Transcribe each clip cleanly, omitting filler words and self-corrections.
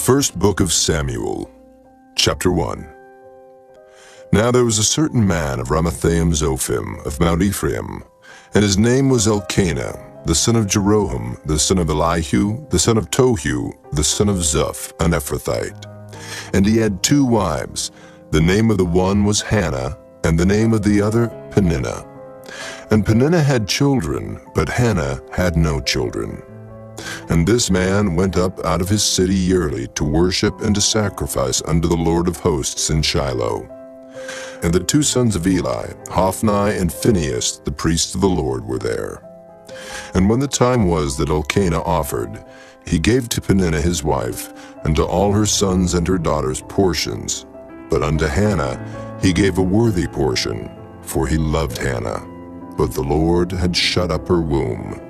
First Book of Samuel, Chapter 1. Now there was a certain man of Ramathaim Zophim of Mount Ephraim, and his name was Elkanah, the son of Jeroham, the son of Elihu, the son of Tohu, the son of Zuph, an Ephrathite. And he had 2 wives. The name of the one was Hannah, and the name of the other Peninnah. And Peninnah had children, but Hannah had no children. And this man went up out of his city yearly to worship and to sacrifice unto the Lord of hosts in Shiloh. And the 2 sons of Eli, Hophni and Phinehas, the priests of the Lord, were there. And when the time was that Elkanah offered, he gave to Peninnah his wife, and to all her sons and her daughters portions. But unto Hannah he gave a worthy portion, for he loved Hannah. But the Lord had shut up her womb.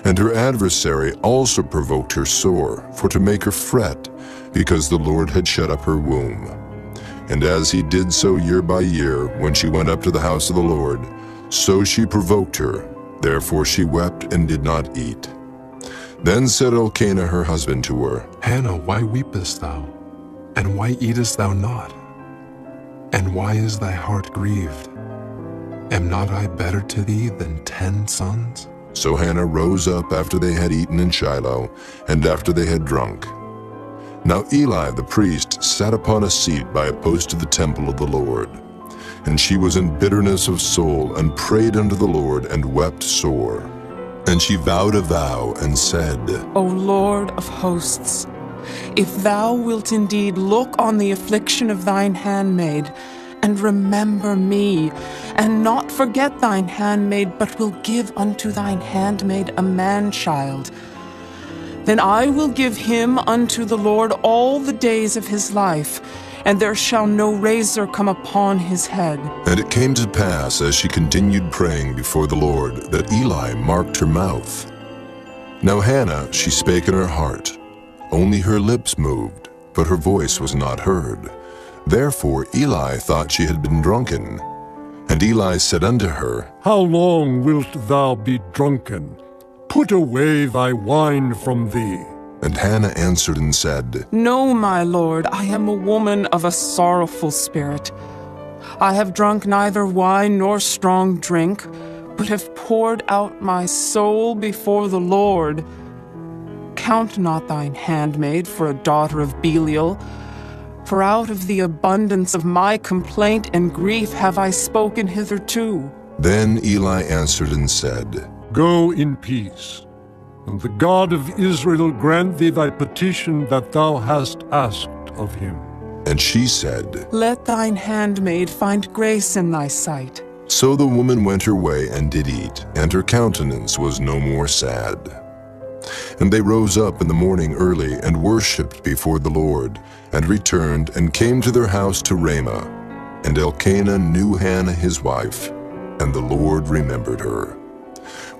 And her adversary also provoked her sore, for to make her fret, because the Lord had shut up her womb. And as he did so year by year, when she went up to the house of the Lord, so she provoked her. Therefore she wept and did not eat. Then said Elkanah her husband to her, Hannah, why weepest thou? And why eatest thou not? And why is thy heart grieved? Am not I better to thee than 10 sons? So Hannah rose up after they had eaten in Shiloh, and after they had drunk. Now Eli the priest sat upon a seat by a post of the temple of the Lord. And she was in bitterness of soul, and prayed unto the Lord, and wept sore. And she vowed a vow, and said, O Lord of hosts, if thou wilt indeed look on the affliction of thine handmaid, and remember me, and not forget thine handmaid, but will give unto thine handmaid a man-child, then I will give him unto the Lord all the days of his life, and there shall no razor come upon his head. And it came to pass, as she continued praying before the Lord, that Eli marked her mouth. Now Hannah, she spake in her heart, only her lips moved, but her voice was not heard. Therefore Eli thought she had been drunken. And Eli said unto her, How long wilt thou be drunken? Put away thy wine from thee. And Hannah answered and said, No, my Lord, I am a woman of a sorrowful spirit. I have drunk neither wine nor strong drink, but have poured out my soul before the Lord. Count not thine handmaid for a daughter of Belial, for out of the abundance of my complaint and grief have I spoken hitherto. Then Eli answered and said, Go in peace, and the God of Israel grant thee thy petition that thou hast asked of him. And she said, Let thine handmaid find grace in thy sight. So the woman went her way and did eat, and her countenance was no more sad. And they rose up in the morning early, and worshipped before the Lord, and returned, and came to their house to Ramah. And Elkanah knew Hannah his wife, and the Lord remembered her.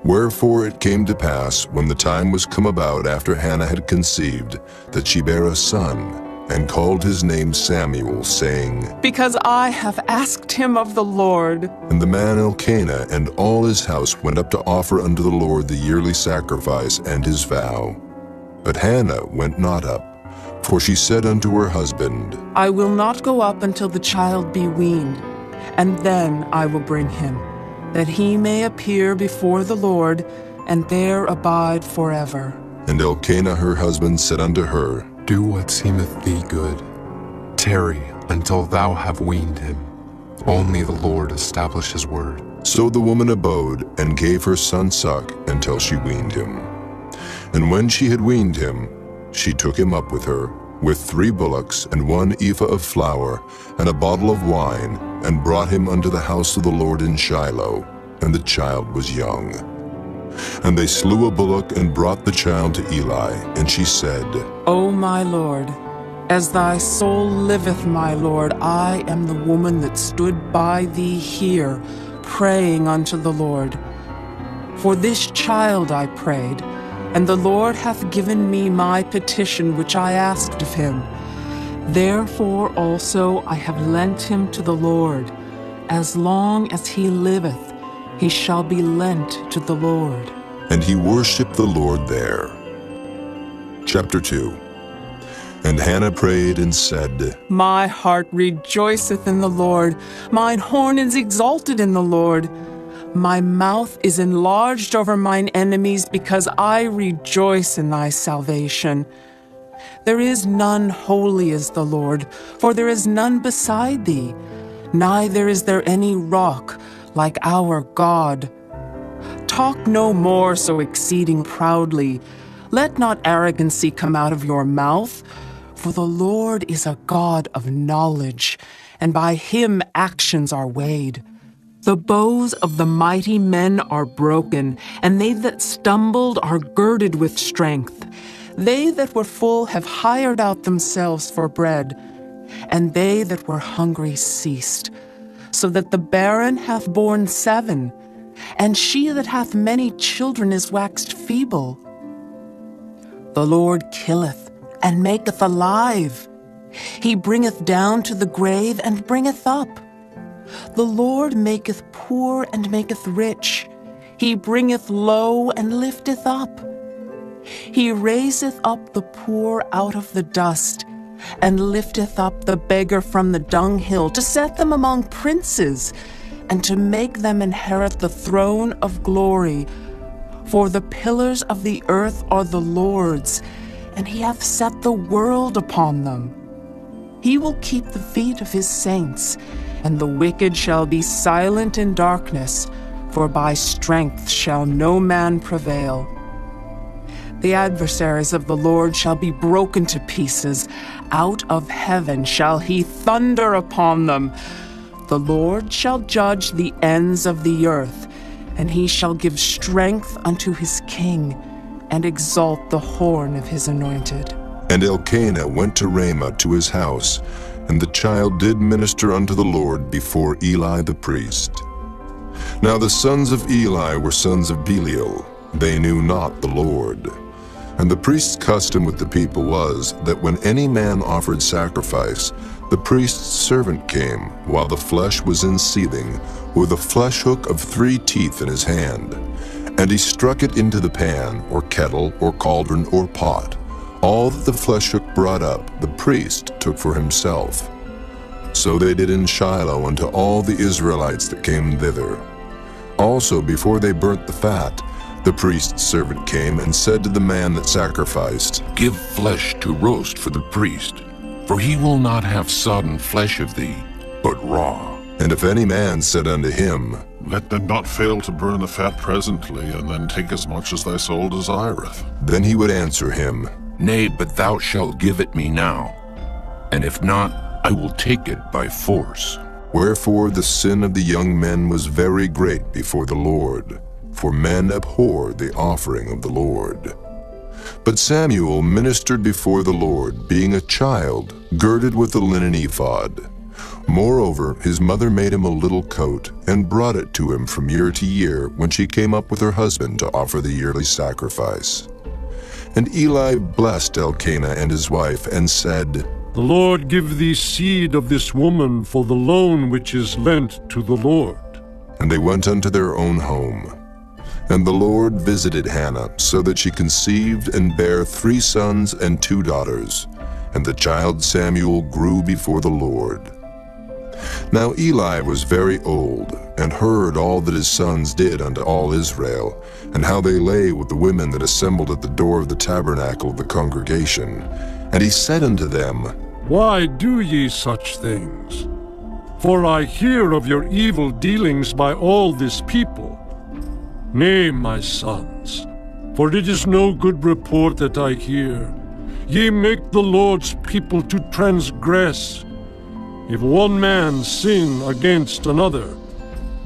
Wherefore it came to pass, when the time was come about after Hannah had conceived, that she bare a son, and called his name Samuel, saying, Because I have asked him of the Lord. And the man Elkanah and all his house went up to offer unto the Lord the yearly sacrifice and his vow. But Hannah went not up, for she said unto her husband, I will not go up until the child be weaned, and then I will bring him, that he may appear before the Lord, and there abide forever. And Elkanah her husband said unto her, Do what seemeth thee good. Tarry until thou have weaned him. Only the Lord establish his word. So the woman abode, and gave her son suck until she weaned him. And when she had weaned him, she took him up with her, with 3 bullocks, and 1 ephah of flour, and a bottle of wine, and brought him unto the house of the Lord in Shiloh, and the child was young. And they slew a bullock, and brought the child to Eli, and she said, O my Lord, as thy soul liveth, my Lord, I am the woman that stood by thee here, praying unto the Lord. For this child I prayed, and the Lord hath given me my petition which I asked of him. Therefore also I have lent him to the Lord. As long as he liveth, he shall be lent to the Lord. And he worshipped the Lord there. Chapter 2. And Hannah prayed and said, My heart rejoiceth in the Lord. Mine horn is exalted in the Lord. My mouth is enlarged over mine enemies, because I rejoice in thy salvation. There is none holy as the Lord, for there is none beside thee, neither is there any rock like our God. Talk no more so exceeding proudly. Let not arrogancy come out of your mouth, for the Lord is a God of knowledge, and by him actions are weighed. The bows of the mighty men are broken, and they that stumbled are girded with strength. They that were full have hired out themselves for bread, and they that were hungry ceased, so that the barren hath borne 7, and she that hath many children is waxed feeble. The Lord killeth and maketh alive. He bringeth down to the grave and bringeth up. The Lord maketh poor and maketh rich. He bringeth low and lifteth up. He raiseth up the poor out of the dust, and lifteth up the beggar from the dunghill, to set them among princes, and to make them inherit the throne of glory. For the pillars of the earth are the Lord's, and he hath set the world upon them. He will keep the feet of his saints, and the wicked shall be silent in darkness, for by strength shall no man prevail. The adversaries of the Lord shall be broken to pieces. Out of heaven shall he thunder upon them. The Lord shall judge the ends of the earth, and he shall give strength unto his king, and exalt the horn of his anointed. And Elkanah went to Ramah to his house, and the child did minister unto the Lord before Eli the priest. Now the sons of Eli were sons of Belial. They knew not the Lord. And the priest's custom with the people was that when any man offered sacrifice, the priest's servant came, while the flesh was in seething, with a flesh hook of 3 teeth in his hand. And he struck it into the pan, or kettle, or cauldron, or pot. All that the flesh hook brought up, the priest took for himself. So they did in Shiloh unto all the Israelites that came thither. Also before they burnt the fat, the priest's servant came and said to the man that sacrificed, Give flesh to roast for the priest, for he will not have sodden flesh of thee, but raw. And if any man said unto him, Let them not fail to burn the fat presently, and then take as much as thy soul desireth. then he would answer him, Nay, but thou shalt give it me now, and if not, I will take it by force. Wherefore the sin of the young men was very great before the Lord, for men abhor the offering of the Lord. But Samuel ministered before the Lord, being a child, girded with a linen ephod. Moreover, his mother made him a little coat, and brought it to him from year to year when she came up with her husband to offer the yearly sacrifice. And Eli blessed Elkanah and his wife, and said, The Lord give thee seed of this woman for the loan which is lent to the Lord. And they went unto their own home. And the Lord visited Hannah, so that she conceived and bare 3 sons and 2 daughters. And the child Samuel grew before the Lord. Now Eli was very old, and heard all that his sons did unto all Israel, and how they lay with the women that assembled at the door of the tabernacle of the congregation. And he said unto them, Why do ye such things? For I hear of your evil dealings by all this people. Nay, my sons, for it is no good report that I hear. Ye make the Lord's people to transgress. If one man sin against another,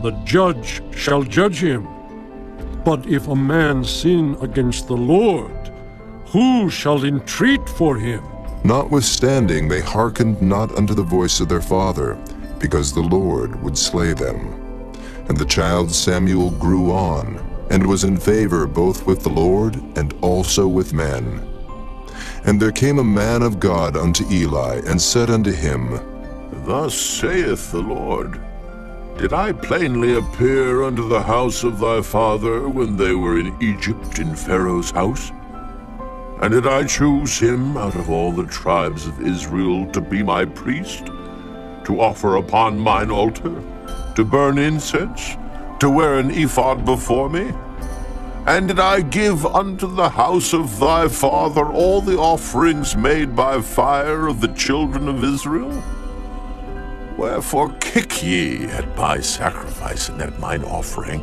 the judge shall judge him. But if a man sin against the Lord, who shall entreat for him? Notwithstanding they hearkened not unto the voice of their father, because the Lord would slay them. And the child Samuel grew on, and was in favor both with the Lord and also with men. And there came a man of God unto Eli, and said unto him, Thus saith the Lord, Did I plainly appear unto the house of thy father when they were in Egypt in Pharaoh's house? And did I choose him out of all the tribes of Israel to be my priest, to offer upon mine altar, to burn incense, to wear an ephod before me? And did I give unto the house of thy father all the offerings made by fire of the children of Israel? Wherefore kick ye at my sacrifice and at mine offering,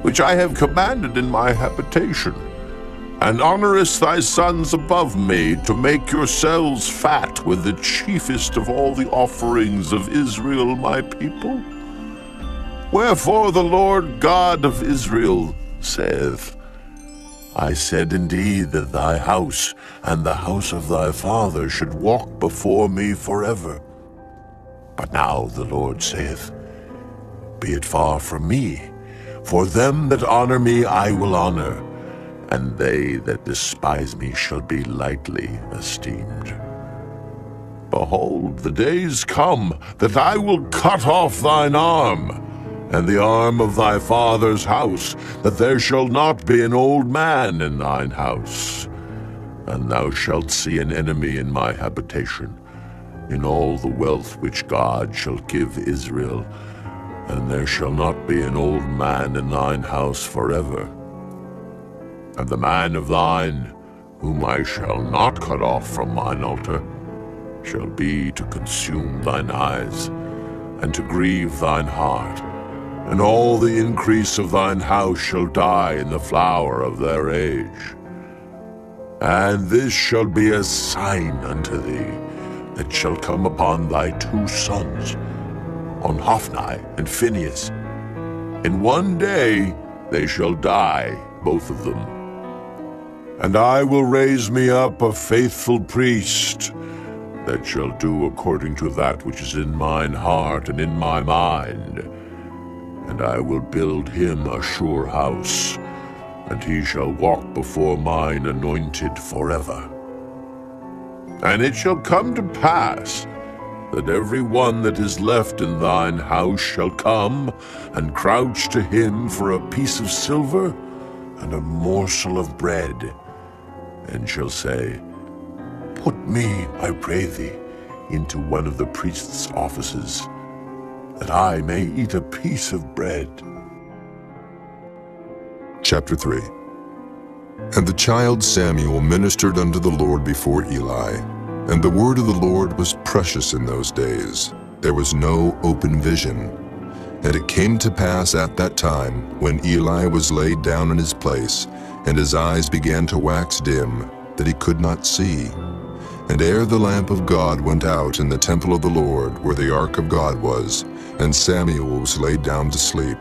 which I have commanded in my habitation, and honorest thy sons above me, to make yourselves fat with the chiefest of all the offerings of Israel my people? Wherefore the Lord God of Israel saith, I said indeed that thy house and the house of thy father should walk before me forever. But now the Lord saith, Be it far from me, for them that honor me I will honor, and they that despise me shall be lightly esteemed. Behold, the days come that I will cut off thine arm, and the arm of thy father's house, that there shall not be an old man in thine house. And thou shalt see an enemy in my habitation, in all the wealth which God shall give Israel, and there shall not be an old man in thine house forever. And the man of thine, whom I shall not cut off from mine altar, shall be to consume thine eyes, and to grieve thine heart, and all the increase of thine house shall die in the flower of their age. And this shall be a sign unto thee, that shall come upon thy two sons, on Hophni and Phinehas. In one day they shall die, both of them. And I will raise me up a faithful priest, that shall do according to that which is in mine heart and in my mind. And I will build him a sure house, and he shall walk before mine anointed forever. And it shall come to pass, that every one that is left in thine house shall come and crouch to him for a piece of silver and a morsel of bread, and shall say, Put me, I pray thee, into one of the priest's offices, that I may eat a piece of bread. Chapter 3. And the child Samuel ministered unto the Lord before Eli, and the word of the Lord was precious in those days. There was no open vision. And it came to pass at that time, when Eli was laid down in his place, and his eyes began to wax dim, that he could not see. And ere the lamp of God went out in the temple of the Lord, where the ark of God was, and Samuel was laid down to sleep,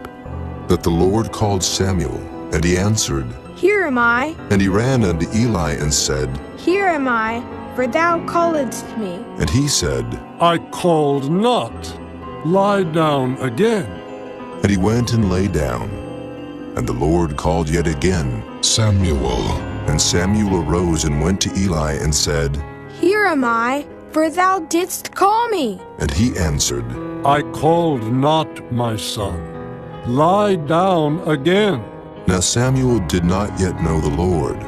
that the Lord called Samuel, and he answered, Here am I. And he ran unto Eli and said, Here am I, for thou calledst me. And he said, I called not. Lie down again. And he went and lay down. And the Lord called yet again, Samuel. And Samuel arose and went to Eli and said, Here am I, for thou didst call me. And he answered, I called not, my son. Lie down again. Now Samuel did not yet know the Lord,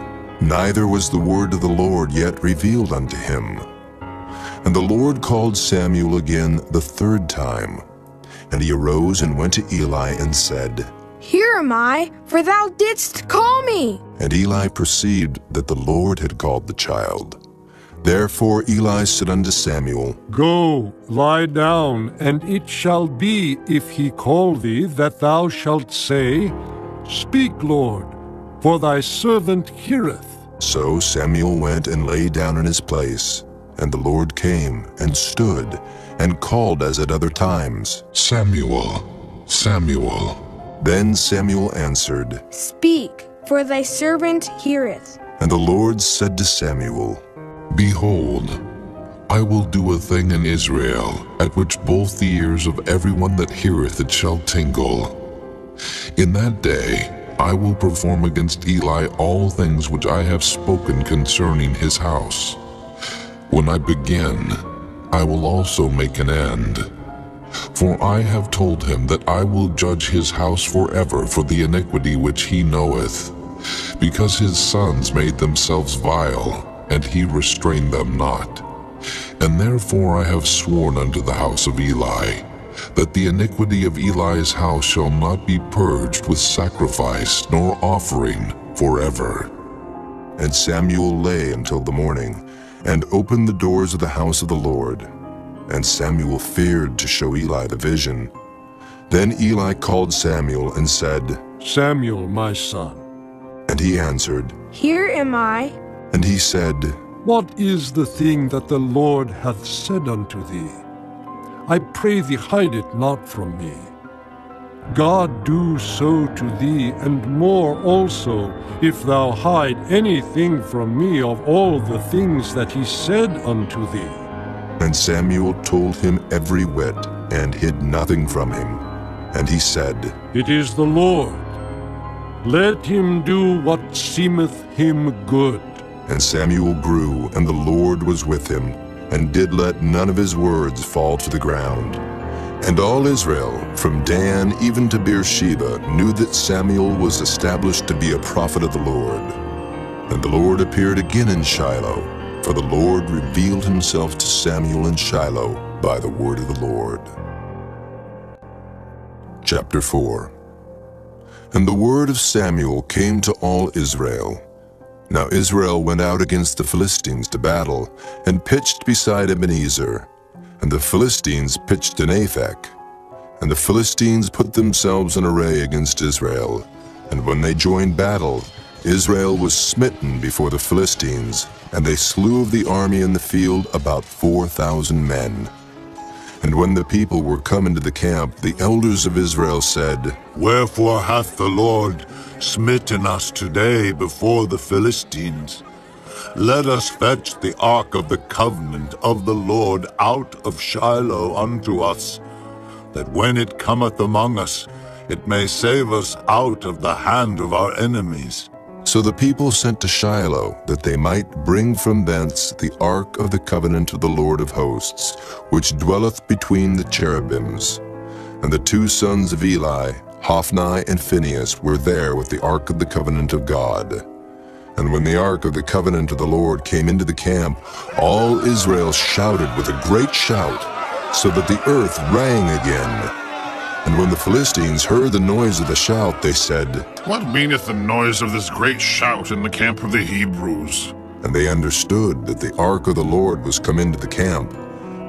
neither was the word of the Lord yet revealed unto him. And the Lord called Samuel again the third time. And he arose and went to Eli and said, Here am I, for thou didst call me. And Eli perceived that the Lord had called the child. Therefore Eli said unto Samuel, Go, lie down, and it shall be, if he call thee, that thou shalt say, Speak, Lord, for thy servant heareth. So Samuel went and lay down in his place. And the Lord came and stood and called as at other times, Samuel, Samuel. Then Samuel answered, Speak, for thy servant heareth. And the Lord said to Samuel, Behold, I will do a thing in Israel, at which both the ears of everyone that heareth it shall tingle. In that day I will perform against Eli all things which I have spoken concerning his house. When I begin, I will also make an end. For I have told him that I will judge his house forever for the iniquity which he knoweth, because his sons made themselves vile, and he restrained them not. And therefore I have sworn unto the house of Eli, that the iniquity of Eli's house shall not be purged with sacrifice nor offering forever. And Samuel lay until the morning, and opened the doors of the house of the Lord. And Samuel feared to show Eli the vision. Then Eli called Samuel and said, Samuel, my son. And he answered, Here am I. And he said, What is the thing that the Lord hath said unto thee? I pray thee, hide it not from me. God do so to thee, and more also, if thou hide anything from me of all the things that he said unto thee. And Samuel told him every whit, and hid nothing from him. And he said, It is the Lord. Let him do what seemeth him good. And Samuel grew, and the Lord was with him, and did let none of his words fall to the ground. And all Israel, from Dan even to Beersheba, knew that Samuel was established to be a prophet of the Lord. And the Lord appeared again in Shiloh, for the Lord revealed himself to Samuel in Shiloh by the word of the Lord. Chapter 4. And the word of Samuel came to all Israel. Now Israel went out against the Philistines to battle, and pitched beside Ebenezer. And the Philistines pitched in Aphek. And the Philistines put themselves in array against Israel. And when they joined battle, Israel was smitten before the Philistines, and they slew of the army in the field about 4,000 men. And when the people were come into the camp, the elders of Israel said, Wherefore hath the Lord smitten us today before the Philistines? Let us fetch the ark of the covenant of the Lord out of Shiloh unto us, that when it cometh among us, it may save us out of the hand of our enemies. So the people sent to Shiloh, that they might bring from thence the ark of the covenant of the Lord of hosts, which dwelleth between the cherubims. And the two sons of Eli, Hophni and Phinehas, were there with the ark of the covenant of God. And when the ark of the covenant of the Lord came into the camp, all Israel shouted with a great shout, so that the earth rang again. And when the Philistines heard the noise of the shout, they said, What meaneth the noise of this great shout in the camp of the Hebrews? And they understood that the ark of the Lord was come into the camp.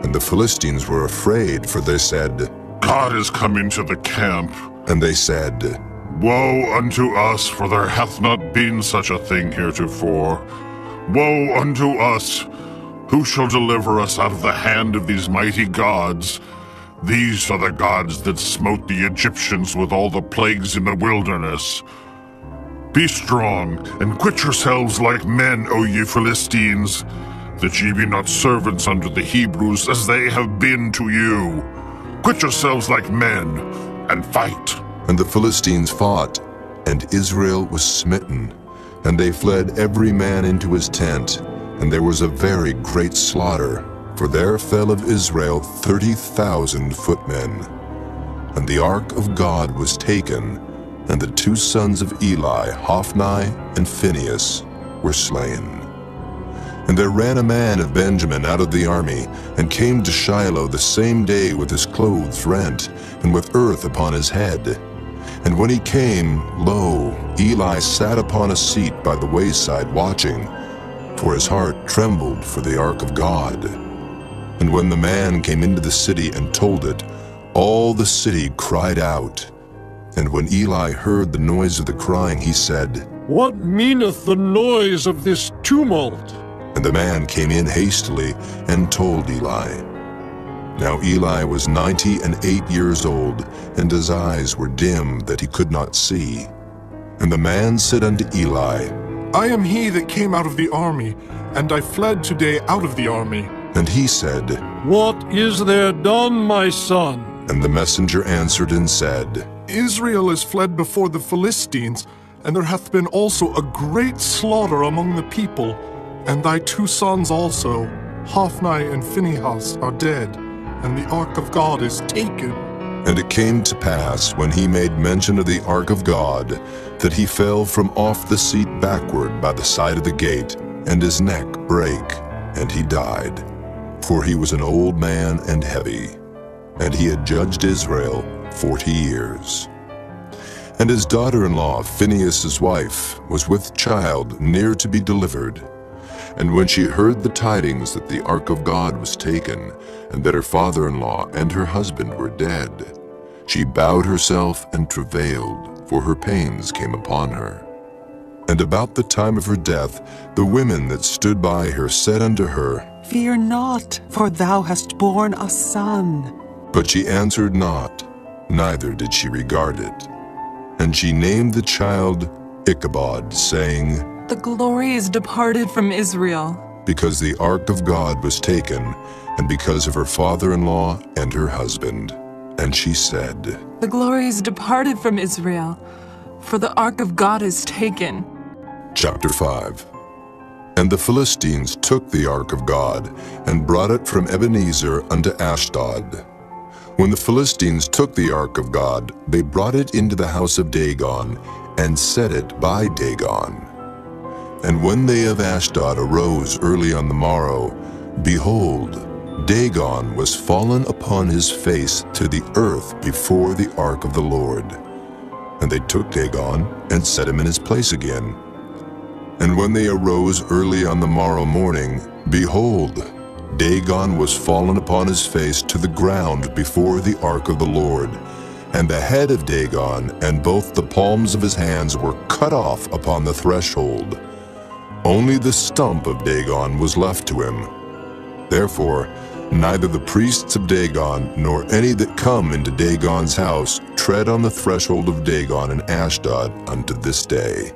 And the Philistines were afraid, for they said, God is come into the camp. And they said, Woe unto us, for there hath not been such a thing heretofore. Woe unto us! Who shall deliver us out of the hand of these mighty gods? These are the gods that smote the Egyptians with all the plagues in the wilderness. Be strong, and quit yourselves like men, O ye Philistines, that ye be not servants unto the Hebrews as they have been to you. Quit yourselves like men, and fight. And the Philistines fought, and Israel was smitten. And they fled every man into his tent, and there was a very great slaughter, for there fell of Israel 30,000 footmen. And the ark of God was taken, and the two sons of Eli, Hophni and Phinehas, were slain. And there ran a man of Benjamin out of the army, and came to Shiloh the same day with his clothes rent, and with earth upon his head. And when he came, lo, Eli sat upon a seat by the wayside watching, for his heart trembled for the ark of God. And when the man came into the city and told it, all the city cried out. And when Eli heard the noise of the crying, he said, What meaneth the noise of this tumult? And the man came in hastily and told Eli. Now Eli was 98 years old, and his eyes were dim that he could not see. And the man said unto Eli, I am he that came out of the army, and I fled today out of the army. And he said, What is there done, my son? And the messenger answered and said, Israel is fled before the Philistines, and there hath been also a great slaughter among the people, and thy two sons also, Hophni and Phinehas, are dead, and the ark of God is taken. And it came to pass, when he made mention of the ark of God, that he fell from off the seat backward by the side of the gate, and his neck brake, and he died. For he was an old man and heavy, and he had judged Israel 40 years. And his daughter-in-law, Phinehas' wife, was with child near to be delivered. And when she heard the tidings that the ark of God was taken, and that her father-in-law and her husband were dead, she bowed herself and travailed, for her pains came upon her. And about the time of her death, the women that stood by her said unto her, Fear not, for thou hast borne a son. But she answered not, neither did she regard it. And she named the child Ichabod, saying, The glory is departed from Israel. because the ark of God was taken, and because of her father-in-law and her husband. And she said, The glory is departed from Israel, for the ark of God is taken. Chapter 5. And the Philistines took the ark of God, and brought it from Ebenezer unto Ashdod. When the Philistines took the ark of God, they brought it into the house of Dagon, and set it by Dagon. And when they of Ashdod arose early on the morrow, behold, Dagon was fallen upon his face to the earth before the ark of the Lord. And they took Dagon, and set him in his place again. And when they arose early on the morrow morning, behold, Dagon was fallen upon his face to the ground before the ark of the Lord. And the head of Dagon and both the palms of his hands were cut off upon the threshold. Only the stump of Dagon was left to him. Therefore, neither the priests of Dagon nor any that come into Dagon's house tread on the threshold of Dagon in Ashdod unto this day.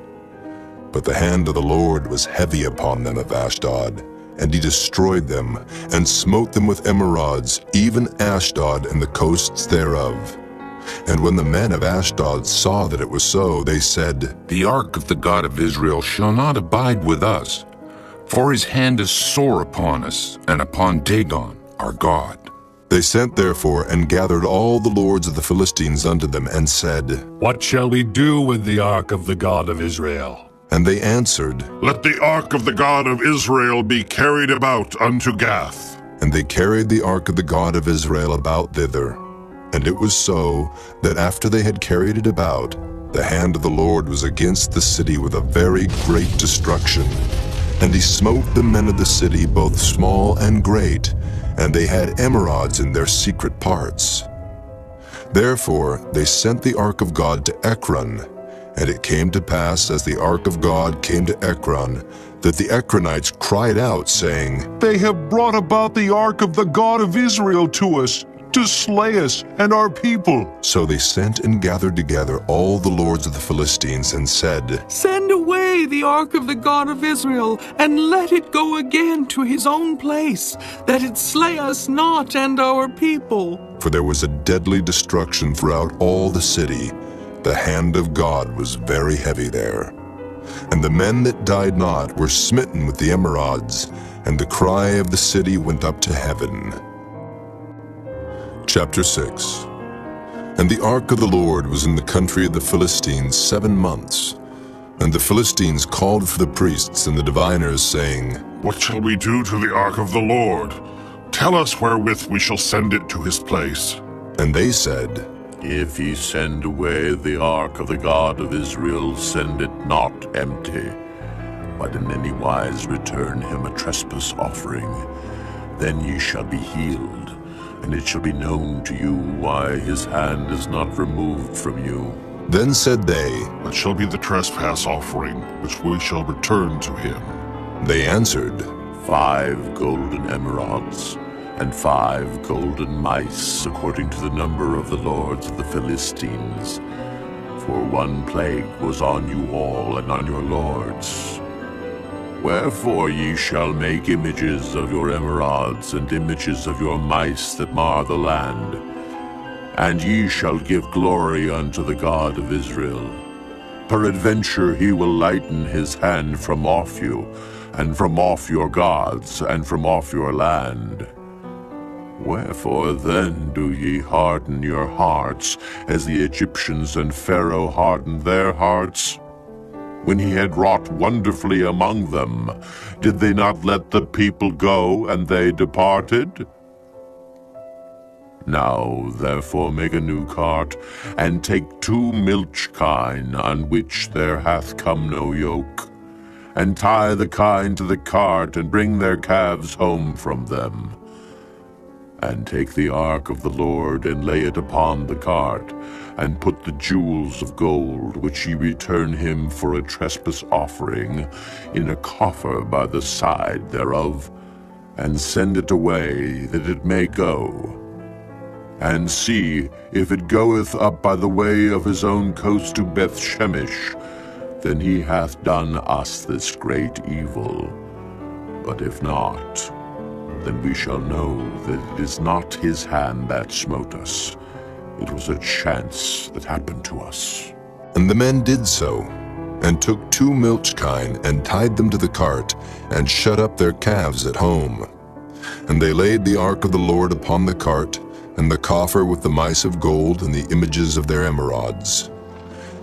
But the hand of the Lord was heavy upon them of Ashdod, and he destroyed them, and smote them with emerods, even Ashdod and the coasts thereof. And when the men of Ashdod saw that it was so, they said, The ark of the God of Israel shall not abide with us, for his hand is sore upon us, and upon Dagon, our God. They sent therefore and gathered all the lords of the Philistines unto them, and said, What shall we do with the ark of the God of Israel? And they answered, Let the ark of the God of Israel be carried about unto Gath. And they carried the ark of the God of Israel about thither. And it was so, that after they had carried it about, the hand of the Lord was against the city with a very great destruction. And he smote the men of the city, both small and great, and they had emerods in their secret parts. Therefore they sent the ark of God to Ekron. And it came to pass, as the ark of God came to Ekron, that the Ekronites cried out, saying, They have brought about the ark of the God of Israel to us, to slay us and our people. So they sent and gathered together all the lords of the Philistines, and said, Send away the ark of the God of Israel, and let it go again to his own place, that it slay us not and our people. For there was a deadly destruction throughout all the city. The hand of God was very heavy there. And the men that died not were smitten with the emerods, and the cry of the city went up to heaven. Chapter 6. And the ark of the Lord was in the country of the Philistines 7 months. And the Philistines called for the priests and the diviners, saying, What shall we do to the ark of the Lord? Tell us wherewith we shall send it to his place. And they said, If ye send away the ark of the God of Israel, send it not empty, but in any wise return him a trespass offering. Then ye shall be healed, and it shall be known to you why his hand is not removed from you. Then said they, What shall be the trespass offering, which we shall return to him? They answered, 5 golden emerods, and 5 golden mice, according to the number of the lords of the Philistines. For 1 plague was on you all and on your lords. Wherefore ye shall make images of your emerods, and images of your mice that mar the land. And ye shall give glory unto the God of Israel. Peradventure he will lighten his hand from off you, and from off your gods, and from off your land. Wherefore then do ye harden your hearts, as the Egyptians and Pharaoh hardened their hearts? When he had wrought wonderfully among them, did they not let the people go, and they departed? Now therefore make a new cart, and take 2 milch kine, on which there hath come no yoke, and tie the kine to the cart, and bring their calves home from them. And take the ark of the Lord, and lay it upon the cart, and put the jewels of gold, which ye return him for a trespass offering, in a coffer by the side thereof, and send it away, that it may go. And see, if it goeth up by the way of his own coast to Beth-Shemesh, then he hath done us this great evil. But if not, then we shall know that it is not his hand that smote us. It was a chance that happened to us. And the men did so, and took 2 milch kine, and tied them to the cart, and shut up their calves at home. And they laid the ark of the Lord upon the cart, and the coffer with the mice of gold, and the images of their emerods.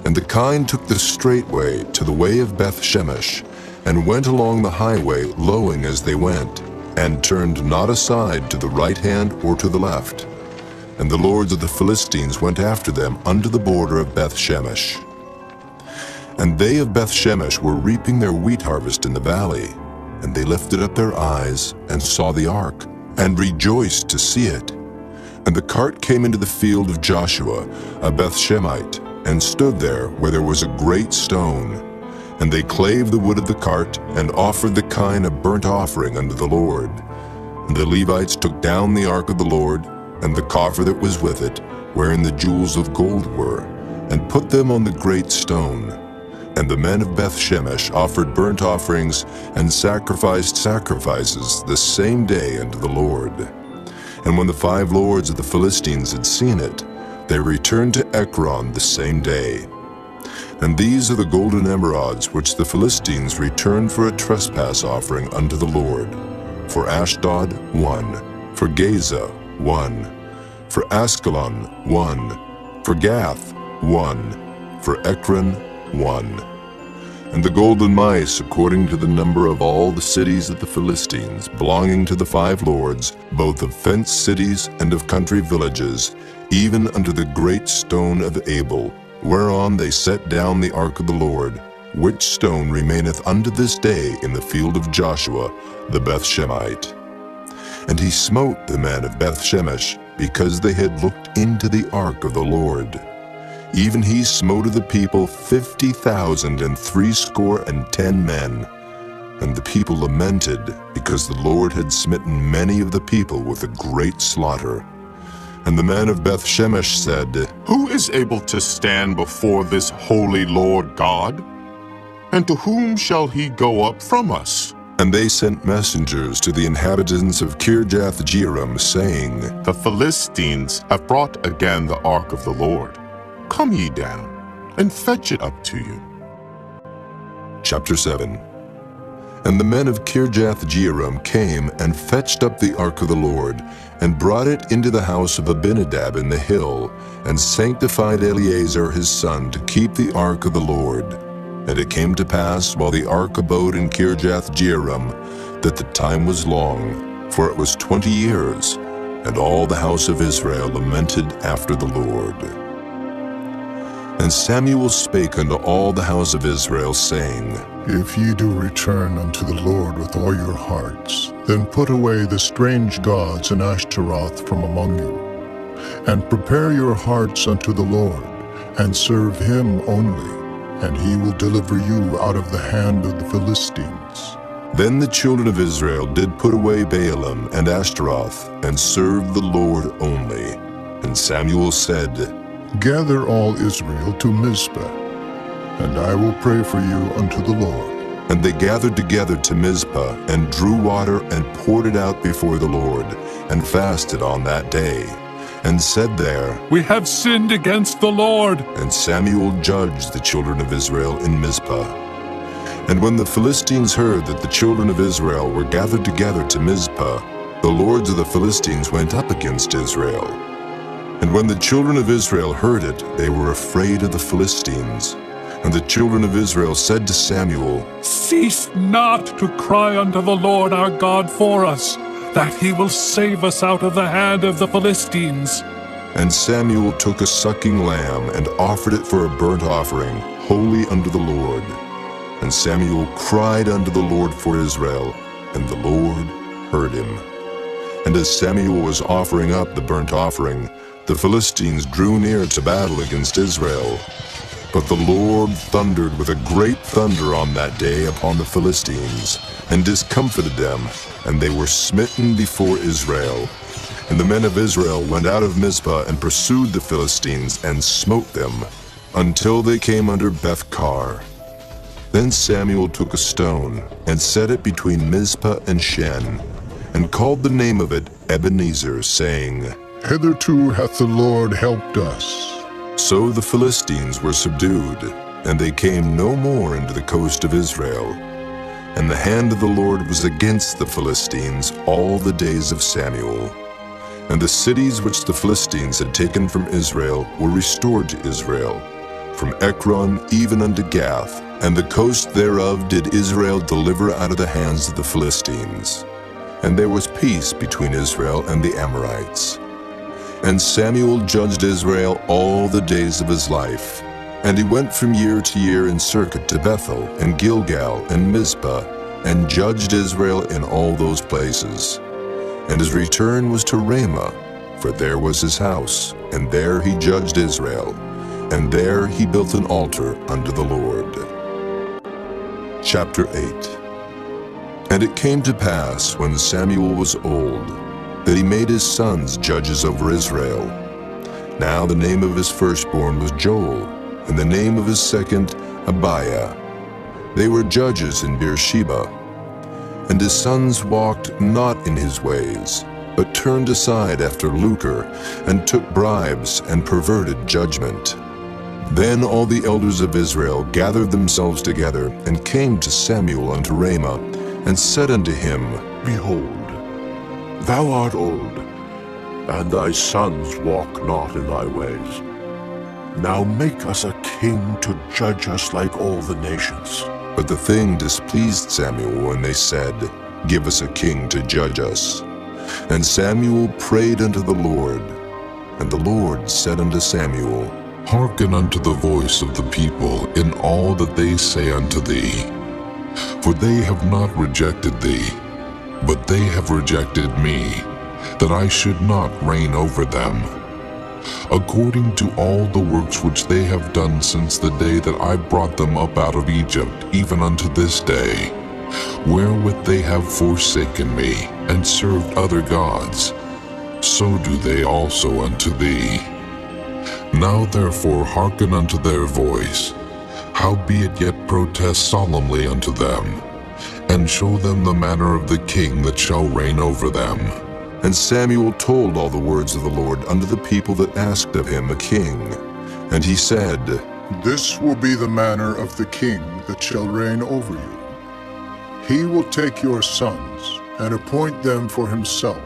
And the kine took the straight way to the way of Beth-Shemesh, and went along the highway, lowing as they went, and turned not aside to the right hand or to the left. And the lords of the Philistines went after them unto the border of Beth-Shemesh. And they of Beth-Shemesh were reaping their wheat harvest in the valley. And they lifted up their eyes, and saw the ark, and rejoiced to see it. And the cart came into the field of Joshua, a Beth-Shemite, and stood there where there was a great stone. And they clave the wood of the cart, and offered the kine a burnt offering unto the Lord. And the Levites took down the ark of the Lord, and the coffer that was with it, wherein the jewels of gold were, and put them on the great stone. And the men of Beth-Shemesh offered burnt offerings, and sacrificed sacrifices the same day unto the Lord. And when the 5 lords of the Philistines had seen it, they returned to Ekron the same day. And these are the golden emerods which the Philistines returned for a trespass offering unto the Lord. For Ashdod 1, for Gaza 1, for Askelon 1, for Gath 1, for Ekron 1. And the golden mice, according to the number of all the cities of the Philistines, belonging to the 5 lords, both of fenced cities and of country villages, even unto the great stone of Abel, whereon they set down the ark of the Lord, which stone remaineth unto this day in the field of Joshua the Beth-Shemite. And he smote the men of Beth-Shemesh, because they had looked into the ark of the Lord. Even he smote of the people 50,010 men. And the people lamented, because the Lord had smitten many of the people with a great slaughter. And the men of Beth-Shemesh said, Who is able to stand before this holy Lord God? And to whom shall he go up from us? And they sent messengers to the inhabitants of Kirjath-Jearim, saying, The Philistines have brought again the ark of the Lord. Come ye down, and fetch it up to you. Chapter 7. And the men of Kirjath-Jearim came and fetched up the ark of the Lord, and brought it into the house of Abinadab in the hill, and sanctified Eleazar his son to keep the ark of the Lord. And it came to pass, while the ark abode in Kirjath-Jearim, that the time was long, for it was 20 years, and all the house of Israel lamented after the Lord. And Samuel spake unto all the house of Israel, saying, If ye do return unto the Lord with all your hearts, then put away the strange gods and Ashtaroth from among you, and prepare your hearts unto the Lord, and serve him only, and he will deliver you out of the hand of the Philistines. Then the children of Israel did put away Baalim and Ashtaroth, and served the Lord only. And Samuel said, Gather all Israel to Mizpah, and I will pray for you unto the Lord. And they gathered together to Mizpah, and drew water, and poured it out before the Lord, and fasted on that day, and said there, We have sinned against the Lord. And Samuel judged the children of Israel in Mizpah. And when the Philistines heard that the children of Israel were gathered together to Mizpah, the lords of the Philistines went up against Israel. And when the children of Israel heard it, they were afraid of the Philistines. And the children of Israel said to Samuel, Cease not to cry unto the Lord our God for us, that he will save us out of the hand of the Philistines. And Samuel took a sucking lamb and offered it for a burnt offering, holy unto the Lord. And Samuel cried unto the Lord for Israel, and the Lord heard him. And as Samuel was offering up the burnt offering, the Philistines drew near to battle against Israel. But the Lord thundered with a great thunder on that day upon the Philistines, and discomfited them, and they were smitten before Israel. And the men of Israel went out of Mizpah and pursued the Philistines, and smote them, until they came under Beth-kar. Then Samuel took a stone, and set it between Mizpah and Shen, and called the name of it Ebenezer, saying, Hitherto hath the Lord helped us. So the Philistines were subdued, and they came no more into the coast of Israel. And the hand of the Lord was against the Philistines all the days of Samuel. And the cities which the Philistines had taken from Israel were restored to Israel, from Ekron even unto Gath, and the coast thereof did Israel deliver out of the hands of the Philistines. And there was peace between Israel and the Amorites. And Samuel judged Israel all the days of his life. And he went from year to year in circuit to Bethel, and Gilgal, and Mizpah, and judged Israel in all those places. And his return was to Ramah, for there was his house, and there he judged Israel, and there he built an altar unto the Lord. Chapter 8. And it came to pass, when Samuel was old, that he made his sons judges over Israel. Now the name of his firstborn was Joel, and the name of his second Abiah. They were judges in Beersheba. And his sons walked not in his ways, but turned aside after lucre, and took bribes, and perverted judgment. Then all the elders of Israel gathered themselves together, and came to Samuel unto Ramah, and said unto him, Behold, thou art old, and thy sons walk not in thy ways. Now make us a king to judge us like all the nations. But the thing displeased Samuel when they said, Give us a king to judge us. And Samuel prayed unto the Lord. And the Lord said unto Samuel, Hearken unto the voice of the people in all that they say unto thee. For they have not rejected thee, but they have rejected me, that I should not reign over them. According to all the works which they have done since the day that I brought them up out of Egypt, even unto this day, wherewith they have forsaken me, and served other gods, so do they also unto thee. Now therefore hearken unto their voice, howbeit yet protest solemnly unto them, and show them the manner of the king that shall reign over them. And Samuel told all the words of the Lord unto the people that asked of him a king. And he said, This will be the manner of the king that shall reign over you. He will take your sons, and appoint them for himself,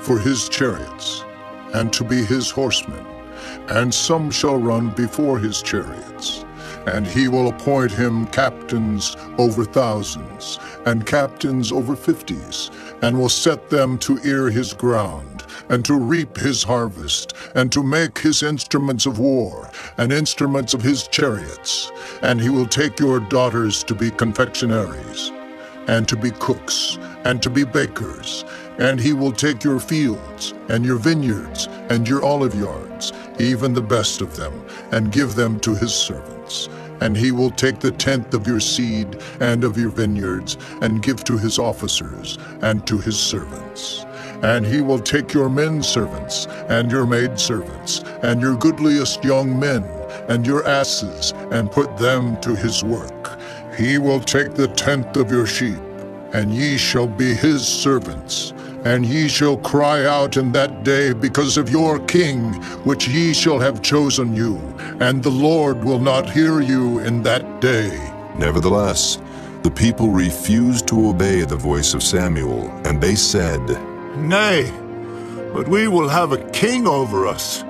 for his chariots, and to be his horsemen, and some shall run before his chariots. And he will appoint him captains over thousands, and captains over 50s, and will set them to ear his ground, and to reap his harvest, and to make his instruments of war, and instruments of his chariots. And he will take your daughters to be confectionaries, and to be cooks, and to be bakers. And he will take your fields, and your vineyards, and your olive yards, even the best of them, and give them to his servants. And he will take the tenth of your seed and of your vineyards, and give to his officers and to his servants. And he will take your men servants and your maid servants, and your goodliest young men, and your asses, and put them to his work. He will take the tenth of your sheep, and ye shall be his servants. And ye shall cry out in that day because of your king, which ye shall have chosen you, and the Lord will not hear you in that day. Nevertheless, the people refused to obey the voice of Samuel, and they said, Nay, but we will have a king over us,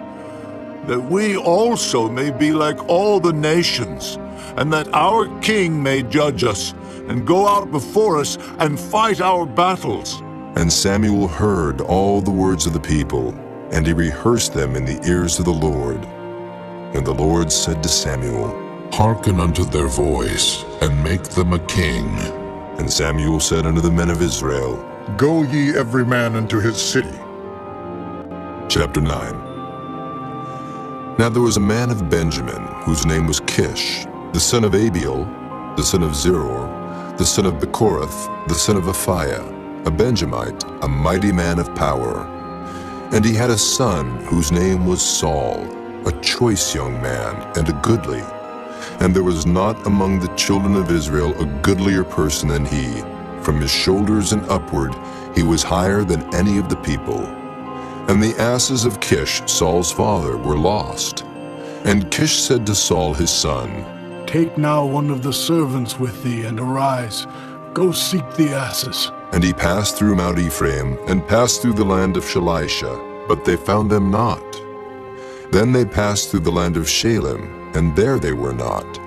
that we also may be like all the nations, and that our king may judge us, and go out before us, and fight our battles. And Samuel heard all the words of the people, and he rehearsed them in the ears of the Lord. And the Lord said to Samuel, Hearken unto their voice, and make them a king. And Samuel said unto the men of Israel, Go ye every man unto his city. Chapter 9. Now there was a man of Benjamin, whose name was Kish, the son of Abiel, the son of Zeror, the son of Bechorath, the son of Aphiah, a Benjamite, a mighty man of power. And he had a son whose name was Saul, a choice young man, and a goodly. And there was not among the children of Israel a goodlier person than he. From his shoulders and upward he was higher than any of the people. And the asses of Kish, Saul's father, were lost. And Kish said to Saul his son, Take now one of the servants with thee, and arise. Go seek the asses. And he passed through Mount Ephraim, and passed through the land of Shalisha, but they found them not. Then they passed through the land of Shalem, and there they were not.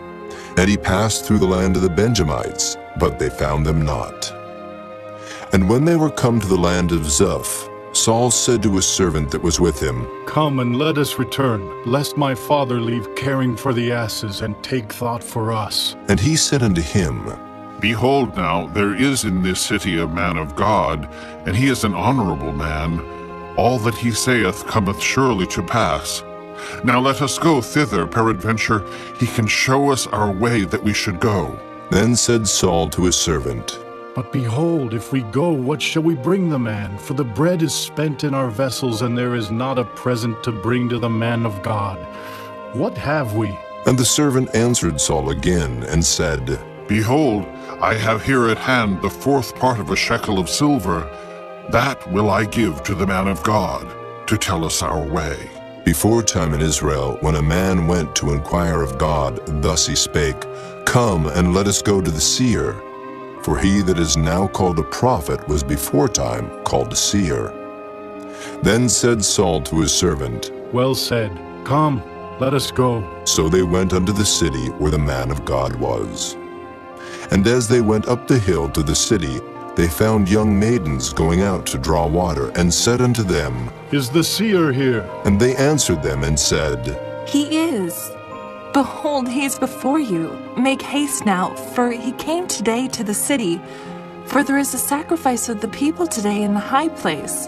And he passed through the land of the Benjamites, but they found them not. And when they were come to the land of Zuph, Saul said to his servant that was with him, Come and let us return, lest my father leave caring for the asses, and take thought for us. And he said unto him, Behold now, there is in this city a man of God, and he is an honorable man. All that he saith cometh surely to pass. Now let us go thither, peradventure he can show us our way that we should go. Then said Saul to his servant, But behold, if we go, what shall we bring the man? For the bread is spent in our vessels, and there is not a present to bring to the man of God. What have we? And the servant answered Saul again, and said, Behold, I have here at hand the 4th part of a shekel of silver. That will I give to the man of God, to tell us our way. Before time in Israel, when a man went to inquire of God, thus he spake, Come, and let us go to the seer. For he that is now called a prophet was before time called a seer. Then said Saul to his servant, Well said. Come, let us go. So they went unto the city where the man of God was. And as they went up the hill to the city, they found young maidens going out to draw water, and said unto them, Is the seer here? And they answered them and said, He is. Behold, he is before you. Make haste now, for he came today to the city. For there is a sacrifice of the people today in the high place.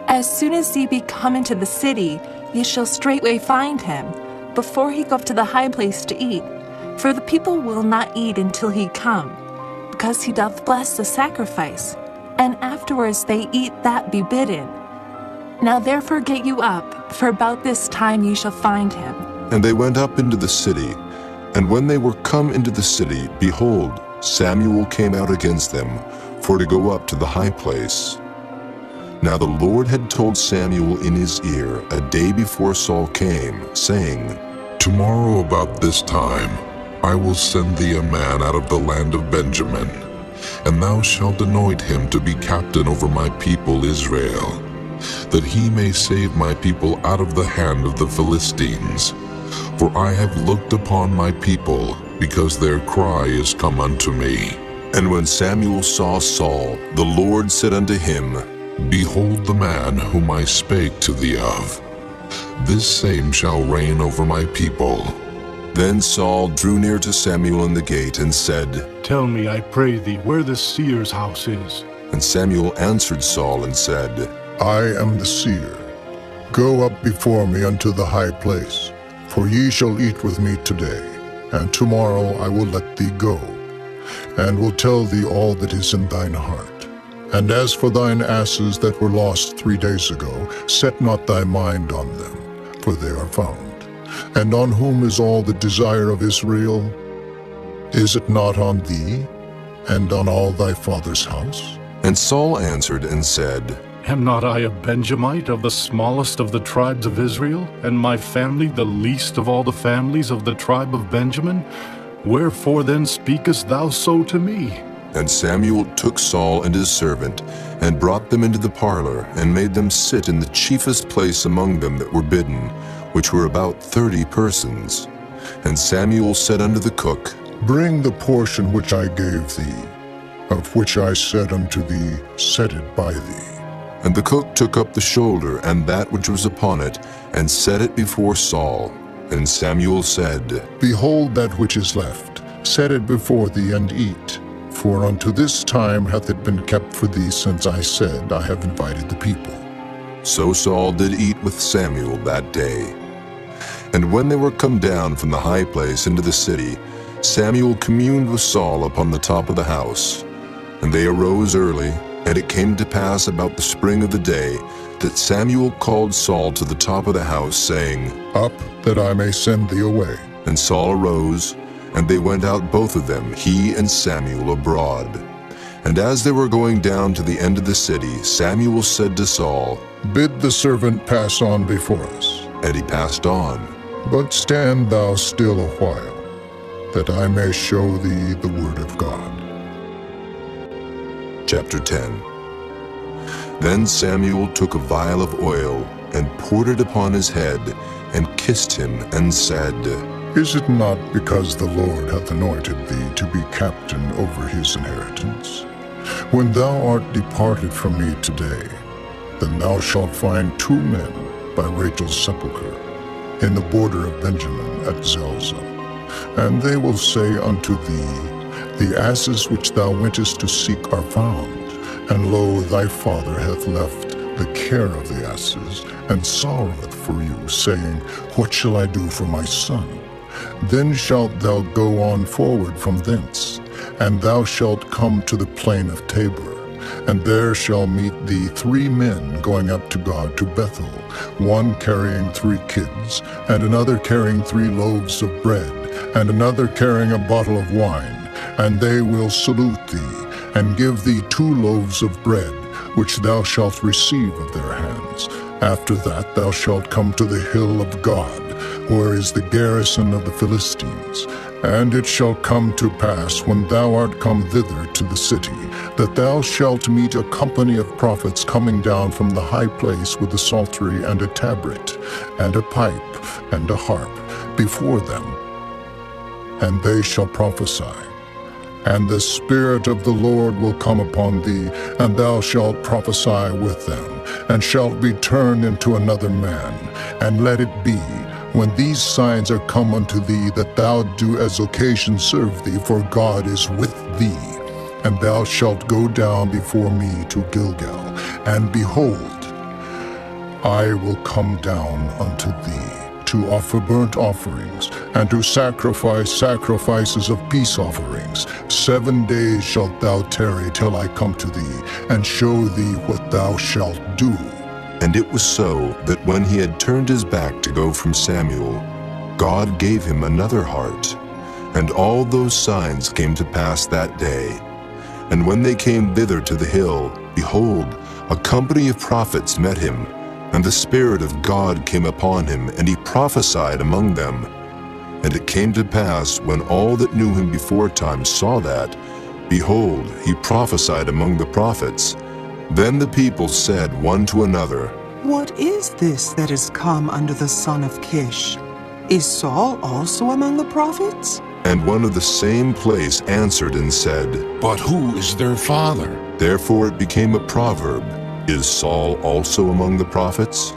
As soon as ye be come into the city, ye shall straightway find him, before he go up to the high place to eat. For the people will not eat until he come, because he doth bless the sacrifice, and afterwards they eat that be bidden. Now therefore get you up, for about this time ye shall find him. And they went up into the city. And when they were come into the city, behold, Samuel came out against them, for to go up to the high place. Now the Lord had told Samuel in his ear a day before Saul came, saying, Tomorrow about this time I will send thee a man out of the land of Benjamin, and thou shalt anoint him to be captain over my people Israel, that he may save my people out of the hand of the Philistines. For I have looked upon my people, because their cry is come unto me. And when Samuel saw Saul, the Lord said unto him, Behold the man whom I spake to thee of. This same shall reign over my people. Then Saul drew near to Samuel in the gate, and said, Tell me, I pray thee, where the seer's house is. And Samuel answered Saul and said, I am the seer. Go up before me unto the high place, for ye shall eat with me today, and tomorrow I will let thee go, and will tell thee all that is in thine heart. And as for thine asses that were lost 3 days ago, set not thy mind on them, for they are found. And on whom is all the desire of Israel? Is it not on thee, and on all thy father's house? And Saul answered and said, Am not I a Benjamite of the smallest of the tribes of Israel, and my family the least of all the families of the tribe of Benjamin? Wherefore then speakest thou so to me? And Samuel took Saul and his servant, and brought them into the parlor, and made them sit in the chiefest place among them that were bidden, which were about 30 persons. And Samuel said unto the cook, Bring the portion which I gave thee, of which I said unto thee, Set it by thee. And the cook took up the shoulder and that which was upon it, and set it before Saul. And Samuel said, Behold that which is left, set it before thee, and eat. For unto this time hath it been kept for thee, since I said, I have invited the people. So Saul did eat with Samuel that day. And when they were come down from the high place into the city, Samuel communed with Saul upon the top of the house. And they arose early, and it came to pass about the spring of the day, that Samuel called Saul to the top of the house, saying, Up, that I may send thee away. And Saul arose, and they went out both of them, he and Samuel, abroad. And as they were going down to the end of the city, Samuel said to Saul, Bid the servant pass on before us. And he passed on. But stand thou still a while, that I may show thee the word of God. Chapter 10. Then Samuel took a vial of oil, and poured it upon his head, and kissed him, and said, Is it not because the Lord hath anointed thee to be captain over his inheritance? When thou art departed from me today, then thou shalt find 2 men by Rachel's sepulchre, in the border of Benjamin at Zelzah. And they will say unto thee, The asses which thou wentest to seek are found, and lo, thy father hath left the care of the asses, and sorroweth for you, saying, What shall I do for my son? Then shalt thou go on forward from thence, and thou shalt come to the plain of Tabor. And there shall meet thee 3 men going up to God to Bethel, one carrying 3 kids, and another carrying 3 loaves of bread, and another carrying a bottle of wine. And they will salute thee, and give thee 2 loaves of bread, which thou shalt receive of their hands. After that thou shalt come to the hill of God, where is the garrison of the Philistines. And it shall come to pass, when thou art come thither to the city, that thou shalt meet a company of prophets coming down from the high place with a psaltery and a tabret, and a pipe and a harp before them. And they shall prophesy. And the Spirit of the Lord will come upon thee, and thou shalt prophesy with them, and shalt be turned into another man. And let it be, when these signs are come unto thee, that thou do as occasion serve thee, for God is with thee. And thou shalt go down before me to Gilgal, and behold, I will come down unto thee, to offer burnt offerings, and to sacrifice sacrifices of peace offerings. 7 days shalt thou tarry till I come to thee, and show thee what thou shalt do. And it was so, that when he had turned his back to go from Samuel, God gave him another heart. And all those signs came to pass that day. And when they came thither to the hill, behold, a company of prophets met him, and the Spirit of God came upon him, and he prophesied among them. And it came to pass, when all that knew him beforetime saw that, behold, he prophesied among the prophets. Then the people said one to another, What is this that is come unto the son of Kish? Is Saul also among the prophets? And one of the same place answered and said, But who is their father? Therefore it became a proverb, Is Saul also among the prophets?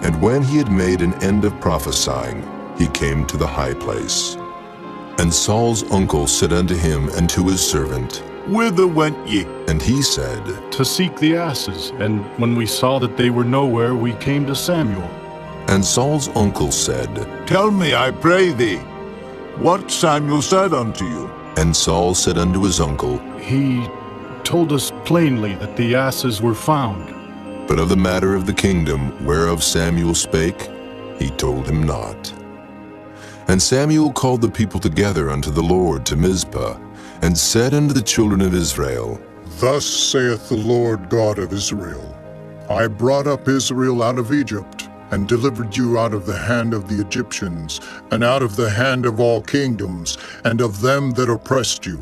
And when he had made an end of prophesying, he came to the high place. And Saul's uncle said unto him and to his servant, Whither went ye? And he said, To seek the asses, and when we saw that they were nowhere, we came to Samuel. And Saul's uncle said, Tell me, I pray thee, what Samuel said unto you. And Saul said unto his uncle, He told us plainly that the asses were found. But of the matter of the kingdom whereof Samuel spake, he told him not. And Samuel called the people together unto the Lord to Mizpah, and said unto the children of Israel, Thus saith the Lord God of Israel, I brought up Israel out of Egypt, and delivered you out of the hand of the Egyptians, and out of the hand of all kingdoms, and of them that oppressed you.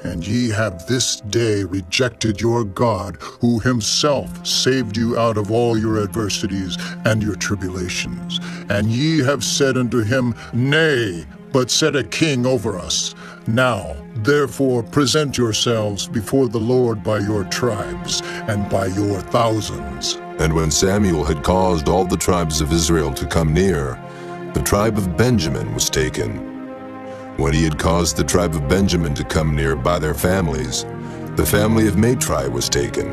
And ye have this day rejected your God, who himself saved you out of all your adversities and your tribulations. And ye have said unto him, Nay, but set a king over us. Now, therefore, present yourselves before the Lord by your tribes and by your thousands. And when Samuel had caused all the tribes of Israel to come near, the tribe of Benjamin was taken. When he had caused the tribe of Benjamin to come near by their families, the family of Matri was taken,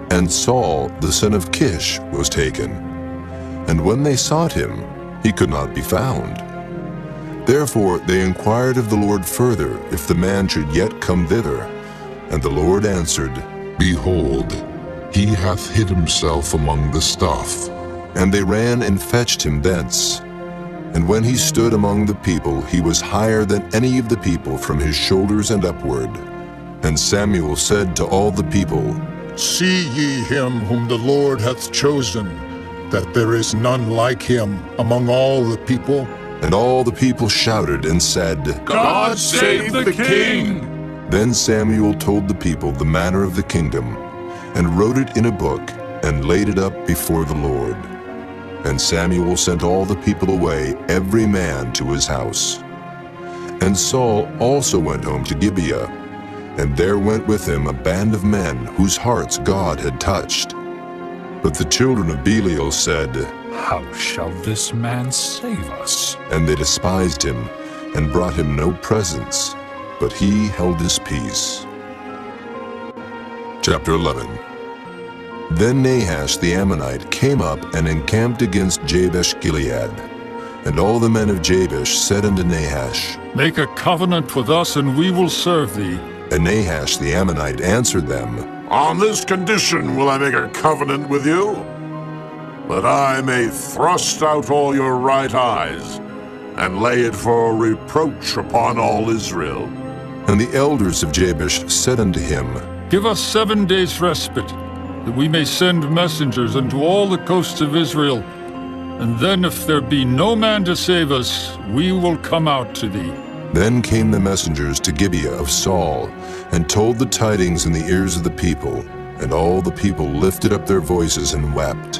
and Saul the son of Kish was taken. And when they sought him, he could not be found. Therefore they inquired of the Lord further if the man should yet come thither. And the Lord answered, Behold, he hath hid himself among the stuff. And they ran and fetched him thence. And when he stood among the people, he was higher than any of the people from his shoulders and upward. And Samuel said to all the people, See ye him whom the Lord hath chosen, that there is none like him among all the people? And all the people shouted and said, God save the king! Then Samuel told the people the manner of the kingdom, and wrote it in a book, and laid it up before the Lord. And Samuel sent all the people away, every man to his house. And Saul also went home to Gibeah, and there went with him a band of men whose hearts God had touched. But the children of Belial said, How shall this man save us? And they despised him, and brought him no presents, but he held his peace. Chapter 11. Then Nahash the Ammonite came up and encamped against Jabesh-Gilead. And all the men of Jabesh said unto Nahash, Make a covenant with us, and we will serve thee. And Nahash the Ammonite answered them, On this condition will I make a covenant with you, that I may thrust out all your right eyes, and lay it for a reproach upon all Israel. And the elders of Jabesh said unto him, Give us 7 days' respite, that we may send messengers unto all the coasts of Israel. And then if there be no man to save us, we will come out to thee. Then came the messengers to Gibeah of Saul, and told the tidings in the ears of the people. And all the people lifted up their voices and wept.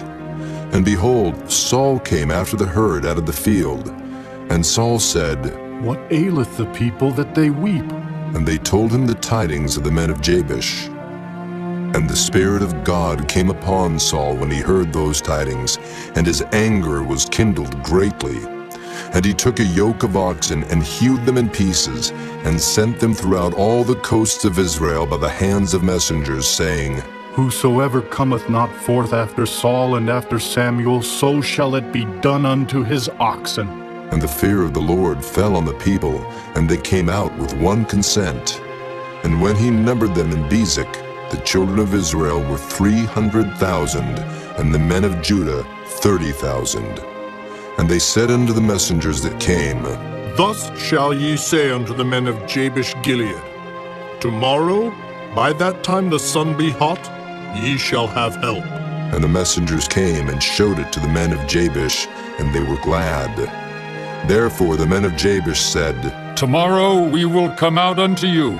And behold, Saul came after the herd out of the field. And Saul said, What aileth the people that they weep? And they told him the tidings of the men of Jabesh. And the Spirit of God came upon Saul when he heard those tidings, and his anger was kindled greatly. And he took a yoke of oxen and hewed them in pieces, and sent them throughout all the coasts of Israel by the hands of messengers, saying, Whosoever cometh not forth after Saul and after Samuel, so shall it be done unto his oxen. And the fear of the Lord fell on the people, and they came out with one consent. And when he numbered them in Bezek, the children of Israel were 300,000, and the men of Judah 30,000. And they said unto the messengers that came, Thus shall ye say unto the men of Jabesh-Gilead, Tomorrow, by that time the sun be hot, ye shall have help. And the messengers came and showed it to the men of Jabesh, and they were glad. Therefore the men of Jabesh said, Tomorrow we will come out unto you,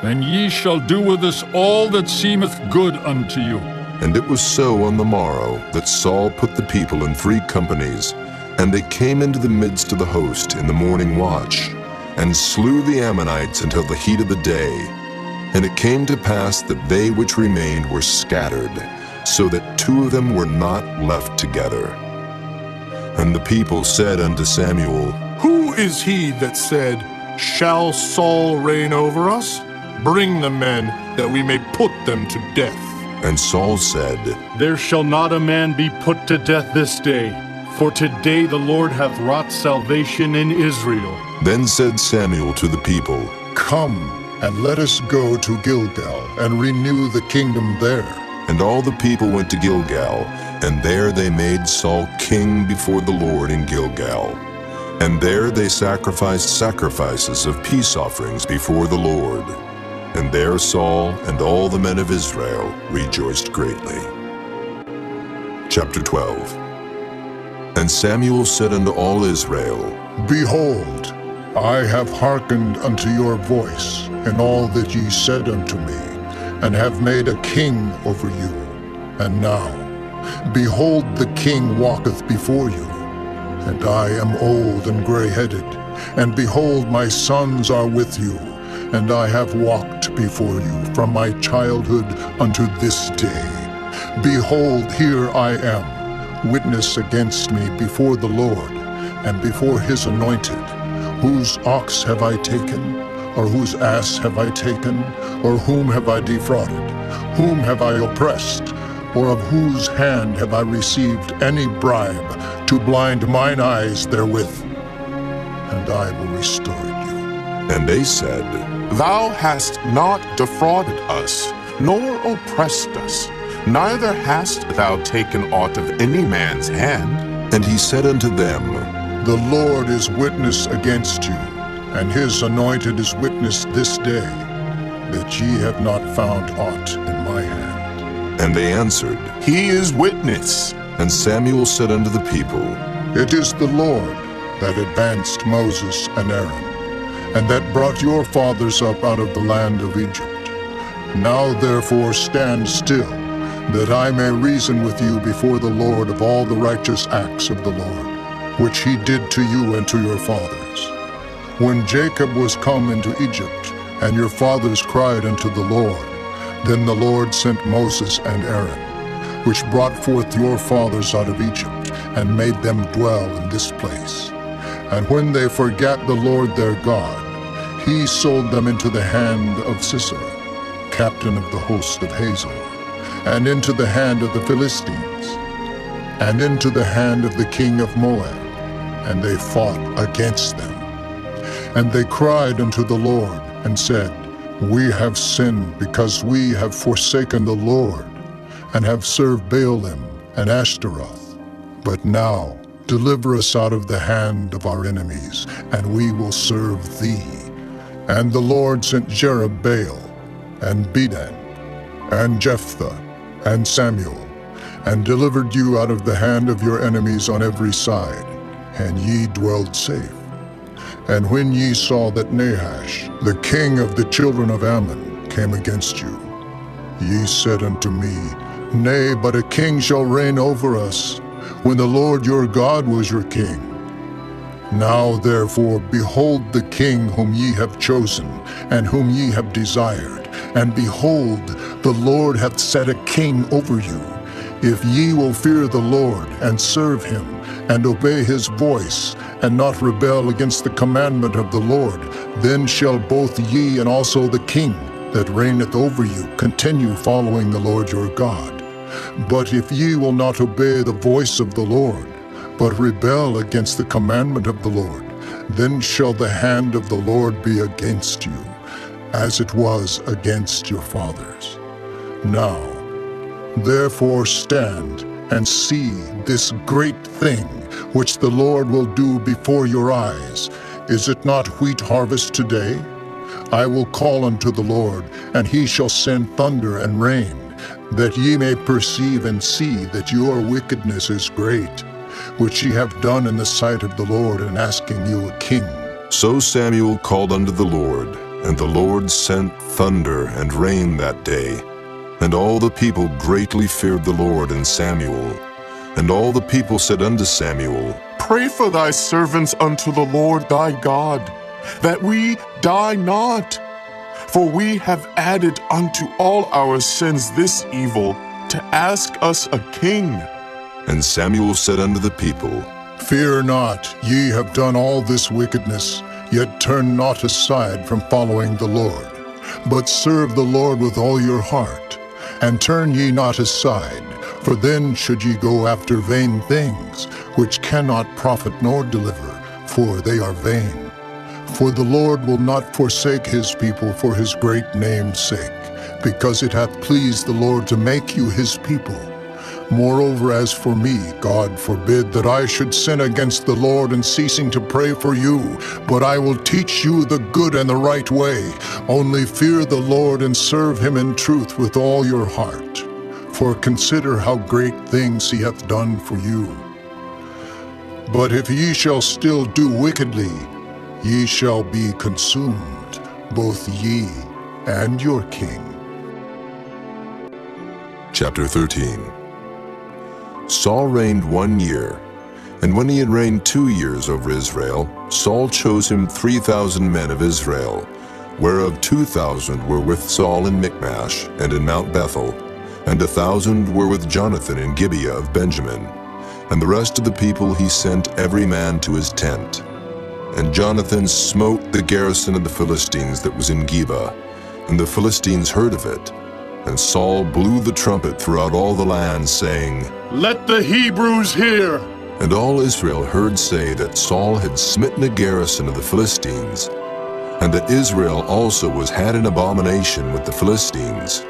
and ye shall do with us all that seemeth good unto you. And it was so on the morrow that Saul put the people in 3 companies, and they came into the midst of the host in the morning watch, and slew the Ammonites until the heat of the day. And it came to pass that they which remained were scattered, so that 2 of them were not left together. And the people said unto Samuel, Who is he that said, Shall Saul reign over us? Bring the men, that we may put them to death. And Saul said, There shall not a man be put to death this day, for today the Lord hath wrought salvation in Israel. Then said Samuel to the people, Come, and let us go to Gilgal, and renew the kingdom there. And all the people went to Gilgal, and there they made Saul king before the Lord in Gilgal. And there they sacrificed sacrifices of peace offerings before the Lord. And there Saul and all the men of Israel rejoiced greatly. Chapter 12. And Samuel said unto all Israel, Behold, I have hearkened unto your voice in all that ye said unto me, and have made a king over you. And now, behold, the king walketh before you, and I am old and gray-headed, and behold, my sons are with you, and I have walked before you from my childhood unto this day. Behold, here I am, witness against me before the Lord, and before his anointed. Whose ox have I taken? Or whose ass have I taken? Or whom have I defrauded? Whom have I oppressed? Or of whose hand have I received any bribe to blind mine eyes therewith? And I will restore you. And they said, Thou hast not defrauded us, nor oppressed us, neither hast thou taken aught of any man's hand. And he said unto them, The Lord is witness against you, and his anointed is witness this day, that ye have not found aught in my hand. And they answered, He is witness. And Samuel said unto the people, It is the Lord that advanced Moses and Aaron, and that brought your fathers up out of the land of Egypt. Now therefore stand still, that I may reason with you before the Lord of all the righteous acts of the Lord, which he did to you and to your fathers. When Jacob was come into Egypt, and your fathers cried unto the Lord, then the Lord sent Moses and Aaron, which brought forth your fathers out of Egypt, and made them dwell in this place. And when they forgat the Lord their God, he sold them into the hand of Sisera, captain of the host of Hazor, and into the hand of the Philistines, and into the hand of the king of Moab, and they fought against them. And they cried unto the Lord, and said, We have sinned, because we have forsaken the Lord, and have served Baalim and Ashtaroth. But now deliver us out of the hand of our enemies, and we will serve thee. And the Lord sent Jerubbaal, and Bedan, and Jephthah, and Samuel, and delivered you out of the hand of your enemies on every side, and ye dwelled safe. And when ye saw that Nahash, the king of the children of Ammon, came against you, ye said unto me, Nay, but a king shall reign over us, when the Lord your God was your king. Now therefore behold the king whom ye have chosen, and whom ye have desired, and behold, the Lord hath set a king over you. If ye will fear the Lord, and serve him, and obey his voice, and not rebel against the commandment of the Lord, then shall both ye and also the king that reigneth over you continue following the Lord your God. But if ye will not obey the voice of the Lord, but rebel against the commandment of the Lord, then shall the hand of the Lord be against you, as it was against your fathers. Now, therefore stand and see this great thing which the Lord will do before your eyes. Is it not wheat harvest today? I will call unto the Lord, and he shall send thunder and rain, that ye may perceive and see that your wickedness is great, which ye have done in the sight of the Lord in asking you a king. So Samuel called unto the Lord, and the Lord sent thunder and rain that day. And all the people greatly feared the Lord and Samuel. And all the people said unto Samuel, Pray for thy servants unto the Lord thy God, that we die not. For we have added unto all our sins this evil, to ask us a king. And Samuel said unto the people, Fear not, ye have done all this wickedness, yet turn not aside from following the Lord, but serve the Lord with all your heart, and turn ye not aside, for then should ye go after vain things, which cannot profit nor deliver, for they are vain. For the Lord will not forsake his people for his great name's sake, because it hath pleased the Lord to make you his people. Moreover, as for me, God forbid that I should sin against the Lord in ceasing to pray for you, but I will teach you the good and the right way. Only fear the Lord and serve him in truth with all your heart. For consider how great things he hath done for you. But if ye shall still do wickedly, Ye shall be consumed, both ye and your king. Chapter 13. Saul reigned 1 year, and when he had reigned 2 years over Israel, Saul chose him 3,000 men of Israel, whereof 2,000 were with Saul in Michmash and in Mount Bethel, and 1,000 were with Jonathan in Gibeah of Benjamin. And the rest of the people he sent every man to his tent. And Jonathan smote the garrison of the Philistines that was in Geba, and the Philistines heard of it. And Saul blew the trumpet throughout all the land, saying, Let the Hebrews hear! And all Israel heard say that Saul had smitten a garrison of the Philistines, and that Israel also was had an abomination with the Philistines.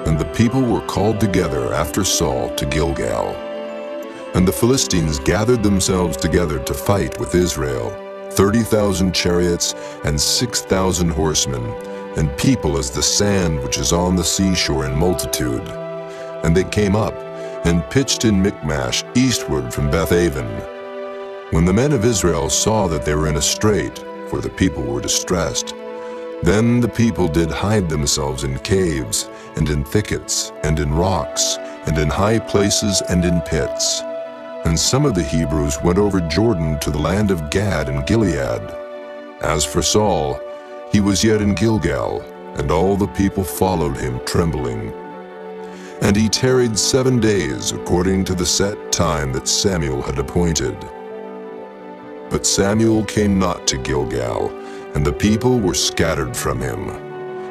And the people were called together after Saul to Gilgal. And the Philistines gathered themselves together to fight with Israel, 30,000 chariots and 6,000 horsemen, and people as the sand which is on the seashore in multitude. And they came up and pitched in Michmash eastward from Bethaven. When the men of Israel saw that they were in a strait, for the people were distressed, then the people did hide themselves in caves, and in thickets, and in rocks, and in high places, and in pits. And some of the Hebrews went over Jordan to the land of Gad and Gilead. As for Saul, he was yet in Gilgal, and all the people followed him trembling. And he tarried 7 days according to the set time that Samuel had appointed. But Samuel came not to Gilgal, and the people were scattered from him.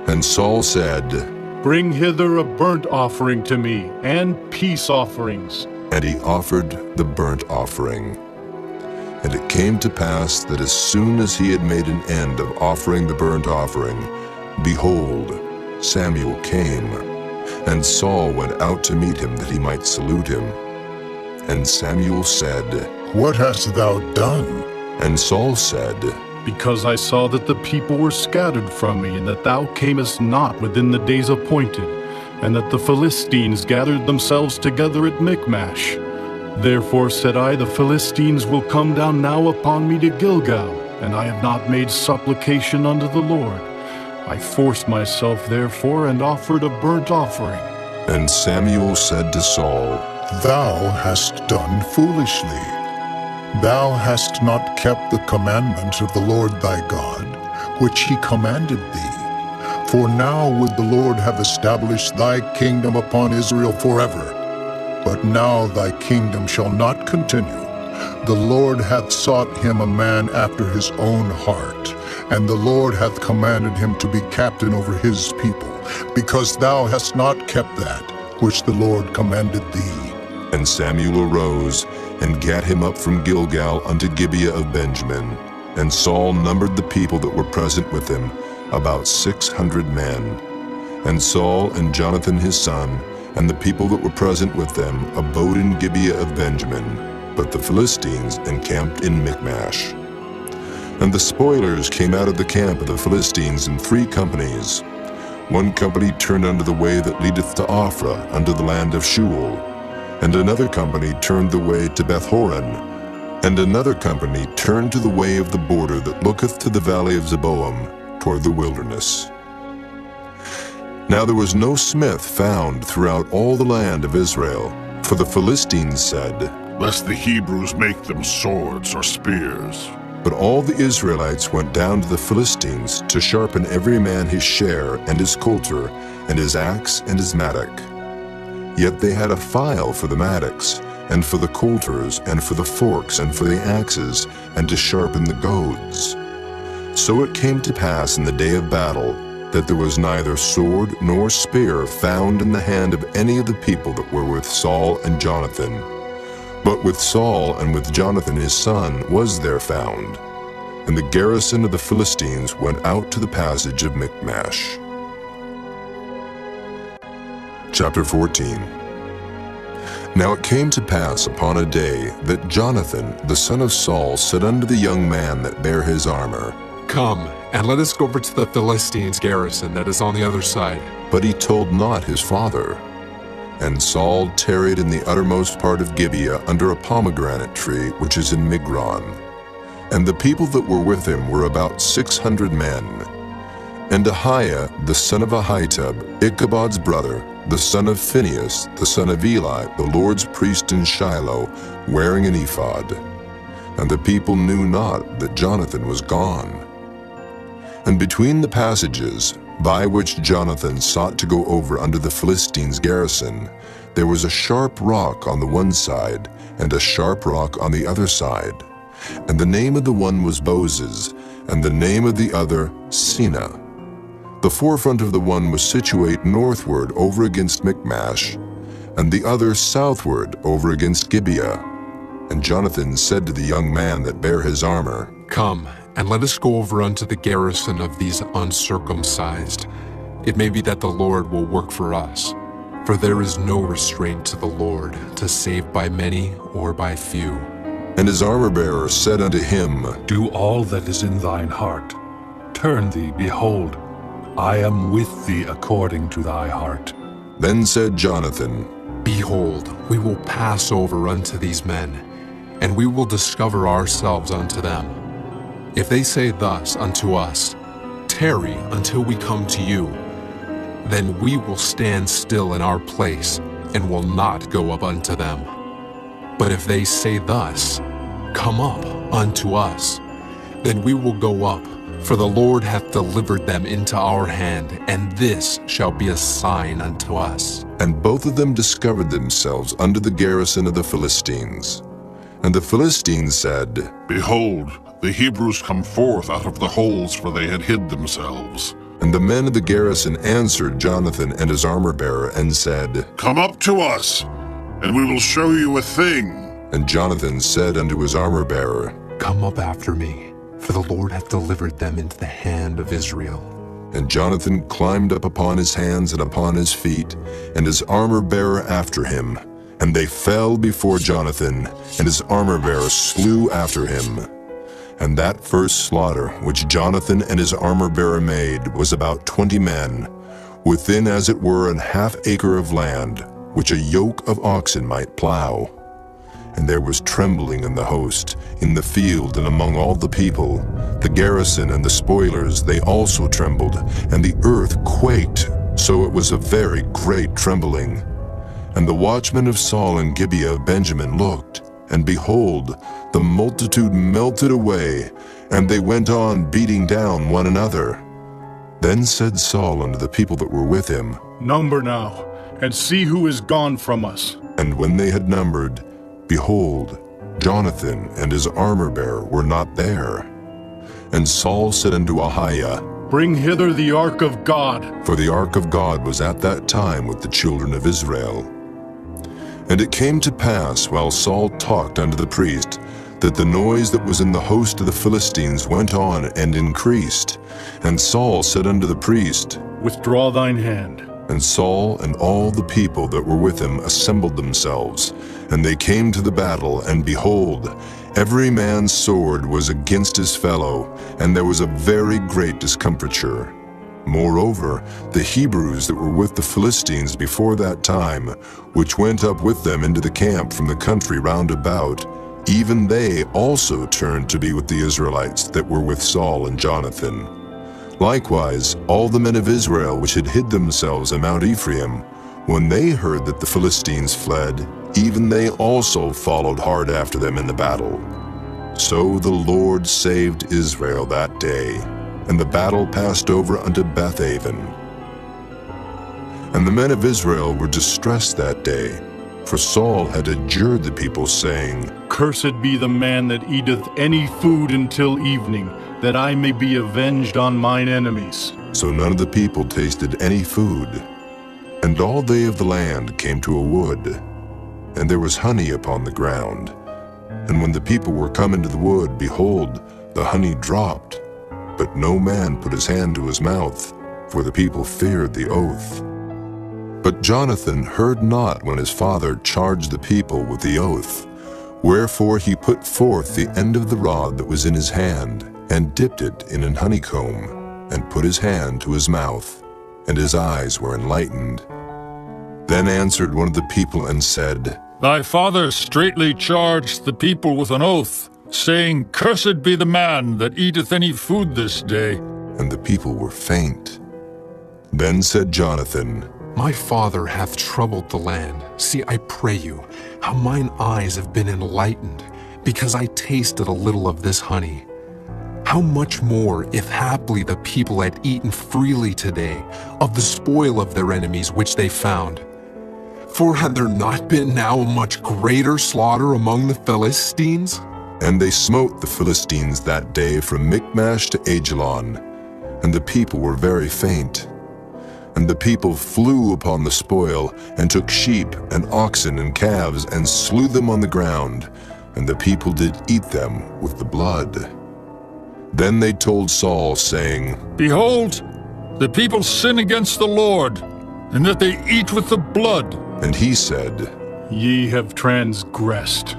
And Saul said, Bring hither a burnt offering to me, and peace offerings. And he offered the burnt offering. And it came to pass that as soon as he had made an end of offering the burnt offering, behold, Samuel came. And Saul went out to meet him that he might salute him. And Samuel said, What hast thou done? And Saul said, Because I saw that the people were scattered from me, and that thou camest not within the days appointed, and that the Philistines gathered themselves together at Michmash. Therefore said I, The Philistines will come down now upon me to Gilgal, and I have not made supplication unto the Lord. I forced myself therefore, and offered a burnt offering. And Samuel said to Saul, Thou hast done foolishly. Thou hast not kept the commandments of the Lord thy God, which he commanded thee. For now would the Lord have established thy kingdom upon Israel forever. But now thy kingdom shall not continue. The Lord hath sought him a man after his own heart, and the Lord hath commanded him to be captain over his people, because thou hast not kept that which the Lord commanded thee. And Samuel arose, and gat him up from Gilgal unto Gibeah of Benjamin. And Saul numbered the people that were present with him, about 600 men. And Saul and Jonathan his son, and the people that were present with them, abode in Gibeah of Benjamin, but the Philistines encamped in Michmash. And the spoilers came out of the camp of the Philistines in 3 companies. 1 company turned unto the way that leadeth to Ophrah, unto the land of Shual. And another company turned the way to Bethhoron. And another company turned to the way of the border that looketh to the valley of Zeboam, toward the wilderness. Now there was no smith found throughout all the land of Israel, for the Philistines said, Lest the Hebrews make them swords or spears. But all the Israelites went down to the Philistines to sharpen every man his share, and his coulter, and his axe, and his mattock. Yet they had a file for the mattocks, and for the coulters, and for the forks, and for the axes, and to sharpen the goads. So it came to pass in the day of battle, that there was neither sword nor spear found in the hand of any of the people that were with Saul and Jonathan. But with Saul and with Jonathan his son was there found. And the garrison of the Philistines went out to the passage of Michmash. Chapter 14. Now it came to pass upon a day that Jonathan the son of Saul said unto the young man that bare his armor, Come, and let us go over to the Philistines' garrison that is on the other side. But he told not his father. And Saul tarried in the uttermost part of Gibeah under a pomegranate tree which is in Migron. And the people that were with him were about 600 men. And Ahiah, the son of Ahitub, Ichabod's brother, the son of Phinehas, the son of Eli, the Lord's priest in Shiloh, wearing an ephod. And the people knew not that Jonathan was gone. And between the passages, by which Jonathan sought to go over unto the Philistines' garrison, there was a sharp rock on the one side, and a sharp rock on the other side. And the name of the one was Bozez, and the name of the other Seneh. The forefront of the one was situate northward over against Michmash, and the other southward over against Gibeah. And Jonathan said to the young man that bare his armor, Come, and let us go over unto the garrison of these uncircumcised. It may be that the Lord will work for us. For there is no restraint to the Lord, to save by many or by few. And his armor-bearer said unto him, Do all that is in thine heart. Turn thee, behold, I am with thee according to thy heart. Then said Jonathan, Behold, we will pass over unto these men, and we will discover ourselves unto them. If they say thus unto us, Tarry until we come to you, then we will stand still in our place, and will not go up unto them. But if they say thus, Come up unto us, then we will go up, for the Lord hath delivered them into our hand, and this shall be a sign unto us. And both of them discovered themselves unto the garrison of the Philistines. And the Philistines said, Behold, the Hebrews come forth out of the holes where they had hid themselves. And the men of the garrison answered Jonathan and his armor-bearer, and said, Come up to us, and we will show you a thing. And Jonathan said unto his armor-bearer, Come up after me, for the Lord hath delivered them into the hand of Israel. And Jonathan climbed up upon his hands and upon his feet, and his armor-bearer after him. And they fell before Jonathan, and his armor-bearer slew after him. And that first slaughter which Jonathan and his armor-bearer made was about 20 men, within as it were an half acre of land, which a yoke of oxen might plow. And there was trembling in the host, in the field and among all the people. The garrison and the spoilers, they also trembled, and the earth quaked, so it was a very great trembling. And the watchmen of Saul and Gibeah of Benjamin looked, and behold, the multitude melted away, and they went on beating down one another. Then said Saul unto the people that were with him, Number now, and see who is gone from us. And when they had numbered, behold, Jonathan and his armor-bearer were not there. And Saul said unto Ahiah, Bring hither the ark of God. For the ark of God was at that time with the children of Israel. And it came to pass, while Saul talked unto the priest, that the noise that was in the host of the Philistines went on and increased. And Saul said unto the priest, Withdraw thine hand. And Saul and all the people that were with him assembled themselves, and they came to the battle, and behold, every man's sword was against his fellow, and there was a very great discomfiture. Moreover, the Hebrews that were with the Philistines before that time, which went up with them into the camp from the country round about, even they also turned to be with the Israelites that were with Saul and Jonathan. Likewise, all the men of Israel which had hid themselves in Mount Ephraim, when they heard that the Philistines fled, even they also followed hard after them in the battle. So the Lord saved Israel that day, and the battle passed over unto Bethaven. And the men of Israel were distressed that day, for Saul had adjured the people, saying, Cursed be the man that eateth any food until evening, that I may be avenged on mine enemies. So none of the people tasted any food. And all they of the land came to a wood, and there was honey upon the ground. And when the people were come into the wood, behold, the honey dropped, but no man put his hand to his mouth, for the people feared the oath. But Jonathan heard not when his father charged the people with the oath. Wherefore he put forth the end of the rod that was in his hand, and dipped it in an honeycomb, and put his hand to his mouth, and his eyes were enlightened. Then answered one of the people and said, Thy father straitly charged the people with an oath. saying, Cursed be the man that eateth any food this day. And the people were faint. Then said Jonathan, My father hath troubled the land. See, I pray you, how mine eyes have been enlightened, because I tasted a little of this honey. How much more, if haply the people had eaten freely today of the spoil of their enemies which they found. For had there not been now a much greater slaughter among the Philistines? And they smote the Philistines that day from Michmash to Ajalon, and the people were very faint. And the people flew upon the spoil, and took sheep and oxen and calves, and slew them on the ground, and the people did eat them with the blood. Then they told Saul, saying, Behold, the people sin against the Lord, and that they eat with the blood. And he said, Ye have transgressed.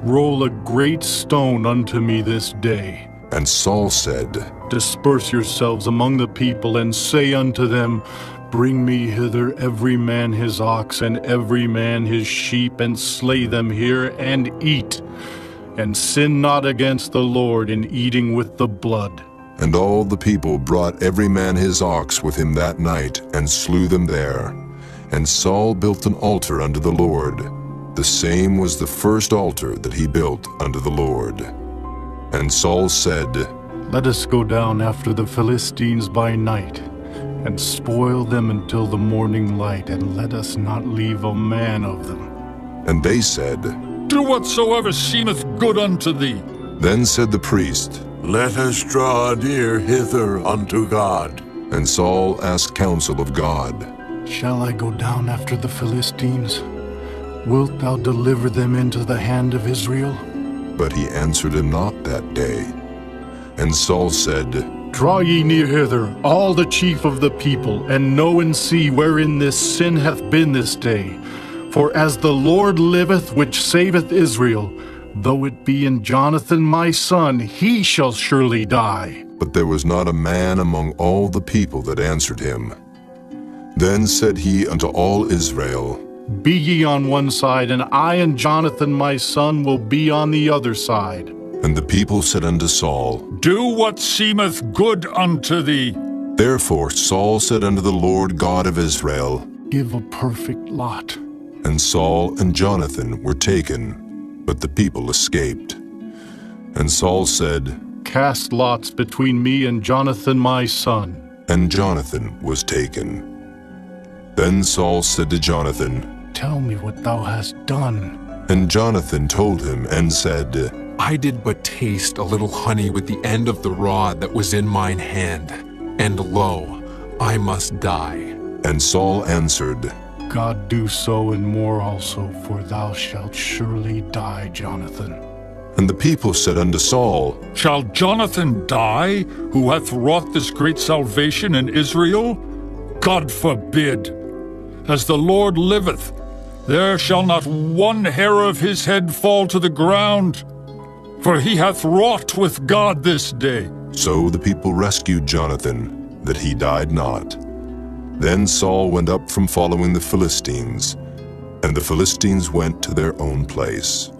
Roll a great stone unto me this day. And Saul said, Disperse yourselves among the people, and say unto them, Bring me hither every man his ox, and every man his sheep, and slay them here, and eat. And sin not against the Lord in eating with the blood. And all the people brought every man his ox with him that night, and slew them there. And Saul built an altar unto the Lord. The same was the first altar that he built unto the Lord. And Saul said, Let us go down after the Philistines by night, and spoil them until the morning light, and let us not leave a man of them. And they said, Do whatsoever seemeth good unto thee. Then said the priest, Let us draw near hither unto God. And Saul asked counsel of God, Shall I go down after the Philistines? Wilt thou deliver them into the hand of Israel? But he answered him not that day. And Saul said, Draw ye near hither, all the chief of the people, and know and see wherein this sin hath been this day. For as the Lord liveth, which saveth Israel, though it be in Jonathan my son, he shall surely die. But there was not a man among all the people that answered him. Then said he unto all Israel, Be ye on one side, and I and Jonathan my son will be on the other side. And the people said unto Saul, Do what seemeth good unto thee. Therefore Saul said unto the Lord God of Israel, Give a perfect lot. And Saul and Jonathan were taken, but the people escaped. And Saul said, Cast lots between me and Jonathan my son. And Jonathan was taken. Then Saul said to Jonathan, Tell me what thou hast done. And Jonathan told him and said, I did but taste a little honey with the end of the rod that was in mine hand, and lo, I must die. And Saul answered, God do so and more also, for thou shalt surely die, Jonathan. And the people said unto Saul, Shall Jonathan die, who hath wrought this great salvation in Israel? God forbid. As the Lord liveth, there shall not one hair of his head fall to the ground, for he hath wrought with God this day. So the people rescued Jonathan, that he died not. Then Saul went up from following the Philistines, and the Philistines went to their own place.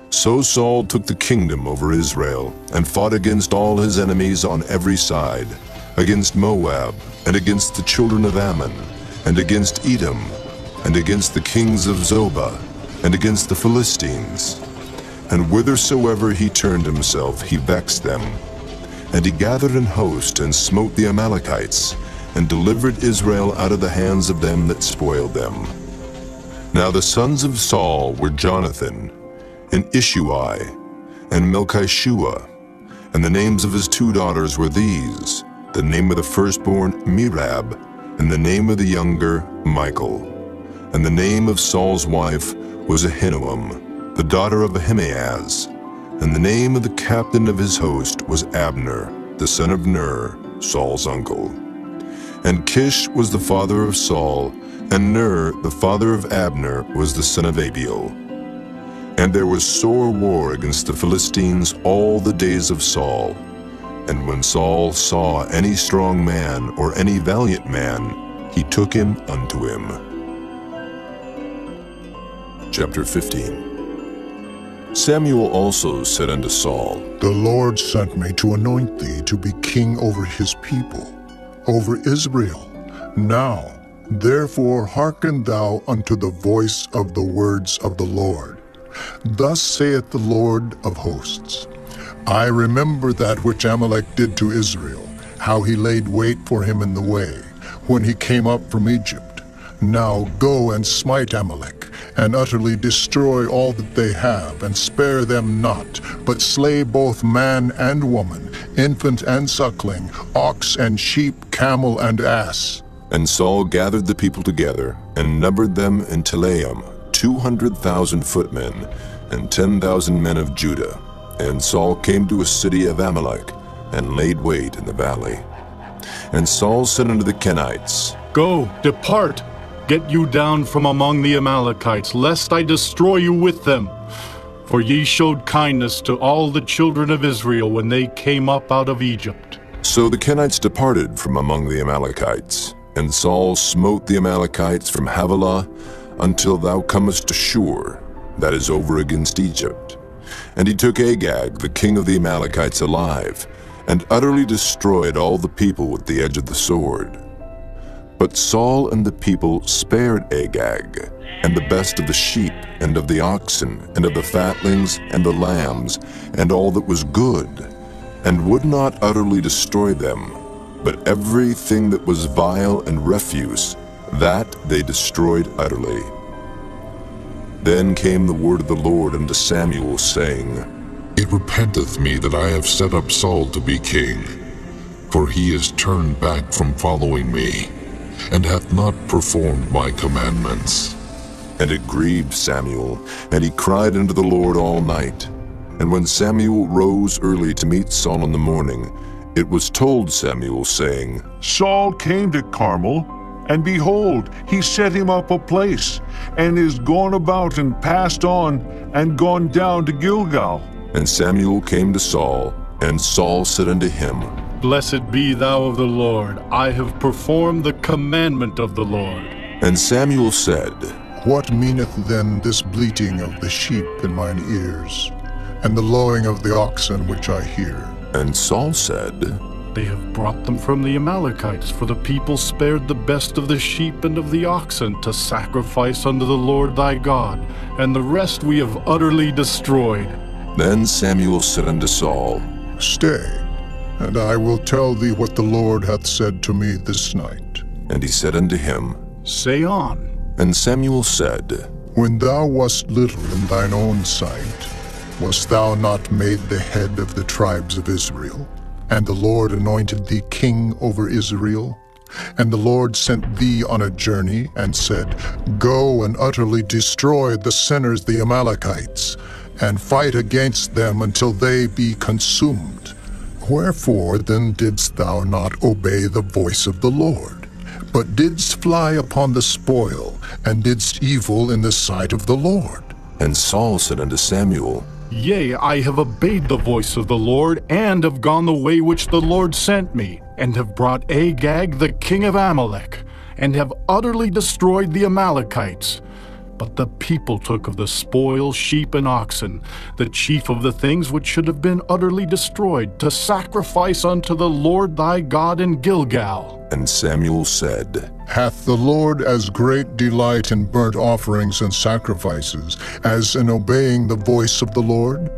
So Saul took the kingdom over Israel, and fought against all his enemies on every side, against Moab, and against the children of Ammon, and against Edom, and against the kings of Zobah, and against the Philistines. And whithersoever he turned himself, he vexed them. And he gathered an host, and smote the Amalekites, and delivered Israel out of the hands of them that spoiled them. Now the sons of Saul were Jonathan, and Ishuai, and Melchishua, and the names of his 2 daughters were these, the name of the firstborn Merab, and the name of the younger Michal. And the name of Saul's wife was Ahinoam, the daughter of Ahimaaz. And the name of the captain of his host was Abner, the son of Ner, Saul's uncle. And Kish was the father of Saul, and Ner, the father of Abner, was the son of Abiel. And there was sore war against the Philistines all the days of Saul. And when Saul saw any strong man or any valiant man, he took him unto him. Chapter 15. Samuel also said unto Saul, The Lord sent me to anoint thee to be king over his people, over Israel. Now, therefore hearken thou unto the voice of the words of the Lord. Thus saith the Lord of hosts, I remember that which Amalek did to Israel, how he laid wait for him in the way, when he came up from Egypt. Now go and smite Amalek, and utterly destroy all that they have, and spare them not, but slay both man and woman, infant and suckling, ox and sheep, camel and ass. And Saul gathered the people together, and numbered them in Telaim, 200,000 footmen, and 10,000 men of Judah. And Saul came to a city of Amalek, and laid wait in the valley. And Saul said unto the Kenites, Go, depart, get you down from among the Amalekites, lest I destroy you with them. For ye showed kindness to all the children of Israel when they came up out of Egypt. So the Kenites departed from among the Amalekites, and Saul smote the Amalekites from Havilah until thou comest to Shur, that is over against Egypt. And he took Agag, the king of the Amalekites, alive, and utterly destroyed all the people with the edge of the sword. But Saul and the people spared Agag, and the best of the sheep, and of the oxen, and of the fatlings, and the lambs, and all that was good, and would not utterly destroy them, but everything that was vile and refuse, that they destroyed utterly. Then came the word of the Lord unto Samuel, saying, It repenteth me that I have set up Saul to be king, for he is turned back from following me, and hath not performed my commandments. And it grieved Samuel, and he cried unto the Lord all night. And when Samuel rose early to meet Saul in the morning, it was told Samuel, saying, Saul came to Carmel, and behold, he set him up a place, and is gone about and passed on, and gone down to Gilgal. And Samuel came to Saul, and Saul said unto him, Blessed be thou of the Lord, I have performed the commandment of the Lord. And Samuel said, What meaneth then this bleating of the sheep in mine ears, and the lowing of the oxen which I hear? And Saul said, They have brought them from the Amalekites, for the people spared the best of the sheep and of the oxen to sacrifice unto the Lord thy God, and the rest we have utterly destroyed. Then Samuel said unto Saul, Stay, and I will tell thee what the Lord hath said to me this night. And he said unto him, Say on. And Samuel said, When thou wast little in thine own sight, wast thou not made the head of the tribes of Israel? And the Lord anointed thee king over Israel? And the Lord sent thee on a journey, and said, Go and utterly destroy the sinners the Amalekites, and fight against them until they be consumed. Wherefore then didst thou not obey the voice of the Lord, but didst fly upon the spoil, and didst evil in the sight of the Lord? And Saul said unto Samuel, Yea, I have obeyed the voice of the Lord, and have gone the way which the Lord sent me, and have brought Agag the king of Amalek, and have utterly destroyed the Amalekites. But the people took of the spoil sheep and oxen, the chief of the things which should have been utterly destroyed, to sacrifice unto the Lord thy God in Gilgal. And Samuel said, Hath the Lord as great delight in burnt offerings and sacrifices as in obeying the voice of the Lord?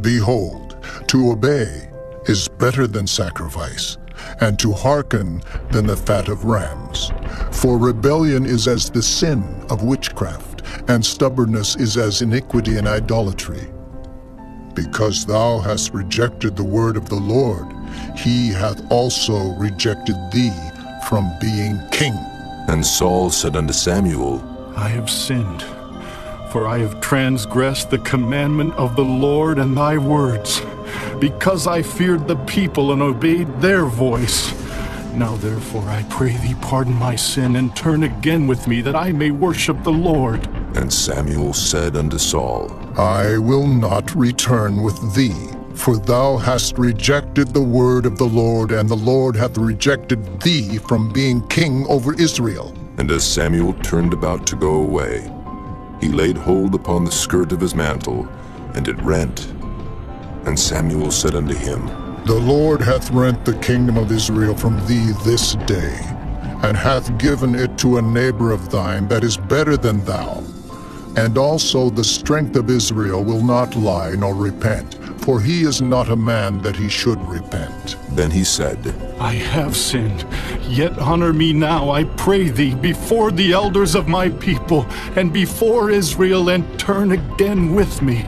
Behold, to obey is better than sacrifice, and to hearken than the fat of rams. For rebellion is as the sin of witchcraft, and stubbornness is as iniquity and idolatry. Because thou hast rejected the word of the Lord, he hath also rejected thee from being king. And Saul said unto Samuel, I have sinned, for I have transgressed the commandment of the Lord and thy words, because I feared the people and obeyed their voice. Now therefore I pray thee pardon my sin, and turn again with me, that I may worship the Lord. And Samuel said unto Saul, I will not return with thee, for thou hast rejected the word of the Lord, and the Lord hath rejected thee from being king over Israel. And as Samuel turned about to go away, he laid hold upon the skirt of his mantle, and it rent. And Samuel said unto him, The Lord hath rent the kingdom of Israel from thee this day, and hath given it to a neighbor of thine that is better than thou. And also the strength of Israel will not lie nor repent, for he is not a man that he should repent. Then he said, I have sinned, yet honor me now, I pray thee, before the elders of my people, and before Israel, and turn again with me,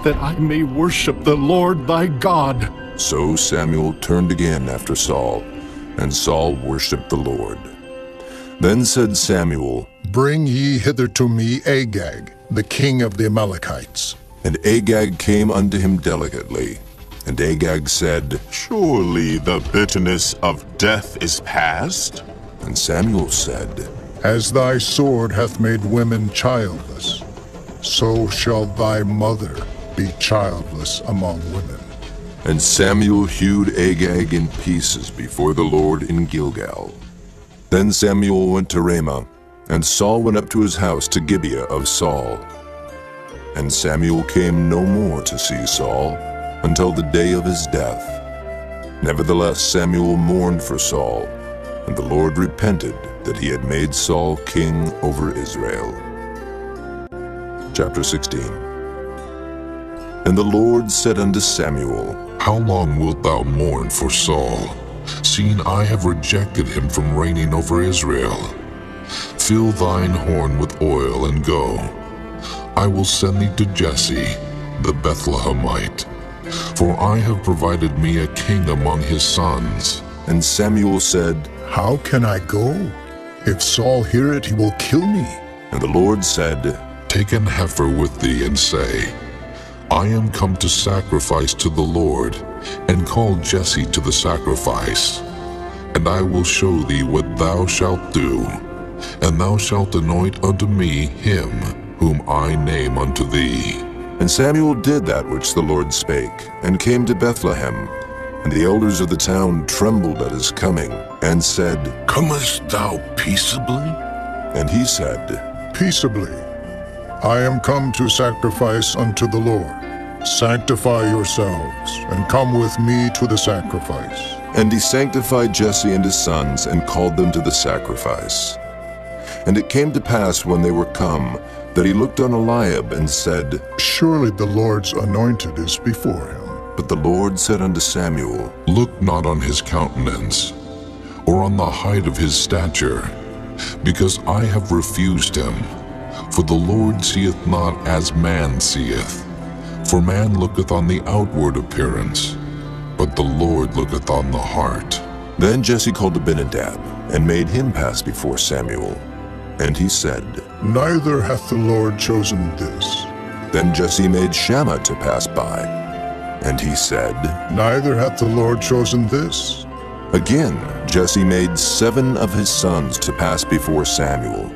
that I may worship the Lord thy God. So Samuel turned again after Saul, and Saul worshipped the Lord. Then said Samuel, Bring ye hither to me Agag, the king of the Amalekites. And Agag came unto him delicately. And Agag said, Surely the bitterness of death is past. And Samuel said, As thy sword hath made women childless, so shall thy mother be childless among women. And Samuel hewed Agag in pieces before the Lord in Gilgal. Then Samuel went to Ramah, and Saul went up to his house to Gibeah of Saul. And Samuel came no more to see Saul until the day of his death. Nevertheless Samuel mourned for Saul, and the Lord repented that he had made Saul king over Israel. Chapter 16. And the Lord said unto Samuel, How long wilt thou mourn for Saul, seeing I have rejected him from reigning over Israel? Fill thine horn with oil, and go. I will send thee to Jesse, the Bethlehemite, for I have provided me a king among his sons. And Samuel said, How can I go? If Saul hear it, he will kill me. And the Lord said, Take an heifer with thee, and say, I am come to sacrifice to the Lord, and call Jesse to the sacrifice. And I will show thee what thou shalt do, and thou shalt anoint unto me him whom I name unto thee. And Samuel did that which the Lord spake, and came to Bethlehem. And the elders of the town trembled at his coming, and said, Comest thou peaceably? And he said, Peaceably. I am come to sacrifice unto the Lord. Sanctify yourselves, and come with me to the sacrifice. And he sanctified Jesse and his sons, and called them to the sacrifice. And it came to pass when they were come, that he looked on Eliab, and said, Surely the Lord's anointed is before him. But the Lord said unto Samuel, Look not on his countenance, or on the height of his stature, because I have refused him. For the Lord seeth not as man seeth. For man looketh on the outward appearance, but the Lord looketh on the heart. Then Jesse called Abinadab, and made him pass before Samuel. And he said, Neither hath the Lord chosen this. Then Jesse made Shammah to pass by. And he said, Neither hath the Lord chosen this. Again Jesse made 7 of his sons to pass before Samuel.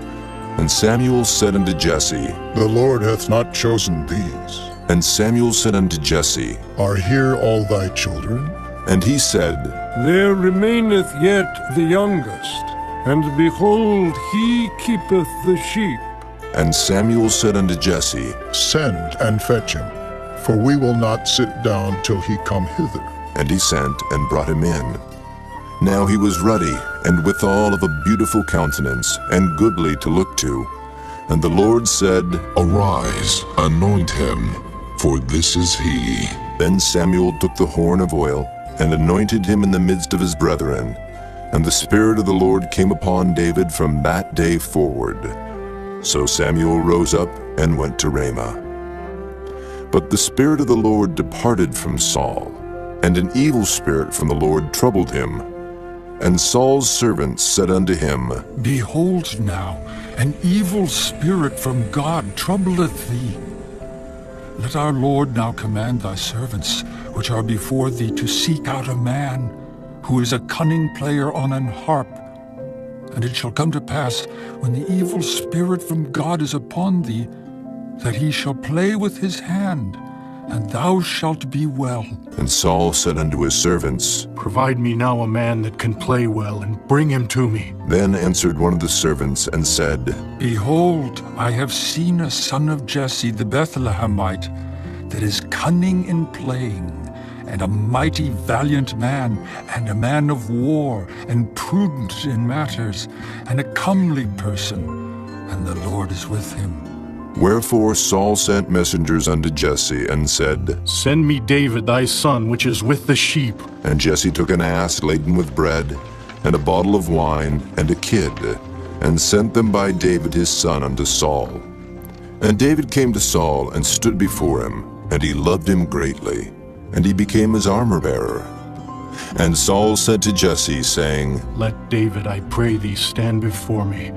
And Samuel said unto Jesse, The Lord hath not chosen these. And Samuel said unto Jesse, Are here all thy children? And he said, There remaineth yet the youngest, and behold, he keepeth the sheep. And Samuel said unto Jesse, Send and fetch him, for we will not sit down till he come hither. And he sent and brought him in. Now he was ruddy, and withal of a beautiful countenance, and goodly to look to. And the Lord said, Arise, anoint him, for this is he. Then Samuel took the horn of oil, and anointed him in the midst of his brethren. And the Spirit of the Lord came upon David from that day forward. So Samuel rose up and went to Ramah. But the Spirit of the Lord departed from Saul, and an evil spirit from the Lord troubled him. And Saul's servants said unto him, Behold now, an evil spirit from God troubleth thee. Let our Lord now command thy servants, which are before thee, to seek out a man, who is a cunning player on an harp. And it shall come to pass, when the evil spirit from God is upon thee, that he shall play with his hand, and thou shalt be well. And Saul said unto his servants, Provide me now a man that can play well, and bring him to me. Then answered one of the servants, and said, Behold, I have seen a son of Jesse the Bethlehemite, that is cunning in playing, and a mighty valiant man, and a man of war, and prudent in matters, and a comely person, and the Lord is with him. Wherefore Saul sent messengers unto Jesse, and said, Send me David thy son, which is with the sheep. And Jesse took an ass laden with bread, and a bottle of wine, and a kid, and sent them by David his son unto Saul. And David came to Saul, and stood before him, and he loved him greatly, and he became his armor-bearer. And Saul said to Jesse, saying, Let David, I pray thee, stand before me,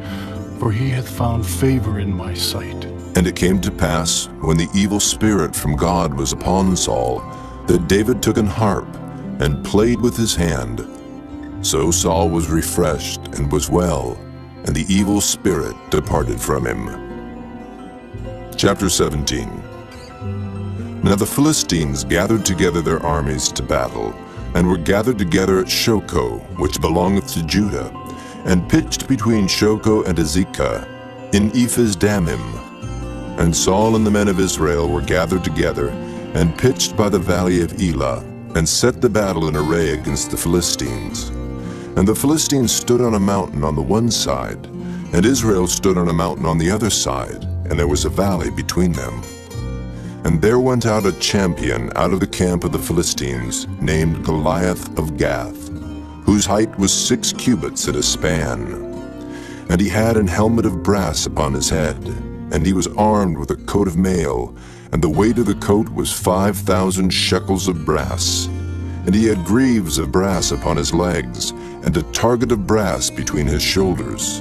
for he hath found favor in my sight. And it came to pass, when the evil spirit from God was upon Saul, that David took an harp, and played with his hand. So Saul was refreshed, and was well, and the evil spirit departed from him. Chapter 17. Now the Philistines gathered together their armies to battle, and were gathered together at Shochoh, which belongeth to Judah, and pitched between Shochoh and Azekah, in Ephes-dammim. And Saul and the men of Israel were gathered together, and pitched by the valley of Elah, and set the battle in array against the Philistines. And the Philistines stood on a mountain on the one side, and Israel stood on a mountain on the other side, and there was a valley between them. And there went out a champion out of the camp of the Philistines, named Goliath of Gath, whose height was 6 cubits and a span. And he had an helmet of brass upon his head, and he was armed with a coat of mail, and the weight of the coat was 5,000 shekels of brass. And he had greaves of brass upon his legs, and a target of brass between his shoulders.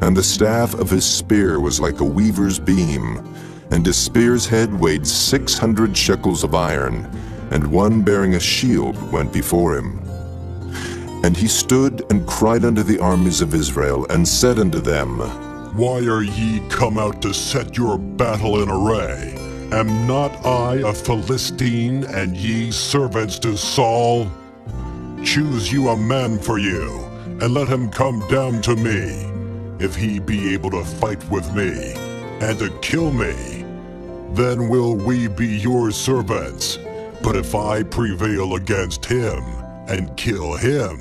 And the staff of his spear was like a weaver's beam, and his spear's head weighed 600 shekels of iron, and one bearing a shield went before him. And he stood and cried unto the armies of Israel, and said unto them, Why are ye come out to set your battle in array? Am not I a Philistine, and ye servants to Saul? Choose you a man for you, and let him come down to me. If he be able to fight with me, and to kill me, then will we be your servants. But if I prevail against him, and kill him,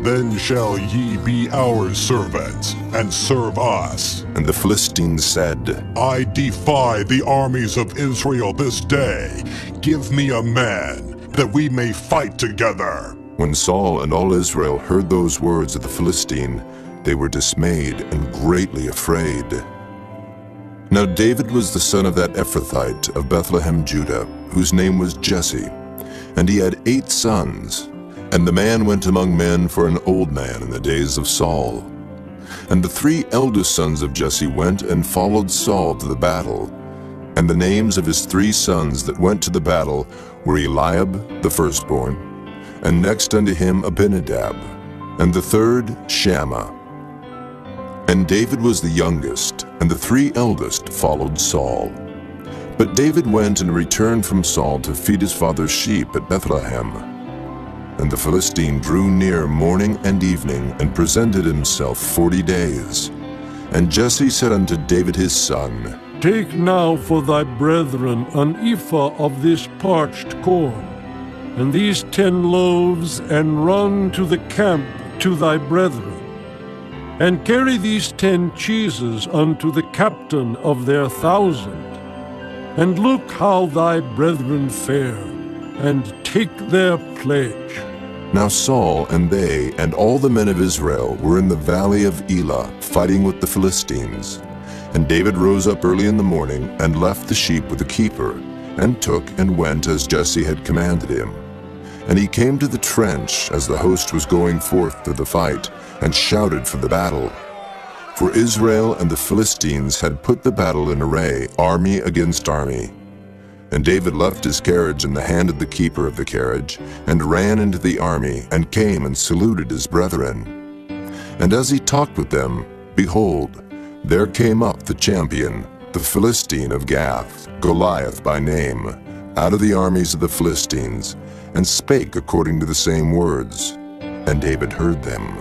then shall ye be our servants, and serve us. And the Philistines said, I defy the armies of Israel this day. Give me a man, that we may fight together. When Saul and all Israel heard those words of the Philistine, they were dismayed and greatly afraid. Now David was the son of that Ephrathite of Bethlehem, Judah, whose name was Jesse, and he had 8 sons. And the man went among men for an old man in the days of Saul. And the 3 eldest sons of Jesse went and followed Saul to the battle. And the names of his 3 sons that went to the battle were Eliab, the firstborn, and next unto him Abinadab, and the third Shammah. And David was the youngest, and the 3 eldest followed Saul. But David went and returned from Saul to feed his father's sheep at Bethlehem. And the Philistine drew near morning and evening, and presented himself 40 days. And Jesse said unto David his son, Take now for thy brethren an ephah of this parched corn, and these 10 loaves, and run to the camp to thy brethren. And carry these 10 cheeses unto the captain of their 1,000. And look how thy brethren fare, and take their pledge. Now Saul and they and all the men of Israel were in the valley of Elah, fighting with the Philistines. And David rose up early in the morning, and left the sheep with the keeper, and took and went as Jesse had commanded him. And he came to the trench as the host was going forth to the fight, and shouted for the battle. For Israel and the Philistines had put the battle in array, army against army. And David left his carriage in the hand of the keeper of the carriage, and ran into the army, and came and saluted his brethren. And as he talked with them, behold, there came up the champion, the Philistine of Gath, Goliath by name, out of the armies of the Philistines, and spake according to the same words. And David heard them.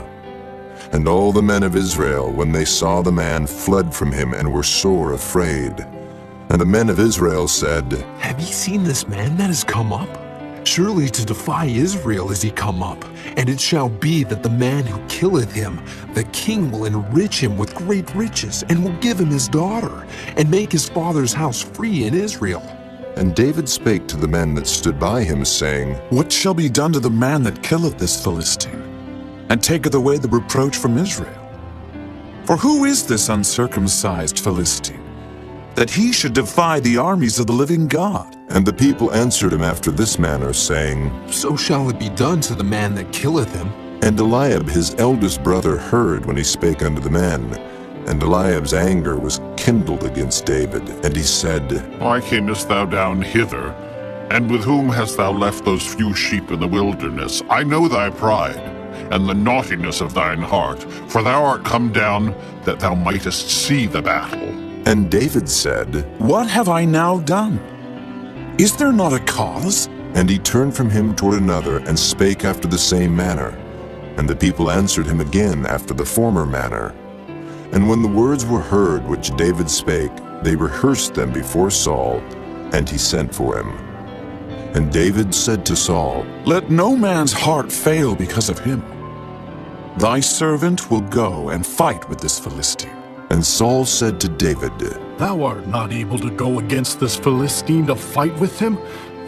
And all the men of Israel, when they saw the man, fled from him, and were sore afraid. And the men of Israel said, Have ye seen this man that is come up? Surely to defy Israel is he come up. And it shall be that the man who killeth him, the king will enrich him with great riches, and will give him his daughter, and make his father's house free in Israel. And David spake to the men that stood by him, saying, What shall be done to the man that killeth this Philistine, and taketh away the reproach from Israel? For who is this uncircumcised Philistine, that he should defy the armies of the living God? And the people answered him after this manner, saying, So shall it be done to the man that killeth him. And Eliab his eldest brother heard when he spake unto the men. And Eliab's anger was kindled against David, and he said, Why camest thou down hither? And with whom hast thou left those few sheep in the wilderness? I know thy pride, and the naughtiness of thine heart, for thou art come down that thou mightest see the battle. And David said, What have I now done? Is there not a cause? And he turned from him toward another, and spake after the same manner. And the people answered him again after the former manner. And when the words were heard which David spake, they rehearsed them before Saul, and he sent for him. And David said to Saul, Let no man's heart fail because of him. Thy servant will go and fight with this Philistine. And Saul said to David, Thou art not able to go against this Philistine to fight with him,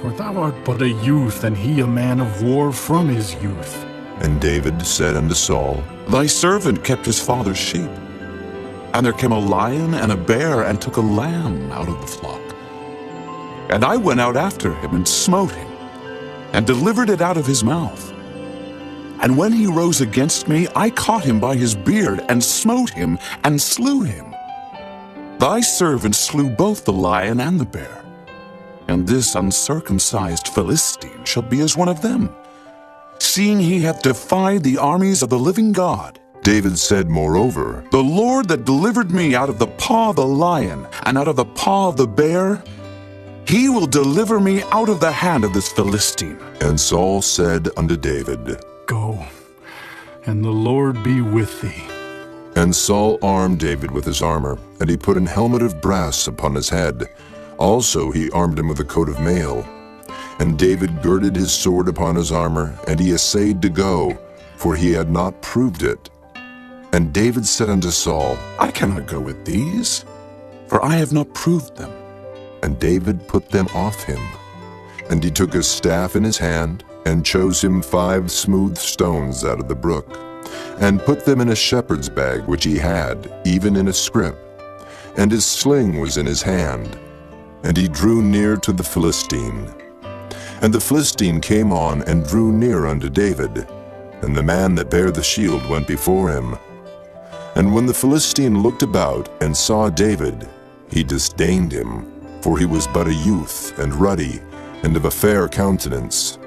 for thou art but a youth, and he a man of war from his youth. And David said unto Saul, Thy servant kept his father's sheep. And there came a lion and a bear, and took a lamb out of the flock. And I went out after him, and smote him, and delivered it out of his mouth. And when he rose against me, I caught him by his beard, and smote him, and slew him. Thy servant slew both the lion and the bear. And this uncircumcised Philistine shall be as one of them, seeing he hath defied the armies of the living God. David said moreover, The Lord that delivered me out of the paw of the lion, and out of the paw of the bear, he will deliver me out of the hand of this Philistine. And Saul said unto David, Go, and the Lord be with thee. And Saul armed David with his armor, and he put an helmet of brass upon his head. Also he armed him with a coat of mail. And David girded his sword upon his armor, and he essayed to go, for he had not proved it. And David said unto Saul, I cannot go with these, for I have not proved them. And David put them off him. And he took his staff in his hand, and chose him 5 smooth stones out of the brook, and put them in a shepherd's bag which he had, even in a scrip. And his sling was in his hand. And he drew near to the Philistine. And the Philistine came on and drew near unto David. And the man that bare the shield went before him. And when the Philistine looked about and saw David, he disdained him, for he was but a youth, and ruddy, and of a fair countenance.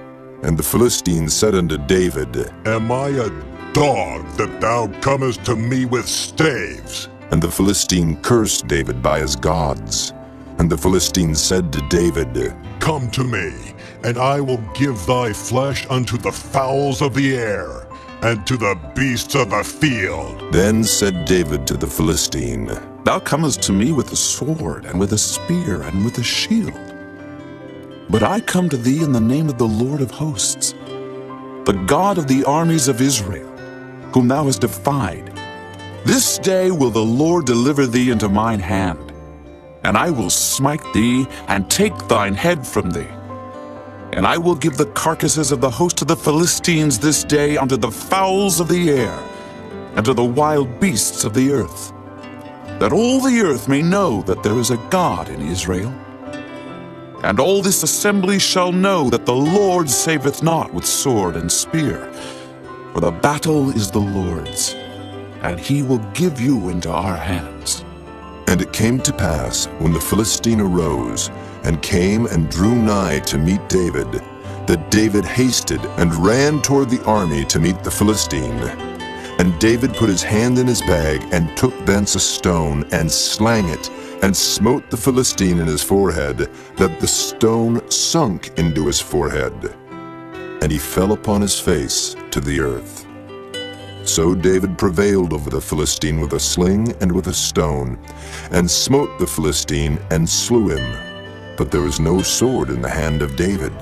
And the Philistine said unto David, Am I a dog that thou comest to me with staves? And the Philistine cursed David by his gods. And the Philistine said to David, Come to me, and I will give thy flesh unto the fowls of the air, and to the beasts of the field. Then said David to the Philistine, Thou comest to me with a sword, and with a spear, and with a shield. But I come to thee in the name of the Lord of hosts, the God of the armies of Israel, whom thou hast defied. This day will the Lord deliver thee into mine hand, and I will smite thee, and take thine head from thee. And I will give the carcasses of the host of the Philistines this day unto the fowls of the air, and to the wild beasts of the earth, that all the earth may know that there is a God in Israel. And all this assembly shall know that the Lord saveth not with sword and spear, for the battle is the Lord's, and he will give you into our hands. And it came to pass, when the Philistine arose, and came and drew nigh to meet David, that David hasted and ran toward the army to meet the Philistine. And David put his hand in his bag, and took thence a stone, and slang it, and smote the Philistine in his forehead, that the stone sunk into his forehead. And he fell upon his face to the earth. So David prevailed over the Philistine with a sling and with a stone, and smote the Philistine and slew him. But there was no sword in the hand of David.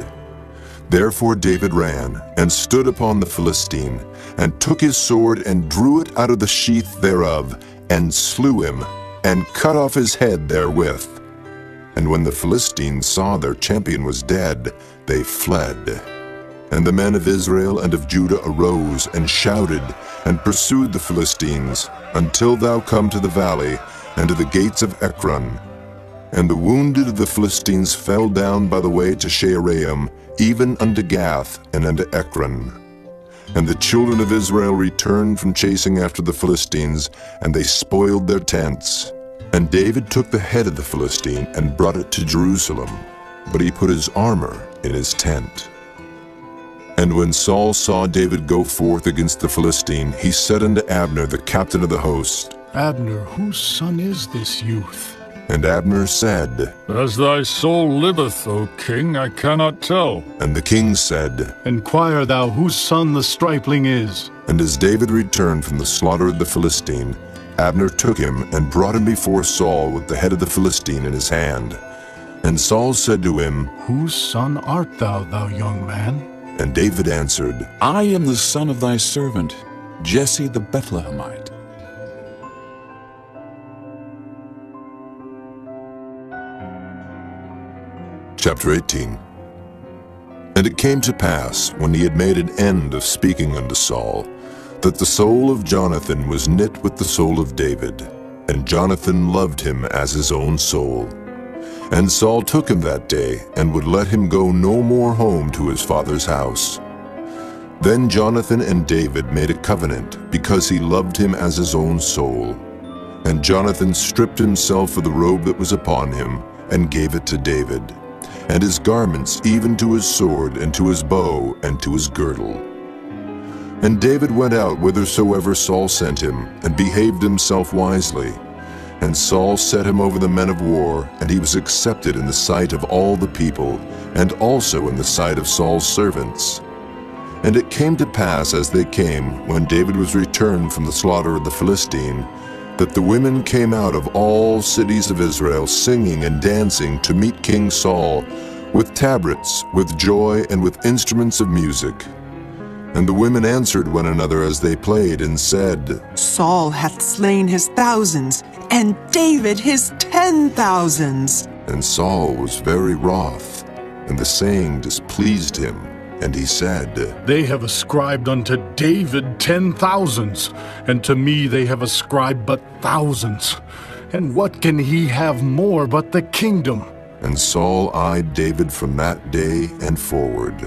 Therefore David ran, and stood upon the Philistine, and took his sword, and drew it out of the sheath thereof, and slew him, and cut off his head therewith. And when the Philistines saw their champion was dead, they fled. And the men of Israel and of Judah arose, and shouted, and pursued the Philistines, until thou come to the valley, and to the gates of Ekron. And the wounded of the Philistines fell down by the way to Shaaraim, even unto Gath, and unto Ekron. And the children of Israel returned from chasing after the Philistines, and they spoiled their tents. And David took the head of the Philistine, and brought it to Jerusalem, but he put his armor in his tent. And when Saul saw David go forth against the Philistine, he said unto Abner, the captain of the host, Abner, whose son is this youth? And Abner said, As thy soul liveth, O king, I cannot tell. And the king said, Inquire thou whose son the stripling is. And as David returned from the slaughter of the Philistine, Abner took him and brought him before Saul with the head of the Philistine in his hand. And Saul said to him, Whose son art thou, thou young man? And David answered, I am the son of thy servant, Jesse the Bethlehemite. Chapter 18. And it came to pass, when he had made an end of speaking unto Saul, that the soul of Jonathan was knit with the soul of David, and Jonathan loved him as his own soul. And Saul took him that day, and would let him go no more home to his father's house. Then Jonathan and David made a covenant, because he loved him as his own soul. And Jonathan stripped himself of the robe that was upon him, and gave it to David, and his garments, even to his sword, and to his bow, and to his girdle. And David went out whithersoever Saul sent him, and behaved himself wisely. And Saul set him over the men of war, and he was accepted in the sight of all the people, and also in the sight of Saul's servants. And it came to pass as they came, when David was returned from the slaughter of the Philistine, that the women came out of all cities of Israel, singing and dancing to meet King Saul, with tabrets, with joy, and with instruments of music. And the women answered one another as they played, and said, Saul hath slain his thousands, and David his 10,000s. And Saul was very wroth, and the saying displeased him. And he said, They have ascribed unto David 10,000s, and to me they have ascribed but thousands. And what can he have more but the kingdom? And Saul eyed David from that day and forward.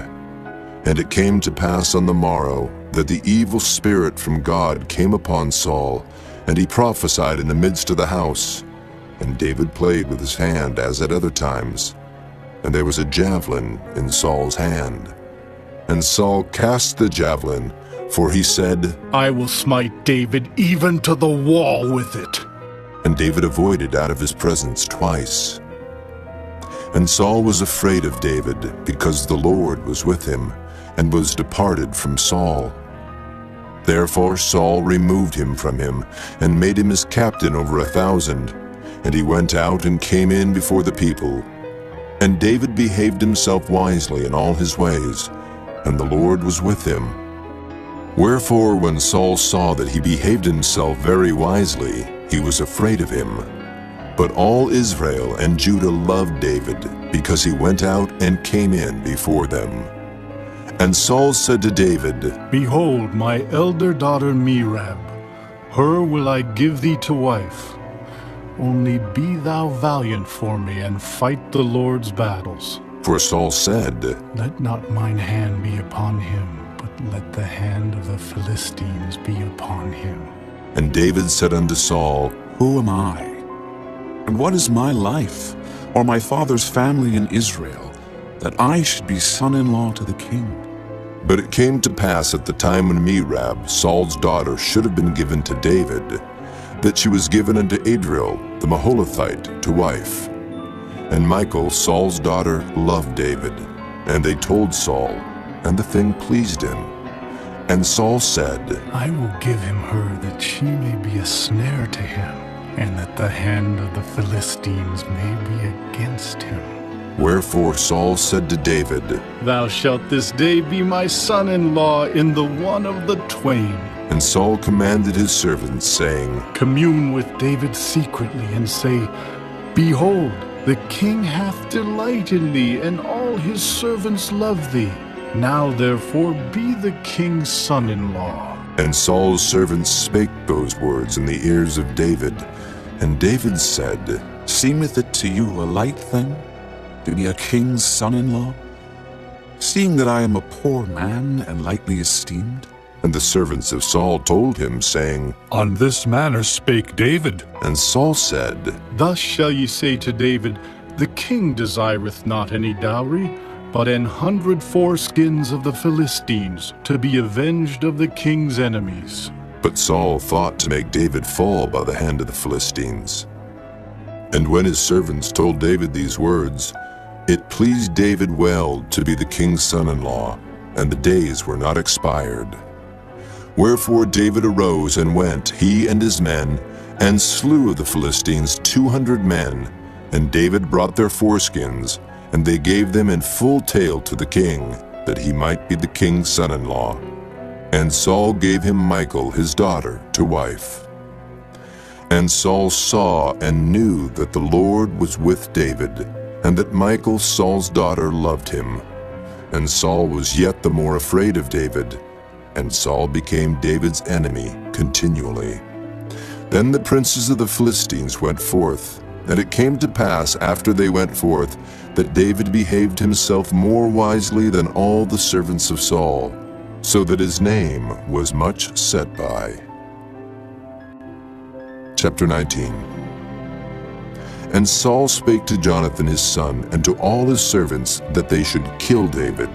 And it came to pass on the morrow that the evil spirit from God came upon Saul, and he prophesied in the midst of the house. And David played with his hand as at other times. And there was a javelin in Saul's hand. And Saul cast the javelin, for he said, I will smite David even to the wall with it. And David avoided out of his presence twice. And Saul was afraid of David, because the Lord was with him, and was departed from Saul. Therefore Saul removed him from him, and made him his captain over 1,000. And he went out and came in before the people. And David behaved himself wisely in all his ways, and the Lord was with him. Wherefore when Saul saw that he behaved himself very wisely, he was afraid of him. But all Israel and Judah loved David, because he went out and came in before them. And Saul said to David, Behold, my elder daughter Merab, her will I give thee to wife. Only be thou valiant for me, and fight the Lord's battles. For Saul said, Let not mine hand be upon him, but let the hand of the Philistines be upon him. And David said unto Saul, Who am I? And what is my life, or my father's family in Israel, that I should be son-in-law to the king? But it came to pass at the time when Merab, Saul's daughter, should have been given to David, that she was given unto Adriel the Maholathite to wife. And Michal, Saul's daughter, loved David. And they told Saul, and the thing pleased him. And Saul said, I will give him her that she may be a snare to him, and that the hand of the Philistines may be against him. Wherefore Saul said to David, Thou shalt this day be my son-in-law in the one of the twain. And Saul commanded his servants, saying, Commune with David secretly, and say, Behold, the king hath delight in thee, and all his servants love thee. Now therefore be the king's son-in-law. And Saul's servants spake those words in the ears of David. And David said, Seemeth it to you a light thing to be a king's son-in-law, seeing that I am a poor man and lightly esteemed? And the servants of Saul told him, saying, On this manner spake David. And Saul said, Thus shall ye say to David, The king desireth not any dowry, but 100 foreskins of the Philistines, to be avenged of the king's enemies. But Saul thought to make David fall by the hand of the Philistines. And when his servants told David these words, it pleased David well to be the king's son-in-law, and the days were not expired. Wherefore David arose and went, he and his men, and slew of the Philistines 200 men. And David brought their foreskins, and they gave them in full tale to the king, that he might be the king's son-in-law. And Saul gave him Michal his daughter to wife. And Saul saw and knew that the Lord was with David, and that Michal Saul's daughter loved him. And Saul was yet the more afraid of David, and Saul became David's enemy continually. Then the princes of the Philistines went forth, and it came to pass after they went forth that David behaved himself more wisely than all the servants of Saul, so that his name was much set by. Chapter 19. And Saul spake to Jonathan his son, and to all his servants, that they should kill David.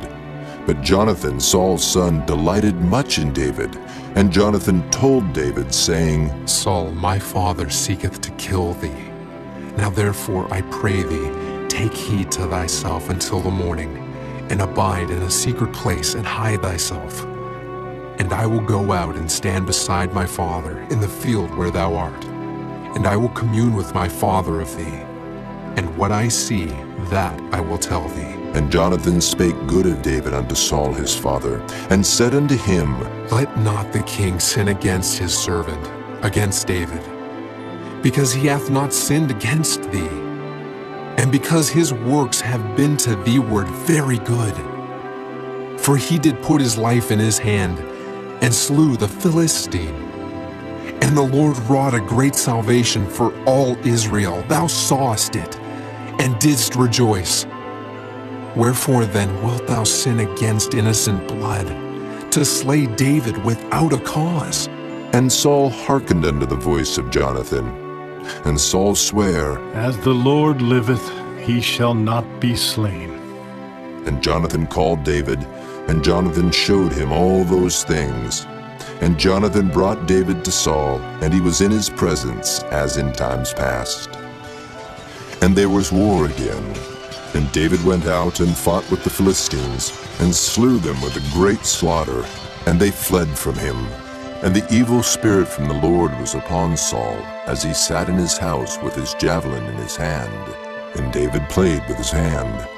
But Jonathan, Saul's son, delighted much in David. And Jonathan told David, saying, Saul, my father, seeketh to kill thee. Now therefore, I pray thee, take heed to thyself until the morning, and abide in a secret place, and hide thyself. And I will go out and stand beside my father in the field where thou art. And I will commune with my father of thee. And what I see, that I will tell thee. And Jonathan spake good of David unto Saul his father, and said unto him, Let not the king sin against his servant, against David, because he hath not sinned against thee, and because his works have been to thee-ward very good. For he did put his life in his hand, and slew the Philistine. And the Lord wrought a great salvation for all Israel. Thou sawest it, and didst rejoice. Wherefore then wilt thou sin against innocent blood, to slay David without a cause? And Saul hearkened unto the voice of Jonathan. And Saul sware, As the Lord liveth, he shall not be slain. And Jonathan called David, and Jonathan showed him all those things. And Jonathan brought David to Saul, and he was in his presence, as in times past. And there was war again. And David went out and fought with the Philistines, and slew them with a great slaughter, and they fled from him. And the evil spirit from the Lord was upon Saul, as he sat in his house with his javelin in his hand. And David played with his hand.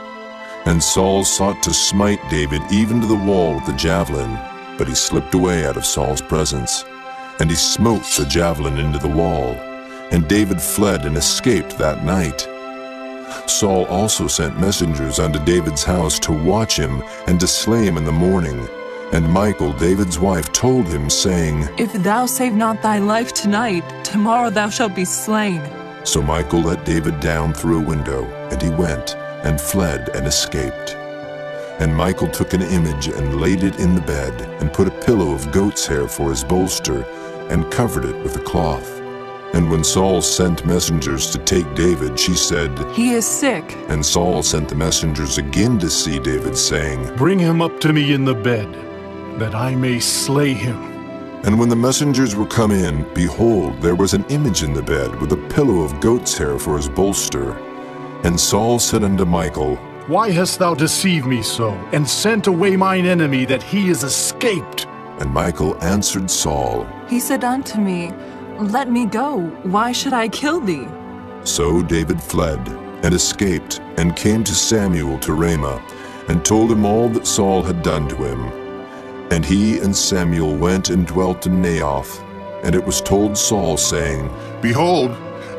And Saul sought to smite David even to the wall with the javelin, but he slipped away out of Saul's presence. And he smote the javelin into the wall, and David fled and escaped that night. Saul also sent messengers unto David's house to watch him and to slay him in the morning. And Michal, David's wife, told him, saying, If thou save not thy life tonight, tomorrow thou shalt be slain. So Michal let David down through a window, and he went, and fled, and escaped. And Michal took an image, and laid it in the bed, and put a pillow of goat's hair for his bolster, and covered it with a cloth. And when Saul sent messengers to take David, she said, He is sick. And Saul sent the messengers again to see David, saying, Bring him up to me in the bed, that I may slay him. And when the messengers were come in, behold, there was an image in the bed, with a pillow of goat's hair for his bolster. And Saul said unto Michal, Why hast thou deceived me so, and sent away mine enemy, that he is escaped? And Michal answered Saul, He said unto me, Let me go. Why should I kill thee? So David fled and escaped and came to Samuel to Ramah and told him all that Saul had done to him. And he and Samuel went and dwelt in Naioth. And it was told Saul, saying, Behold,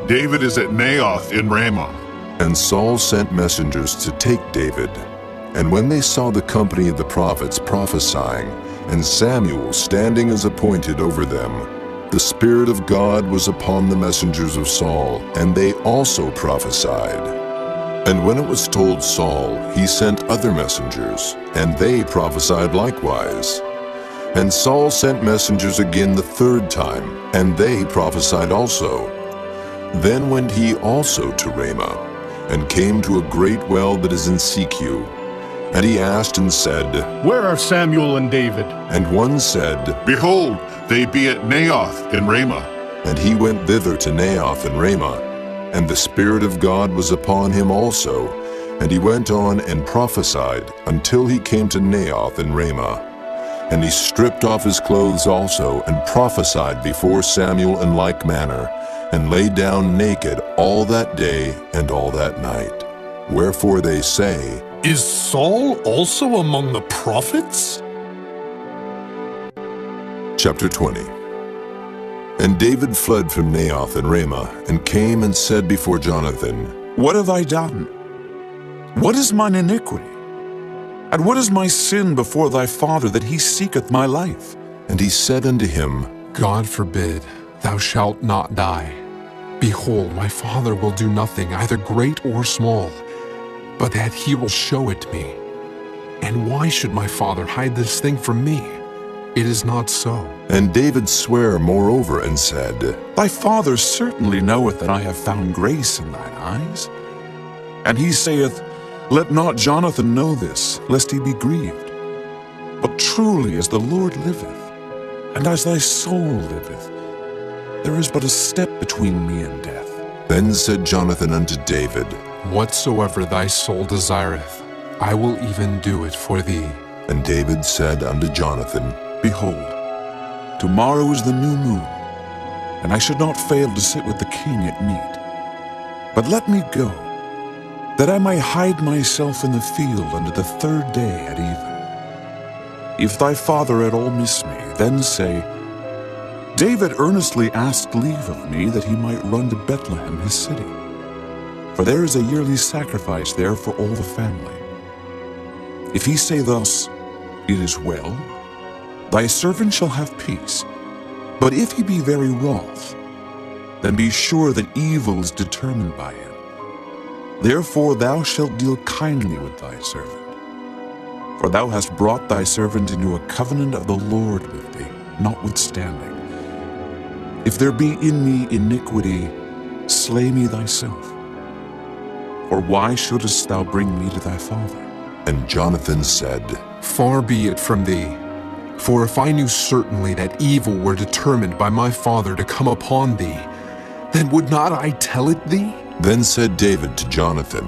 David is at Naioth in Ramah. And Saul sent messengers to take David. And when they saw the company of the prophets prophesying, and Samuel standing as appointed over them, the Spirit of God was upon the messengers of Saul, and they also prophesied. And when it was told Saul, he sent other messengers, and they prophesied likewise. And Saul sent messengers again the third time, and they prophesied also. Then went he also to Ramah, and came to a great well that is in Secu. And he asked and said, Where are Samuel and David? And one said, Behold, they be at Naioth in Ramah. And he went thither to Naioth in Ramah. And the Spirit of God was upon him also. And he went on and prophesied until he came to Naioth in Ramah. And he stripped off his clothes also, and prophesied before Samuel in like manner, and lay down naked all that day and all that night. Wherefore they say, Is Saul also among the prophets? Chapter 20. And David fled from Naioth and Ramah, and came and said before Jonathan, What have I done? What is mine iniquity? And what is my sin before thy father, that he seeketh my life? And he said unto him, God forbid, thou shalt not die. Behold, my father will do nothing, either great or small, but that he will show it me. And why should my father hide this thing from me? It is not so. And David sware moreover and said, Thy father certainly knoweth that I have found grace in thine eyes. And he saith, Let not Jonathan know this, lest he be grieved. But truly as the Lord liveth, and as thy soul liveth, there is but a step between me and death. Then said Jonathan unto David, Whatsoever thy soul desireth, I will even do it for thee. And David said unto Jonathan, Behold, tomorrow is the new moon, and I should not fail to sit with the king at meat. But let me go, that I may hide myself in the field unto the third day at even. If thy father at all miss me, then say, David earnestly asked leave of me that he might run to Bethlehem his city. For there is a yearly sacrifice there for all the family. If he say thus, It is well, thy servant shall have peace. But if he be very wroth, then be sure that evil is determined by him. Therefore thou shalt deal kindly with thy servant. For thou hast brought thy servant into a covenant of the Lord with thee, notwithstanding. If there be in me iniquity, slay me thyself. Or why shouldest thou bring me to thy father? And Jonathan said, Far be it from thee. For if I knew certainly that evil were determined by my father to come upon thee, then would not I tell it thee? Then said David to Jonathan,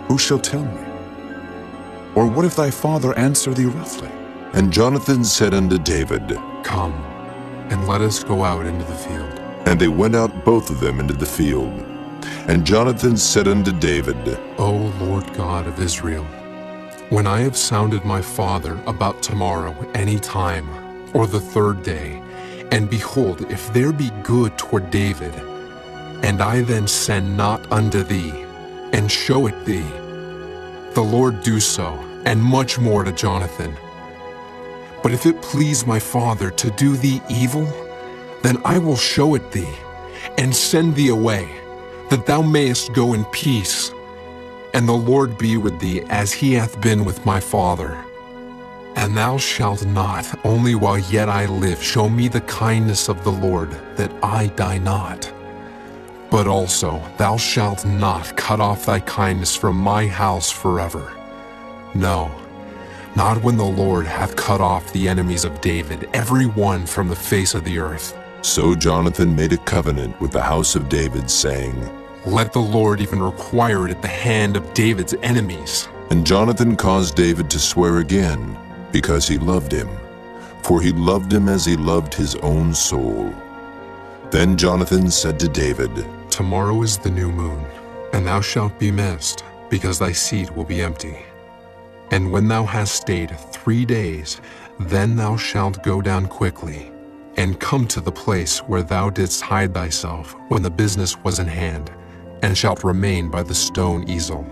Who shall tell me? Or what if thy father answer thee roughly? And Jonathan said unto David, Come, and let us go out into the field. And they went out both of them into the field. And Jonathan said unto David, O Lord God of Israel, when I have sounded my father about tomorrow any time, or the third day, and behold, if there be good toward David, and I then send not unto thee, and show it thee, the Lord do so, and much more to Jonathan. But if it please my father to do thee evil, then I will show it thee, and send thee away, that thou mayest go in peace. And the Lord be with thee as he hath been with my father. And thou shalt not, only while yet I live, show me the kindness of the Lord, that I die not. But also thou shalt not cut off thy kindness from my house forever. No, not when the Lord hath cut off the enemies of David, every one from the face of the earth. So Jonathan made a covenant with the house of David, saying, Let the Lord even require it at the hand of David's enemies. And Jonathan caused David to swear again, because he loved him. for he loved him as he loved his own soul. Then Jonathan said to David, Tomorrow is the new moon, and thou shalt be missed, because thy seat will be empty. And when thou hast stayed 3 days, then thou shalt go down quickly, and come to the place where thou didst hide thyself when the business was in hand, and shalt remain by the stone easel.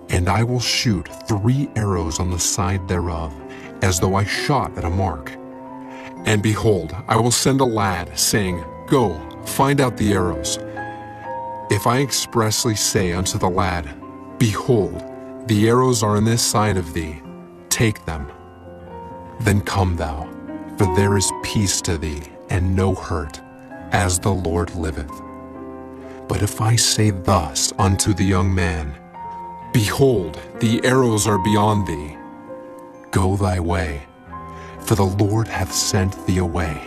And I will shoot 3 arrows on the side thereof, as though I shot at a mark. And behold, I will send a lad, saying, Go, find out the arrows. If I expressly say unto the lad, Behold, the arrows are on this side of thee, take them. Then come thou, for there is peace to thee, and no hurt, as the Lord liveth. But if I say thus unto the young man, Behold, the arrows are beyond thee, go thy way, for the Lord hath sent thee away.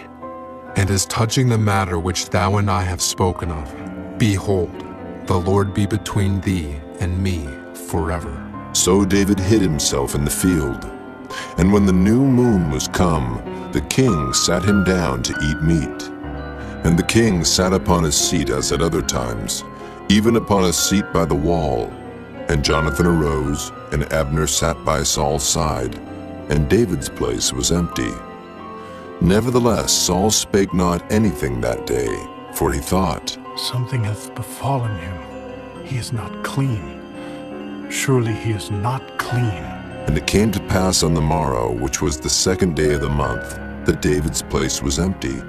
And as touching the matter which thou and I have spoken of, behold, the Lord be between thee and me forever. So David hid himself in the field. And when the new moon was come, the king sat him down to eat meat. And the king sat upon his seat as at other times, even upon a seat by the wall. And Jonathan arose, and Abner sat by Saul's side, and David's place was empty. Nevertheless Saul spake not anything that day, for he thought, Something hath befallen him. He is not clean. Surely he is not clean. And it came to pass on the morrow, which was the 2nd day of the month, that David's place was empty.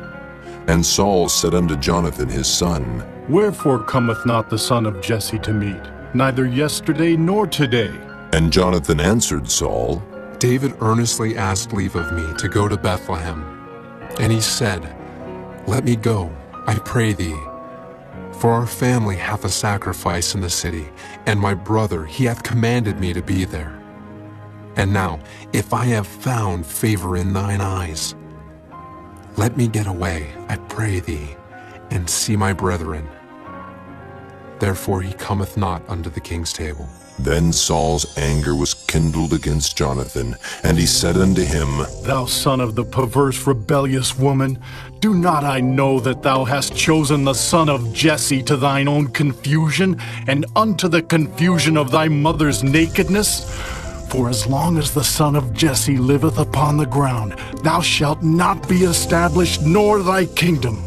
And Saul said unto Jonathan his son, Wherefore cometh not the son of Jesse to meat, neither yesterday nor today? And Jonathan answered Saul, David earnestly asked leave of me to go to Bethlehem. And he said, Let me go, I pray thee. For our family hath a sacrifice in the city, and my brother, he hath commanded me to be there. And now, if I have found favor in thine eyes, let me get away, I pray thee, and see my brethren. Therefore he cometh not unto the king's table. Then Saul's anger was kindled against Jonathan, and he said unto him, Thou son of the perverse rebellious woman, do not I know that thou hast chosen the son of Jesse to thine own confusion, and unto the confusion of thy mother's nakedness? For as long as the son of Jesse liveth upon the ground, thou shalt not be established, nor thy kingdom.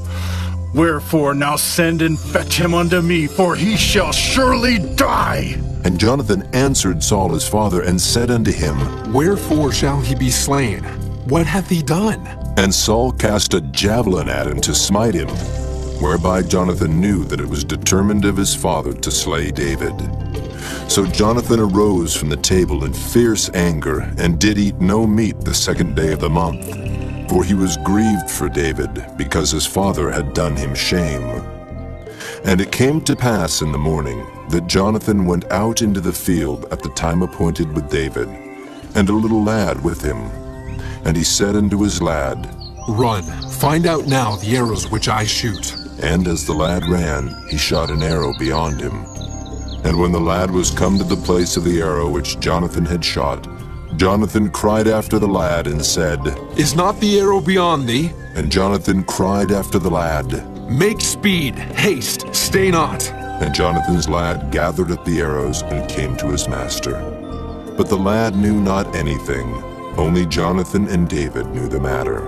Wherefore now send and fetch him unto me, for he shall surely die. And Jonathan answered Saul his father, and said unto him, Wherefore shall he be slain? What hath he done? And Saul cast a javelin at him to smite him, whereby Jonathan knew that it was determined of his father to slay David. So Jonathan arose from the table in fierce anger, and did eat no meat the 2nd day of the month, for he was grieved for David, because his father had done him shame. And it came to pass in the morning that Jonathan went out into the field at the time appointed with David, and a little lad with him. And he said unto his lad, Run, find out now the arrows which I shoot. And as the lad ran, he shot an arrow beyond him. And when the lad was come to the place of the arrow which Jonathan had shot, Jonathan cried after the lad and said, Is not the arrow beyond thee? And Jonathan cried after the lad, Make speed, haste, stay not. And Jonathan's lad gathered up the arrows and came to his master. But the lad knew not anything, only Jonathan and David knew the matter.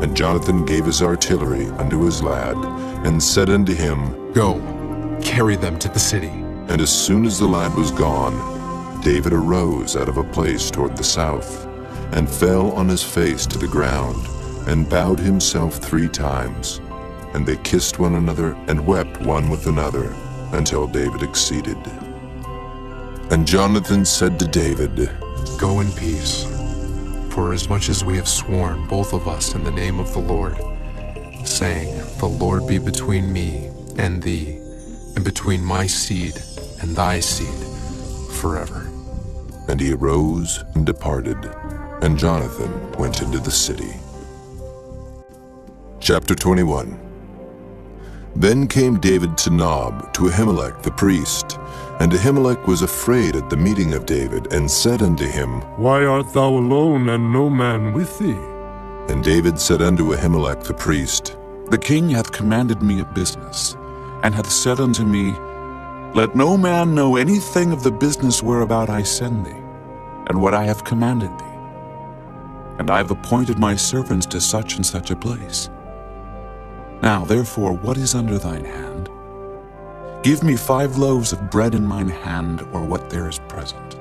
And Jonathan gave his artillery unto his lad, and said unto him, Go, carry them to the city. And as soon as the lad was gone, David arose out of a place toward the south, and fell on his face to the ground, and bowed himself 3 times. And they kissed one another, and wept one with another, until David exceeded. And Jonathan said to David, Go in peace, for as much as we have sworn, both of us, in the name of the Lord, saying, The Lord be between me and thee, and between my seed and thy seed, forever. And he arose and departed, and Jonathan went into the city. Chapter 21. Then came David to Nob, to Ahimelech the priest. And Ahimelech was afraid at the meeting of David, and said unto him, Why art thou alone, and no man with thee? And David said unto Ahimelech the priest, The king hath commanded me a business, and hath said unto me, Let no man know anything of the business whereabout I send thee, and what I have commanded thee. And I have appointed my servants to such and such a place. Now therefore, what is under thine hand? Give me 5 loaves of bread in mine hand, or what there is present.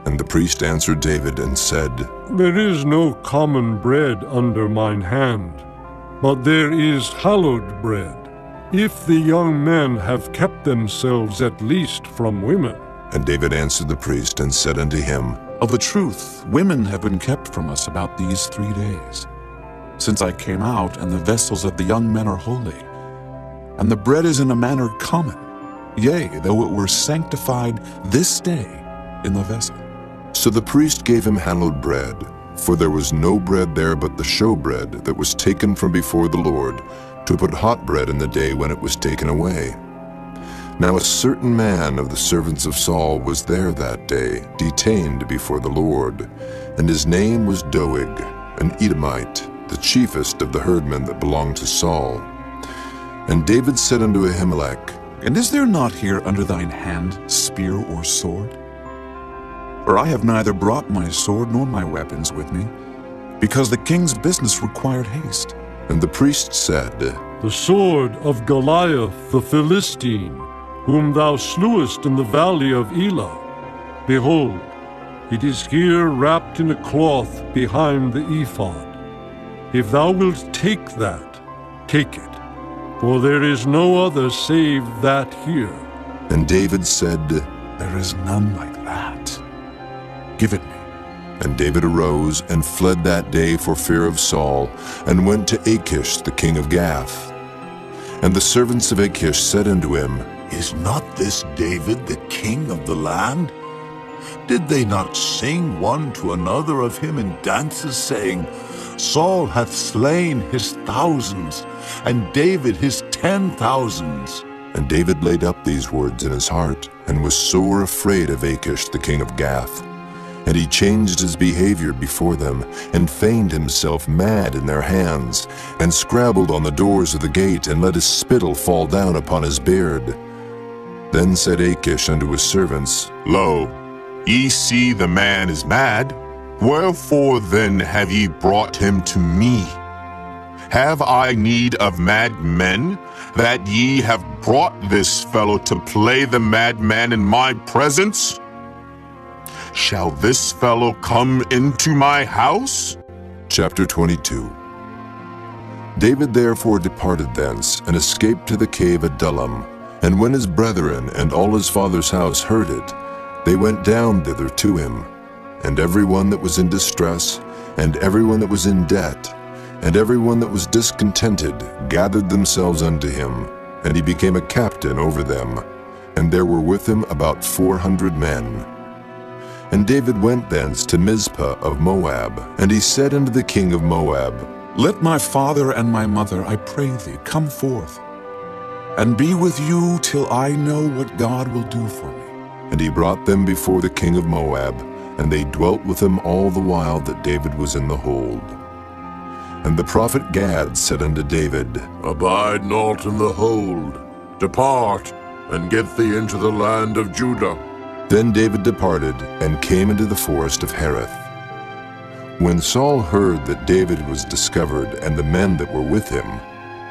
And the priest answered David and said, There is no common bread under mine hand, but there is hallowed bread, if the young men have kept themselves at least from women. And David answered the priest and said unto him, Of a truth, women have been kept from us about these 3 days, since I came out, and the vessels of the young men are holy, and the bread is in a manner common, yea, though it were sanctified this day in the vessel. So the priest gave him hallowed bread, for there was no bread there but the showbread that was taken from before the Lord, to put hot bread in the day when it was taken away. Now a certain man of the servants of Saul was there that day, detained before the Lord, and his name was Doeg, an Edomite, the chiefest of the herdmen that belonged to Saul. And David said unto Ahimelech, And is there not here under thine hand spear or sword? For I have neither brought my sword nor my weapons with me, because the king's business required haste. And the priest said, The sword of Goliath the Philistine, whom thou slewest in the valley of Elah. Behold, it is here wrapped in a cloth behind the ephod. If thou wilt take that, take it, for there is no other save that here. And David said, There is none like that. Give it me. And David arose and fled that day for fear of Saul, and went to Achish the king of Gath. And the servants of Achish said unto him, Is not this David the king of the land? Did they not sing one to another of him in dances, saying, Saul hath slain his thousands, and David his 10,000s? And David laid up these words in his heart, and was sore afraid of Achish the king of Gath. And he changed his behavior before them, and feigned himself mad in their hands, and scrabbled on the doors of the gate, and let his spittle fall down upon his beard. Then said Achish unto his servants, Lo, ye see the man is mad. Wherefore then have ye brought him to me? Have I need of mad men, that ye have brought this fellow to play the madman in my presence? Shall this fellow come into my house? Chapter 22. David therefore departed thence, and escaped to the cave Adullam. And when his brethren and all his father's house heard it, they went down thither to him. And every one that was in distress, and every one that was in debt, and every one that was discontented, gathered themselves unto him, and he became a captain over them. And there were with him about 400 men. And David went thence to Mizpah of Moab, and he said unto the king of Moab, Let my father and my mother, I pray thee, come forth, and be with you till I know what God will do for me. And he brought them before the king of Moab, and they dwelt with him all the while that David was in the hold. And the prophet Gad said unto David, Abide not in the hold. Depart, and get thee into the land of Judah. Then David departed, and came into the forest of Hereth. When Saul heard that David was discovered, and the men that were with him,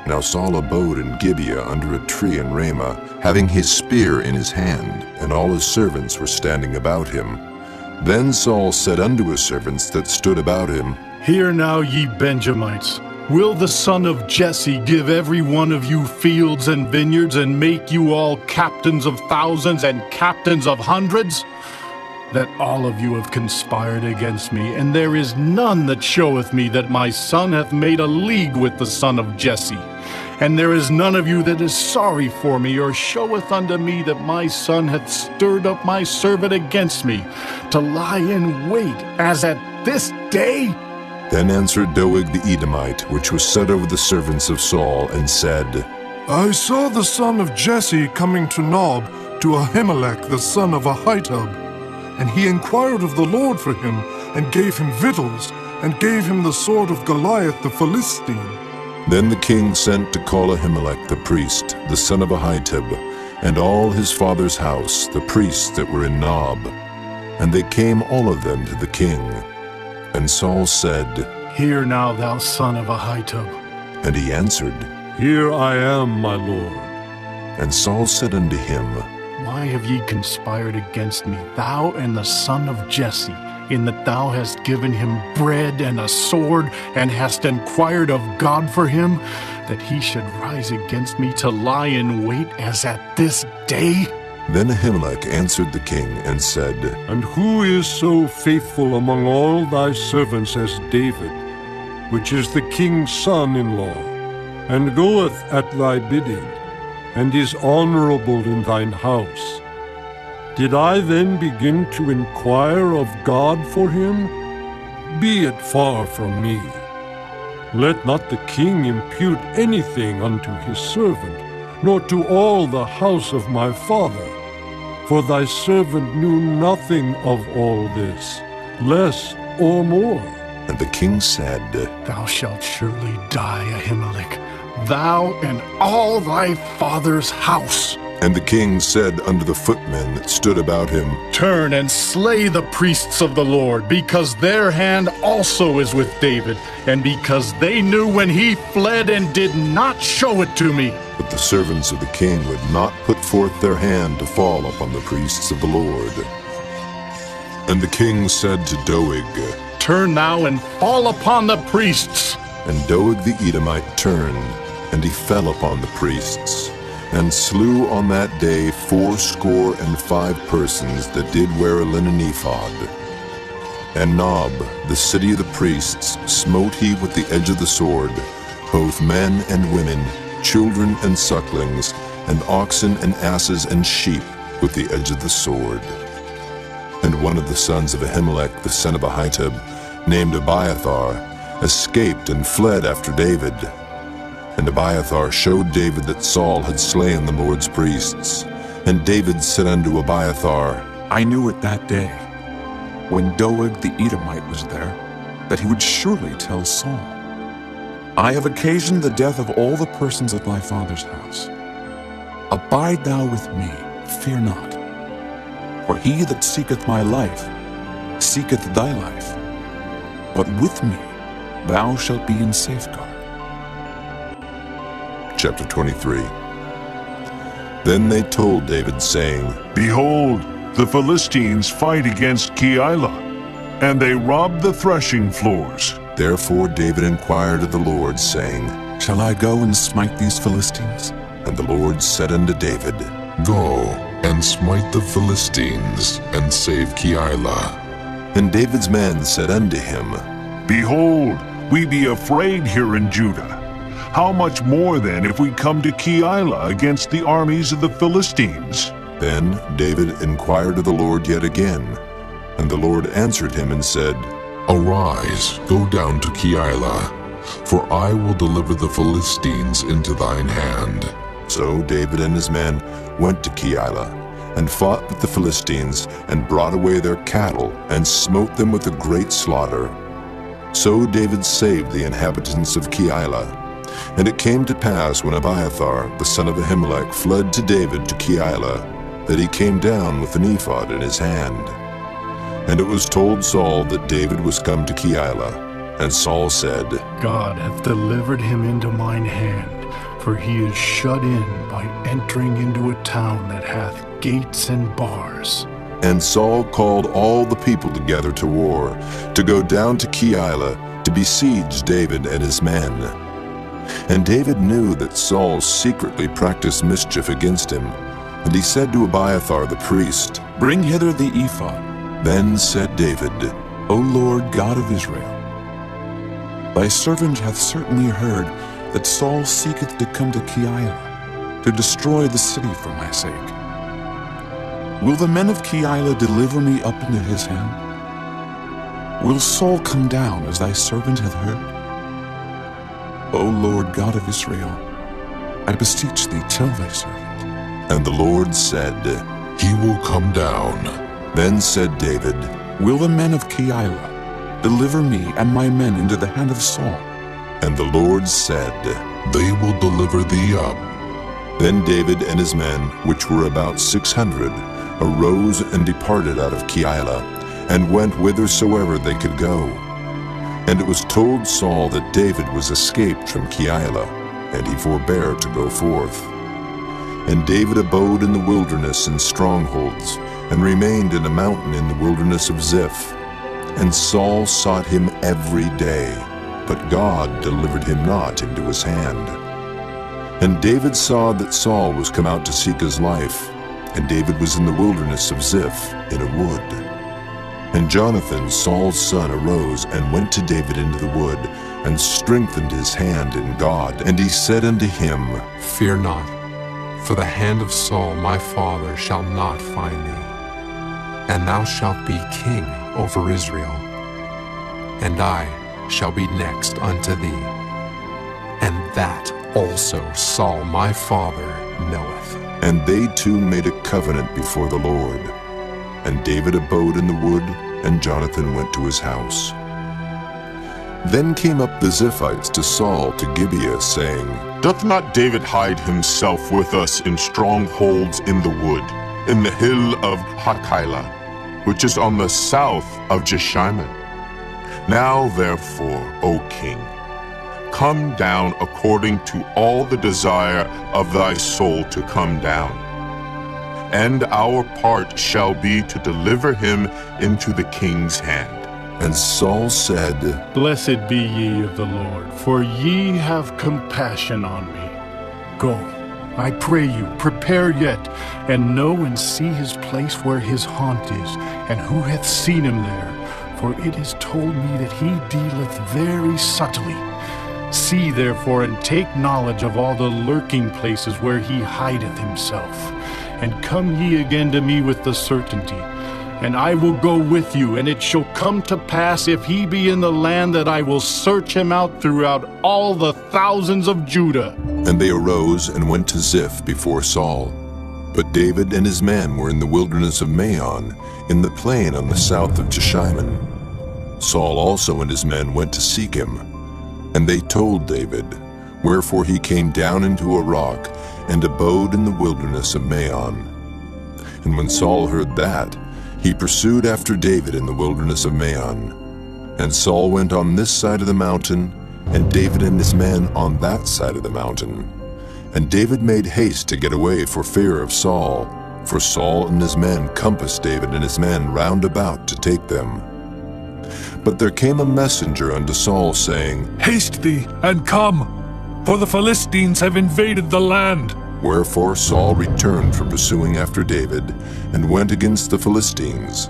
now Saul abode in Gibeah under a tree in Ramah, having his spear in his hand, and all his servants were standing about him. Then Saul said unto his servants that stood about him, Hear now, ye Benjamites, will the son of Jesse give every one of you fields and vineyards, and make you all captains of thousands and captains of hundreds? That all of you have conspired against me, and there is none that showeth me that my son hath made a league with the son of Jesse. And there is none of you that is sorry for me, or showeth unto me that my son hath stirred up my servant against me, to lie in wait, as at this day? Then answered Doeg the Edomite, which was set over the servants of Saul, and said, I saw the son of Jesse coming to Nob, to Ahimelech the son of Ahitub. And he inquired of the Lord for him, and gave him victuals, and gave him the sword of Goliath the Philistine. Then the king sent to call Ahimelech the priest, the son of Ahitub, and all his father's house, the priests that were in Nob. And they came all of them to the king. And Saul said, Hear now, thou son of Ahitub. And he answered, Here I am, my lord. And Saul said unto him, Why have ye conspired against me, thou and the son of Jesse, in that thou hast given him bread and a sword, and hast inquired of God for him, that he should rise against me to lie in wait as at this day? Then Ahimelech answered the king and said, And who is so faithful among all thy servants as David, which is the king's son-in-law, and goeth at thy bidding, and is honorable in thine house? Did I then begin to inquire of God for him? Be it far from me. Let not the king impute anything unto his servant, nor to all the house of my father. For thy servant knew nothing of all this, less or more. And the king said, Thou shalt surely die, Ahimelech, thou and all thy father's house. And the king said unto the footmen that stood about him, Turn and slay the priests of the Lord, because their hand also is with David, and because they knew when he fled and did not show it to me. But the servants of the king would not put forth their hand to fall upon the priests of the Lord. And the king said to Doeg, Turn now and fall upon the priests. And Doeg the Edomite turned, and he fell upon the priests, and slew on that day 75 persons that did wear a linen ephod. And Nob, the city of the priests, smote he with the edge of the sword, both men and women, children and sucklings, and oxen and asses and sheep with the edge of the sword. And one of the sons of Ahimelech, the son of Ahitub, named Abiathar, escaped and fled after David. And Abiathar showed David that Saul had slain the Lord's priests. And David said unto Abiathar, I knew it that day, when Doeg the Edomite was there, that he would surely tell Saul, I have occasioned the death of all the persons of my father's house. Abide thou with me, fear not. For he that seeketh my life, seeketh thy life. But with me thou shalt be in safeguard. Chapter 23. Then they told David, saying, Behold, the Philistines fight against Keilah, and they rob the threshing floors. Therefore David inquired of the Lord, saying, Shall I go and smite these Philistines? And the Lord said unto David, Go and smite the Philistines, and save Keilah. And David's men said unto him, Behold, we be afraid here in Judah. How much more then if we come to Keilah against the armies of the Philistines? Then David inquired of the Lord yet again. And the Lord answered him and said, Arise, go down to Keilah, for I will deliver the Philistines into thine hand. So David and his men went to Keilah, and fought with the Philistines, and brought away their cattle, and smote them with a great slaughter. So David saved the inhabitants of Keilah. And it came to pass, when Abiathar, the son of Ahimelech, fled to David to Keilah, that he came down with an ephod in his hand. And it was told Saul that David was come to Keilah. And Saul said, God hath delivered him into mine hand, for he is shut in by entering into a town that hath gates and bars. And Saul called all the people together to war, to go down to Keilah, to besiege David and his men. And David knew that Saul secretly practiced mischief against him. And he said to Abiathar the priest, Bring hither the ephod. Then said David, O Lord God of Israel, thy servant hath certainly heard that Saul seeketh to come to Keilah, to destroy the city for my sake. Will the men of Keilah deliver me up into his hand? Will Saul come down as thy servant hath heard? O Lord God of Israel, I beseech thee, tell thy servant. And the Lord said, He will come down. Then said David, Will the men of Keilah deliver me and my men into the hand of Saul. And the Lord said, They will deliver thee up. Then David and his men, which were about 600, arose and departed out of Keilah, and went whithersoever they could go. And it was told Saul that David was escaped from Keilah, and he forbare to go forth. And David abode in the wilderness in strongholds, and remained in a mountain in the wilderness of Ziph. And Saul sought him every day, but God delivered him not into his hand. And David saw that Saul was come out to seek his life, and David was in the wilderness of Ziph in a wood. And Jonathan, Saul's son, arose and went to David into the wood, and strengthened his hand in God. And he said unto him, Fear not, for the hand of Saul my father shall not find thee, and thou shalt be king over Israel, and I shall be next unto thee, and that also Saul my father knoweth. And they two made a covenant before the Lord. And David abode in the wood, and Jonathan went to his house. Then came up the Ziphites to Saul to Gibeah, saying, Doth not David hide himself with us in strongholds in the wood, in the hill of Hachilah, which is on the south of Jeshimon? Now therefore, O king, come down according to all the desire of thy soul to come down. And our part shall be to deliver him into the king's hand. And Saul said, Blessed be ye of the Lord, for ye have compassion on me. Go, I pray you, prepare yet, and know and see his place where his haunt is, and who hath seen him there. For it is told me that he dealeth very subtly. See therefore, and take knowledge of all the lurking places where he hideth himself. And come ye again to me with the certainty. And I will go with you, and it shall come to pass, if he be in the land, that I will search him out throughout all the thousands of Judah. And they arose and went to Ziph before Saul. But David and his men were in the wilderness of Maon, in the plain on the south of Jeshimon. Saul also and his men went to seek him. And they told David, wherefore he came down into a rock, and abode in the wilderness of Maon. And when Saul heard that, he pursued after David in the wilderness of Maon. And Saul went on this side of the mountain, and David and his men on that side of the mountain. And David made haste to get away for fear of Saul, for Saul and his men compassed David and his men round about to take them. But there came a messenger unto Saul, saying, Haste thee, and come, for the Philistines have invaded the land. Wherefore Saul returned from pursuing after David, and went against the Philistines.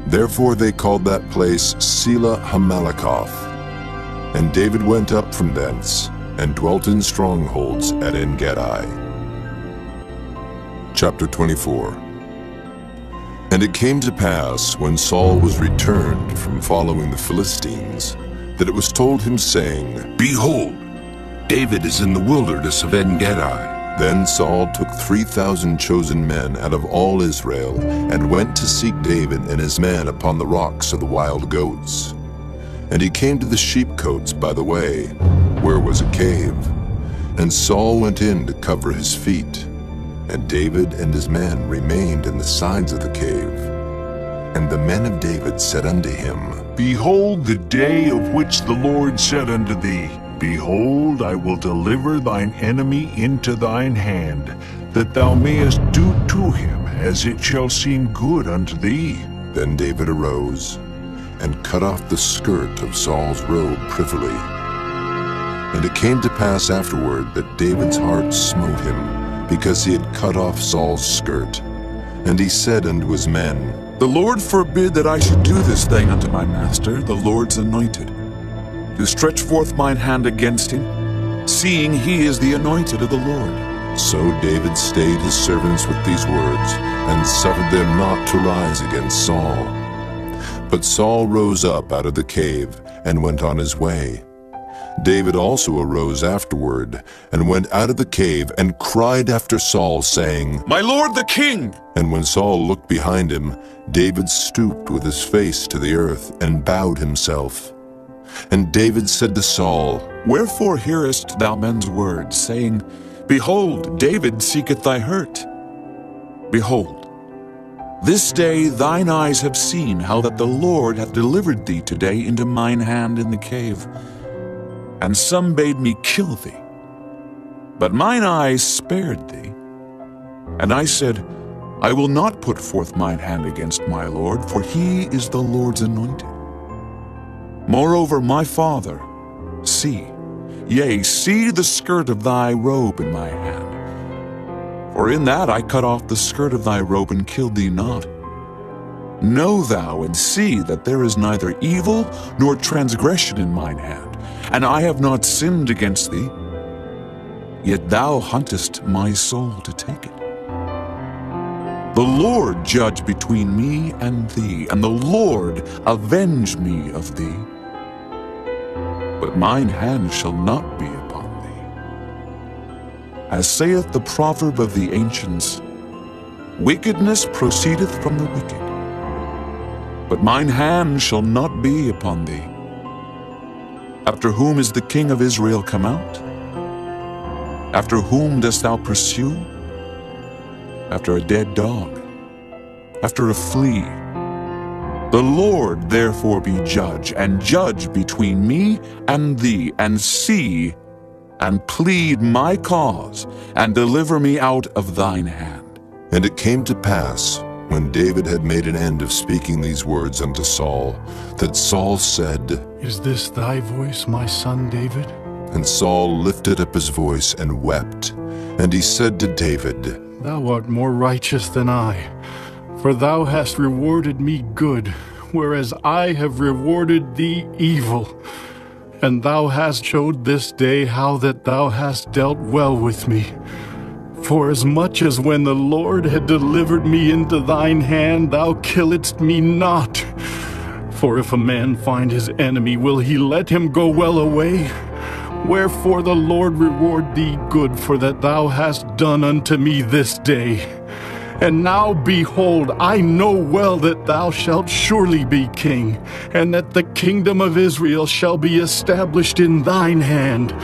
Therefore they called that place Selah Hammalakoth. And David went up from thence, and dwelt in strongholds at En-gedi. Chapter 24. And it came to pass, when Saul was returned from following the Philistines, that it was told him, saying, Behold, David is in the wilderness of En-gedi. Then Saul took 3,000 chosen men out of all Israel, and went to seek David and his men upon the rocks of the wild goats. And he came to the sheepcotes by the way, where was a cave. And Saul went in to cover his feet. And David and his men remained in the sides of the cave. And the men of David said unto him, Behold the day of which the Lord said unto thee, Behold, I will deliver thine enemy into thine hand, that thou mayest do to him as it shall seem good unto thee. Then David arose, and cut off the skirt of Saul's robe privily. And it came to pass afterward that David's heart smote him, because he had cut off Saul's skirt. And he said unto his men, The Lord forbid that I should do this thing unto my master, the Lord's anointed, to stretch forth mine hand against him, seeing he is the anointed of the Lord. So David stayed his servants with these words, and suffered them not to rise against Saul. But Saul rose up out of the cave, and went on his way. David also arose afterward, and went out of the cave, and cried after Saul, saying, "My lord the king!" And when Saul looked behind him, David stooped with his face to the earth, and bowed himself. And David said to Saul, "Wherefore hearest thou men's words, saying, Behold, David seeketh thy hurt? Behold, this day thine eyes have seen how that the Lord hath delivered thee today into mine hand in the cave. And some bade me kill thee, but mine eyes spared thee. And I said, I will not put forth mine hand against my Lord, for he is the Lord's anointed. Moreover, my father, see, yea, see the skirt of thy robe in my hand. For in that I cut off the skirt of thy robe and killed thee not. Know thou and see that there is neither evil nor transgression in mine hand, and I have not sinned against thee. Yet thou huntest my soul to take it. The Lord judge between me and thee, and the Lord avenge me of thee. But mine hand shall not be upon thee. As saith the proverb of the ancients, wickedness proceedeth from the wicked. But mine hand shall not be upon thee. After whom is the king of Israel come out? After whom dost thou pursue? After a dead dog, after a flea. The Lord therefore be judge, and judge between me and thee, and see, and plead my cause, and deliver me out of thine hand. And it came to pass, when David had made an end of speaking these words unto Saul, that Saul said, Is this thy voice, my son David? And Saul lifted up his voice and wept. And he said to David, Thou art more righteous than I, for thou hast rewarded me good, whereas I have rewarded thee evil. And thou hast showed this day how that thou hast dealt well with me. For as much as when the Lord had delivered me into thine hand, thou killedst me not. For if a man find his enemy, will he let him go well away? Wherefore the Lord reward thee good for that thou hast done unto me this day. And now behold, I know well that thou shalt surely be king, and that the kingdom of Israel shall be established in thine hand.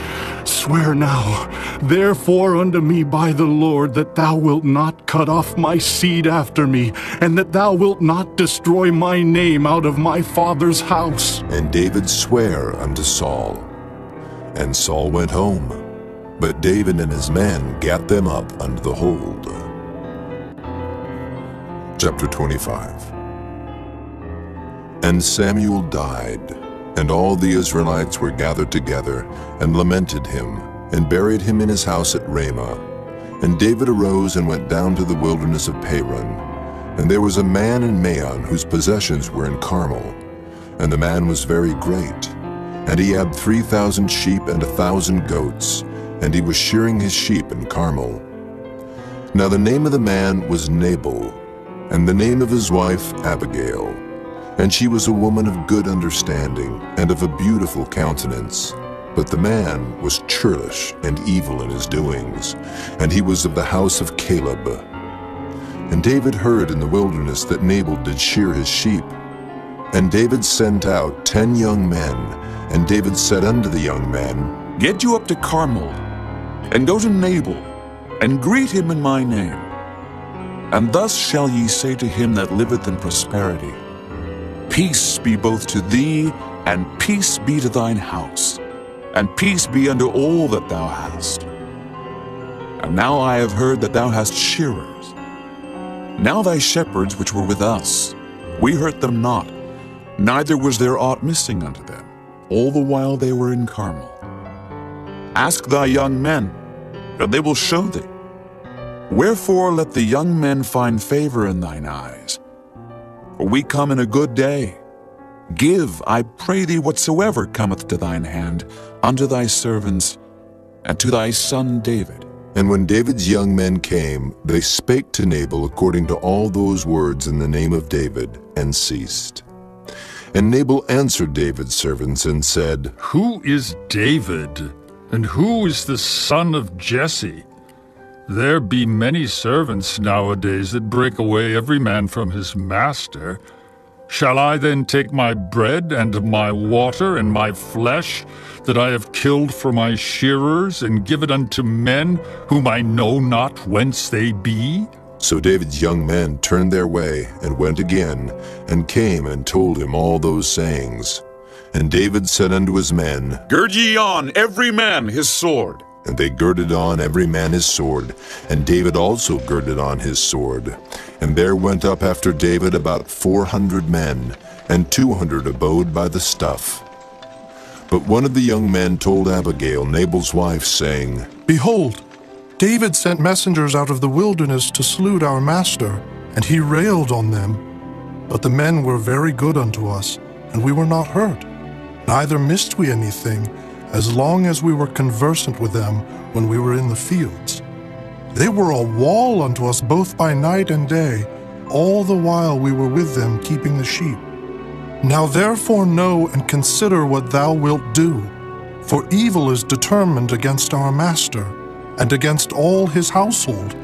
Swear now, therefore, unto me by the Lord, that thou wilt not cut off my seed after me, and that thou wilt not destroy my name out of my father's house. And David sware unto Saul. And Saul went home, but David and his men gat them up unto the hold. Chapter 25. And Samuel died, and all the Israelites were gathered together, and lamented him, and buried him in his house at Ramah. And David arose and went down to the wilderness of Paran. And there was a man in Maon whose possessions were in Carmel, and the man was very great. And he had 3,000 sheep and 1,000 goats, and he was shearing his sheep in Carmel. Now the name of the man was Nabal, and the name of his wife Abigail. And she was a woman of good understanding, and of a beautiful countenance. But the man was churlish and evil in his doings, and he was of the house of Caleb. And David heard in the wilderness that Nabal did shear his sheep. And David sent out 10 young men, and David said unto the young men, Get you up to Carmel, and go to Nabal, and greet him in my name. And thus shall ye say to him that liveth in prosperity, Peace be both to thee, and peace be to thine house, and peace be unto all that thou hast. And now I have heard that thou hast shearers. Now thy shepherds which were with us, we hurt them not, neither was there aught missing unto them, all the while they were in Carmel. Ask thy young men, and they will show thee. Wherefore let the young men find favor in thine eyes. For we come in a good day. Give, I pray thee, whatsoever cometh to thine hand, unto thy servants, and to thy son David. And when David's young men came, they spake to Nabal according to all those words in the name of David, and ceased. And Nabal answered David's servants and said, Who is David, and who is the son of Jesse? There be many servants nowadays that break away every man from his master. Shall I then take my bread and my water and my flesh that I have killed for my shearers and give it unto men whom I know not whence they be? So David's young men turned their way and went again, and came and told him all those sayings. And David said unto his men, Gird ye on every man his sword. And they girded on every man his sword, and David also girded on his sword. And there went up after David about 400 men, and 200 abode by the stuff. But one of the young men told Abigail, Nabal's wife, saying, Behold, David sent messengers out of the wilderness to salute our master, and he railed on them. But the men were very good unto us, and we were not hurt. Neither missed we anything, as long as we were conversant with them when we were in the fields. They were a wall unto us both by night and day, all the while we were with them keeping the sheep. Now therefore know and consider what thou wilt do, for evil is determined against our master, and against all his household.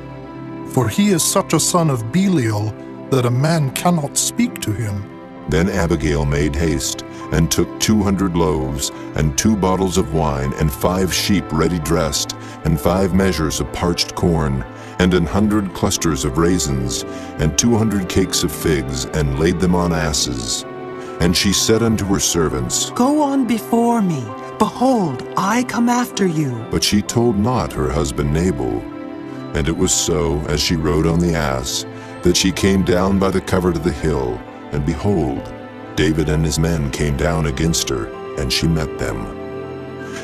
For he is such a son of Belial, that a man cannot speak to him. Then Abigail made haste, and took 200 loaves, and 2 bottles of wine, and 5 sheep ready dressed, and 5 measures of parched corn, and 100 clusters of raisins, and 200 cakes of figs, and laid them on asses. And she said unto her servants, Go on before me. Behold, I come after you. But she told not her husband Nabal. And it was so, as she rode on the ass, that she came down by the covert of the hill, and behold, David and his men came down against her, and she met them.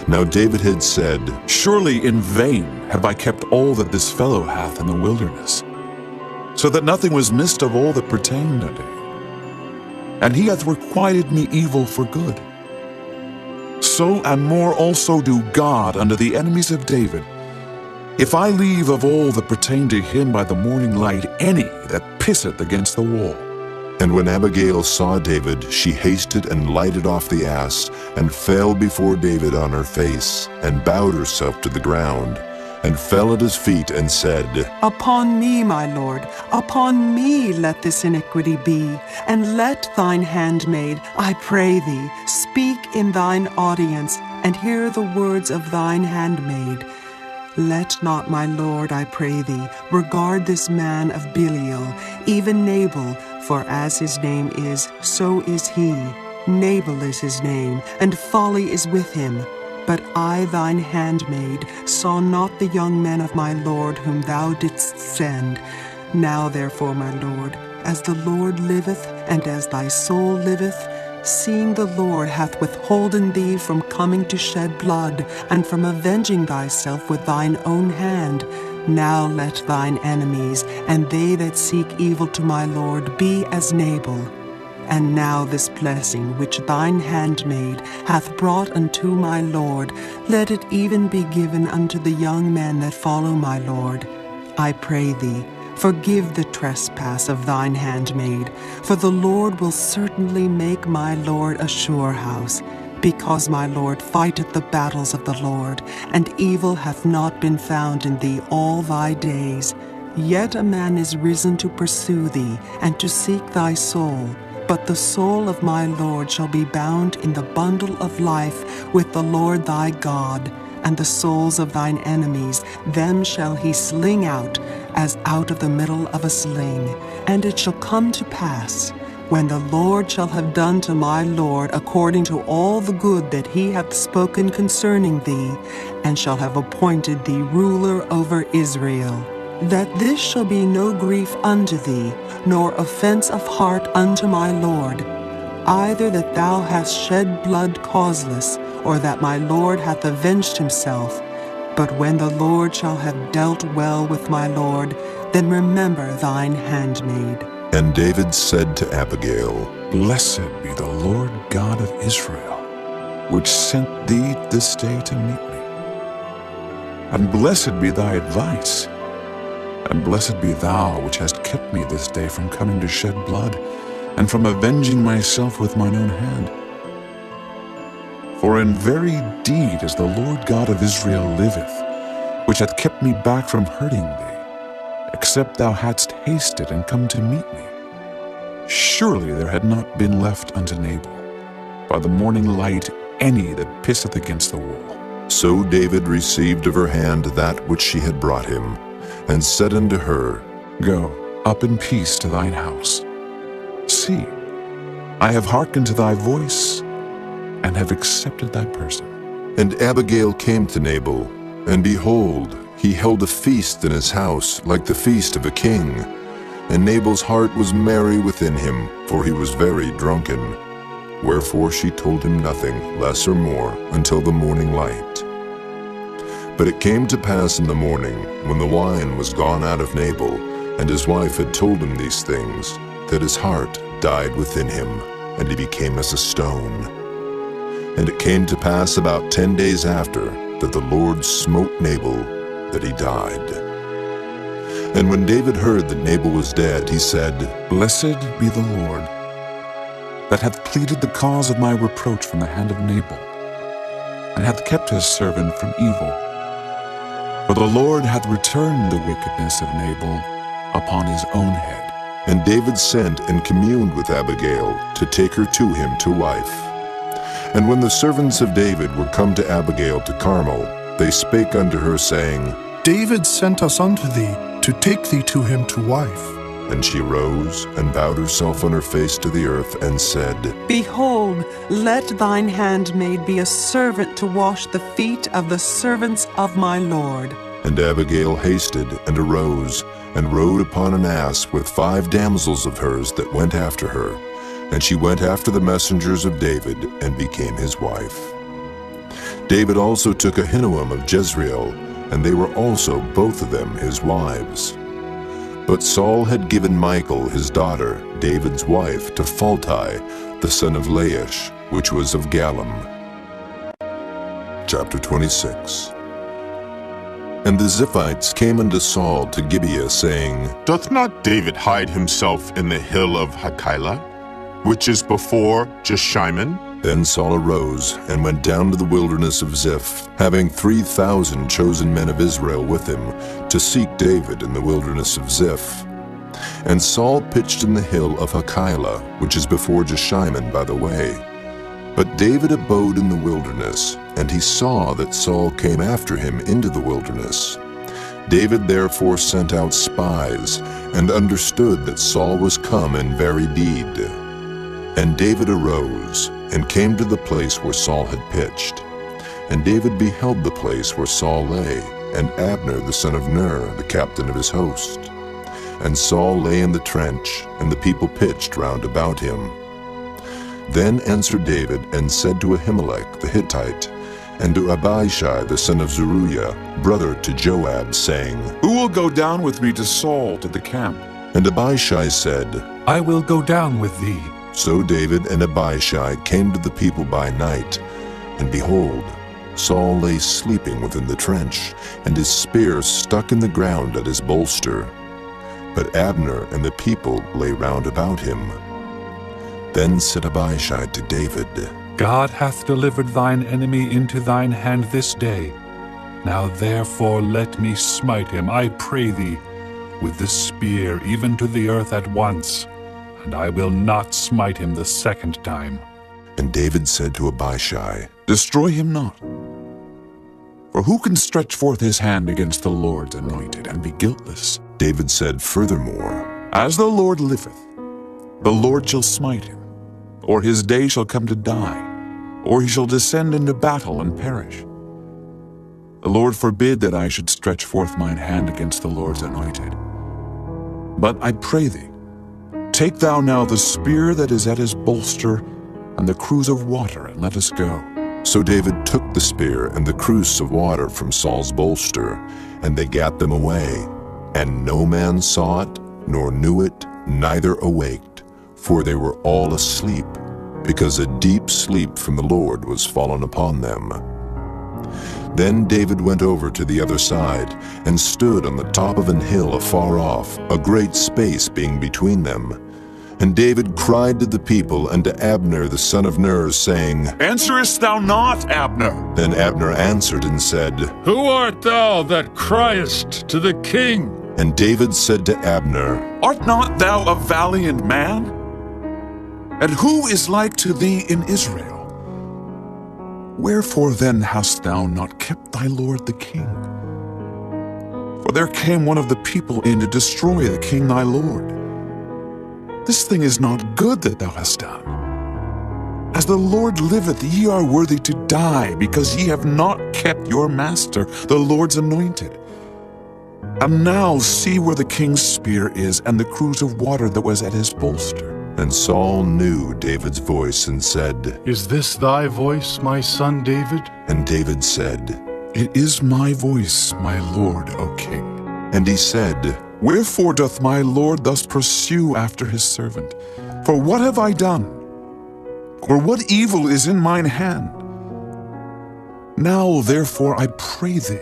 Now David had said, Surely in vain have I kept all that this fellow hath in the wilderness, so that nothing was missed of all that pertained unto him. And he hath requited me evil for good. So and more also do God unto the enemies of David, if I leave of all that pertain to him by the morning light any that pisseth against the wall. And when Abigail saw David, she hasted and lighted off the ass, and fell before David on her face, and bowed herself to the ground, and fell at his feet, and said, Upon me, my Lord, upon me let this iniquity be, and let thine handmaid, I pray thee, speak in thine audience, and hear the words of thine handmaid. Let not, my Lord, I pray thee, regard this man of Belial, even Nabal, for as his name is, so is he. Nabal is his name, and folly is with him. But I, thine handmaid, saw not the young men of my Lord whom thou didst send. Now therefore, my Lord, as the Lord liveth, and as thy soul liveth, seeing the Lord hath withholden thee from coming to shed blood, and from avenging thyself with thine own hand, now let thine enemies, and they that seek evil to my Lord, be as Nabal. And now this blessing which thine handmaid hath brought unto my Lord, let it even be given unto the young men that follow my Lord. I pray thee, forgive the trespass of thine handmaid, for the Lord will certainly make my Lord a sure house, because my Lord fighteth the battles of the Lord, and evil hath not been found in thee all thy days. Yet a man is risen to pursue thee, and to seek thy soul. But the soul of my Lord shall be bound in the bundle of life with the Lord thy God, and the souls of thine enemies, them shall he sling out, as out of the middle of a sling. And it shall come to pass, when the Lord shall have done to my Lord according to all the good that he hath spoken concerning thee, and shall have appointed thee ruler over Israel, that this shall be no grief unto thee, nor offense of heart unto my Lord, either that thou hast shed blood causeless, or that my Lord hath avenged himself. But when the Lord shall have dealt well with my Lord, then remember thine handmaid. And David said to Abigail, Blessed be the Lord God of Israel, which sent thee this day to meet me. And blessed be thy advice, and blessed be thou which hast kept me this day from coming to shed blood, and from avenging myself with mine own hand. For in very deed as the Lord God of Israel liveth, which hath kept me back from hurting thee, except thou hadst hasted and come to meet me, surely there had not been left unto Nabal by the morning light any that pisseth against the wall. So David received of her hand that which she had brought him, and said unto her, Go up in peace to thine house. See, I have hearkened to thy voice, and have accepted thy person. And Abigail came to Nabal, and behold, he held a feast in his house, like the feast of a king. And Nabal's heart was merry within him, for he was very drunken. Wherefore she told him nothing, less or more, until the morning light. But it came to pass in the morning, when the wine was gone out of Nabal, and his wife had told him these things, that his heart died within him, and he became as a stone. And it came to pass about 10 days after, that the Lord smote Nabal, that he died. And when David heard that Nabal was dead, he said, Blessed be the Lord, that hath pleaded the cause of my reproach from the hand of Nabal, and hath kept his servant from evil. For the Lord hath returned the wickedness of Nabal upon his own head. And David sent and communed with Abigail to take her to him to wife. And when the servants of David were come to Abigail to Carmel, they spake unto her, saying, David sent us unto thee, to take thee to him to wife. And she rose, and bowed herself on her face to the earth, and said, Behold, let thine handmaid be a servant to wash the feet of the servants of my Lord. And Abigail hasted, and arose, and rode upon an ass with 5 damsels of hers that went after her. And she went after the messengers of David, and became his wife. David also took Ahinoam of Jezreel, and they were also both of them his wives. But Saul had given Michal his daughter, David's wife, to Phalti, the son of Laish, which was of Gallim. Chapter 26. And the Ziphites came unto Saul to Gibeah, saying, Doth not David hide himself in the hill of Hachilah, which is before Jeshimon? Then Saul arose and went down to the wilderness of Ziph, having 3,000 chosen men of Israel with him, to seek David in the wilderness of Ziph. And Saul pitched in the hill of Hachilah, which is before Jeshimon by the way. But David abode in the wilderness, and he saw that Saul came after him into the wilderness. David therefore sent out spies, and understood that Saul was come in very deed. And David arose, and came to the place where Saul had pitched. And David beheld the place where Saul lay, and Abner the son of Ner, the captain of his host. And Saul lay in the trench, and the people pitched round about him. Then answered David, and said to Ahimelech the Hittite, and to Abishai the son of Zeruiah, brother to Joab, saying, Who will go down with me to Saul to the camp? And Abishai said, I will go down with thee. So David and Abishai came to the people by night, and behold, Saul lay sleeping within the trench, and his spear stuck in the ground at his bolster. But Abner and the people lay round about him. Then said Abishai to David, God hath delivered thine enemy into thine hand this day. Now therefore let me smite him, I pray thee, with the spear even to the earth at once, and I will not smite him the second time. And David said to Abishai, Destroy him not. For who can stretch forth his hand against the Lord's anointed and be guiltless? David said furthermore, As the Lord liveth, the Lord shall smite him, or his day shall come to die, or he shall descend into battle and perish. The Lord forbid that I should stretch forth mine hand against the Lord's anointed. But I pray thee, take thou now the spear that is at his bolster, and the cruse of water, and let us go. So David took the spear and the cruse of water from Saul's bolster, and they gat them away. And no man saw it, nor knew it, neither awaked, for they were all asleep, because a deep sleep from the Lord was fallen upon them. Then David went over to the other side, and stood on the top of an hill afar off, a great space being between them. And David cried to the people and to Abner the son of Ner, saying, Answerest thou not, Abner? Then Abner answered and said, Who art thou that criest to the king? And David said to Abner, Art not thou a valiant man? And who is like to thee in Israel? Wherefore then hast thou not kept thy lord the king? For there came one of the people in to destroy the king thy lord. This thing is not good that thou hast done. As the Lord liveth, ye are worthy to die, because ye have not kept your master, the Lord's anointed. And now see where the king's spear is, and the cruse of water that was at his bolster. And Saul knew David's voice and said, Is this thy voice, my son David? And David said, It is my voice, my lord, O king. And he said, Wherefore doth my lord thus pursue after his servant? For what have I done? Or what evil is in mine hand? Now therefore I pray thee,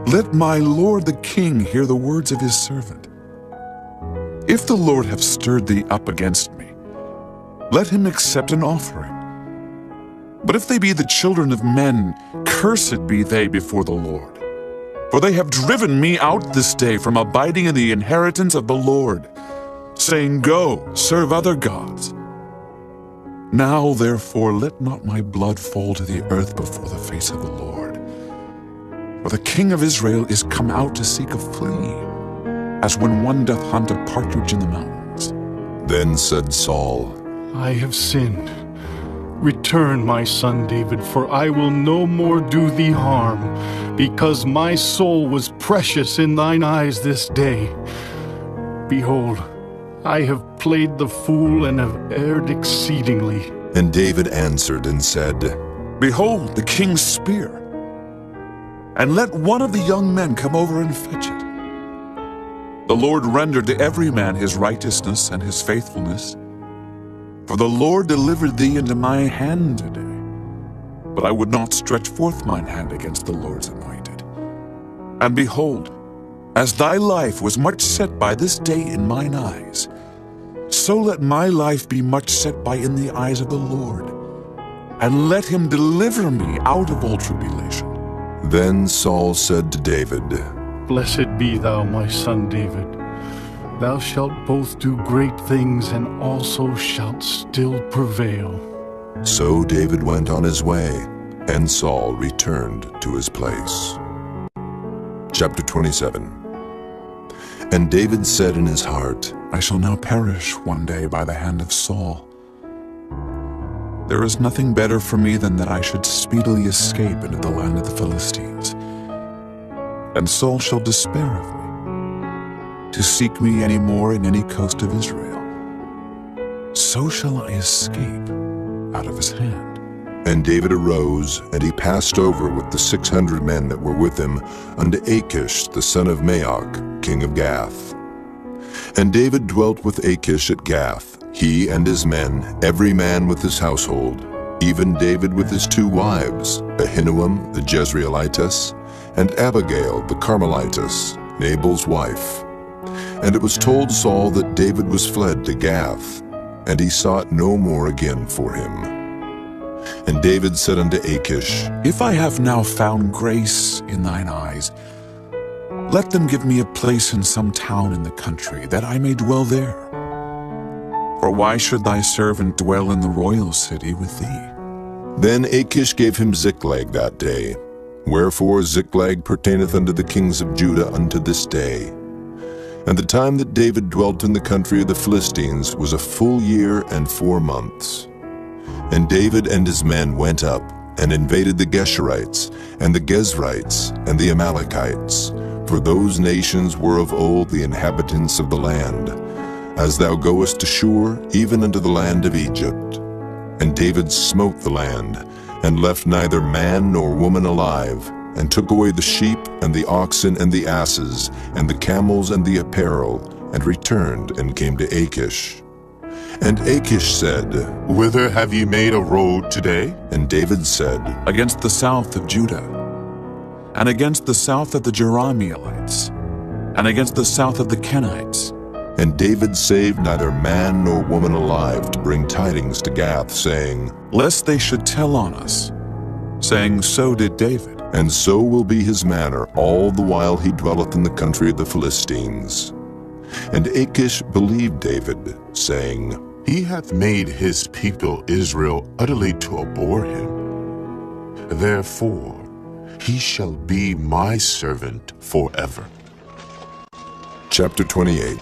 let my lord the king hear the words of his servant. If the Lord have stirred thee up against me, let him accept an offering. But if they be the children of men, cursed be they before the Lord. For they have driven me out this day from abiding in the inheritance of the Lord, saying, Go, serve other gods. Now therefore let not my blood fall to the earth before the face of the Lord. For the king of Israel is come out to seek a flea, as when one doth hunt a partridge in the mountains. Then said Saul, I have sinned. Return, my son David, for I will no more do thee harm, because my soul was precious in thine eyes this day. Behold, I have played the fool and have erred exceedingly. And David answered and said, Behold the king's spear, and let one of the young men come over and fetch it. The Lord rendered to every man his righteousness and his faithfulness. For the Lord delivered thee into my hand today. But I would not stretch forth mine hand against the Lord's anointed. And behold, as thy life was much set by this day in mine eyes, so let my life be much set by in the eyes of the Lord, and let him deliver me out of all tribulation. Then Saul said to David, Blessed be thou, my son David. Thou shalt both do great things, and also shalt still prevail. So David went on his way, and Saul returned to his place. Chapter 27. And David said in his heart, I shall now perish one day by the hand of Saul. There is nothing better for me than that I should speedily escape into the land of the Philistines. And Saul shall despair of me, to seek me any more in any coast of Israel. So shall I escape out of his hand. And David arose, and he passed over with the 600 men that were with him unto Achish the son of Maoch, king of Gath. And David dwelt with Achish at Gath, he and his men, every man with his household, even David with his 2 wives, Ahinoam the Jezreelitess, and Abigail the Carmelitess, Nabal's wife. And it was told Saul that David was fled to Gath, and he sought no more again for him. And David said unto Achish, If I have now found grace in thine eyes, let them give me a place in some town in the country, that I may dwell there. For why should thy servant dwell in the royal city with thee? Then Achish gave him Ziklag that day. Wherefore Ziklag pertaineth unto the kings of Judah unto this day. And the time that David dwelt in the country of the Philistines was a full year and 4 months. And David and his men went up, and invaded the Geshurites, and the Gezrites, and the Amalekites, for those nations were of old the inhabitants of the land, as thou goest to Shur, even unto the land of Egypt. And David smote the land, and left neither man nor woman alive, and took away the sheep, and the oxen, and the asses, and the camels, and the apparel, and returned, and came to Achish. And Achish said, Whither have ye made a road today? And David said, Against the south of Judah, and against the south of the Jerahmeelites, and against the south of the Kenites. And David saved neither man nor woman alive to bring tidings to Gath, saying, Lest they should tell on us, saying, So did David. And so will be his manner all the while he dwelleth in the country of the Philistines. And Achish believed David, saying, He hath made his people Israel utterly to abhor him. Therefore he shall be my servant forever. Chapter 28.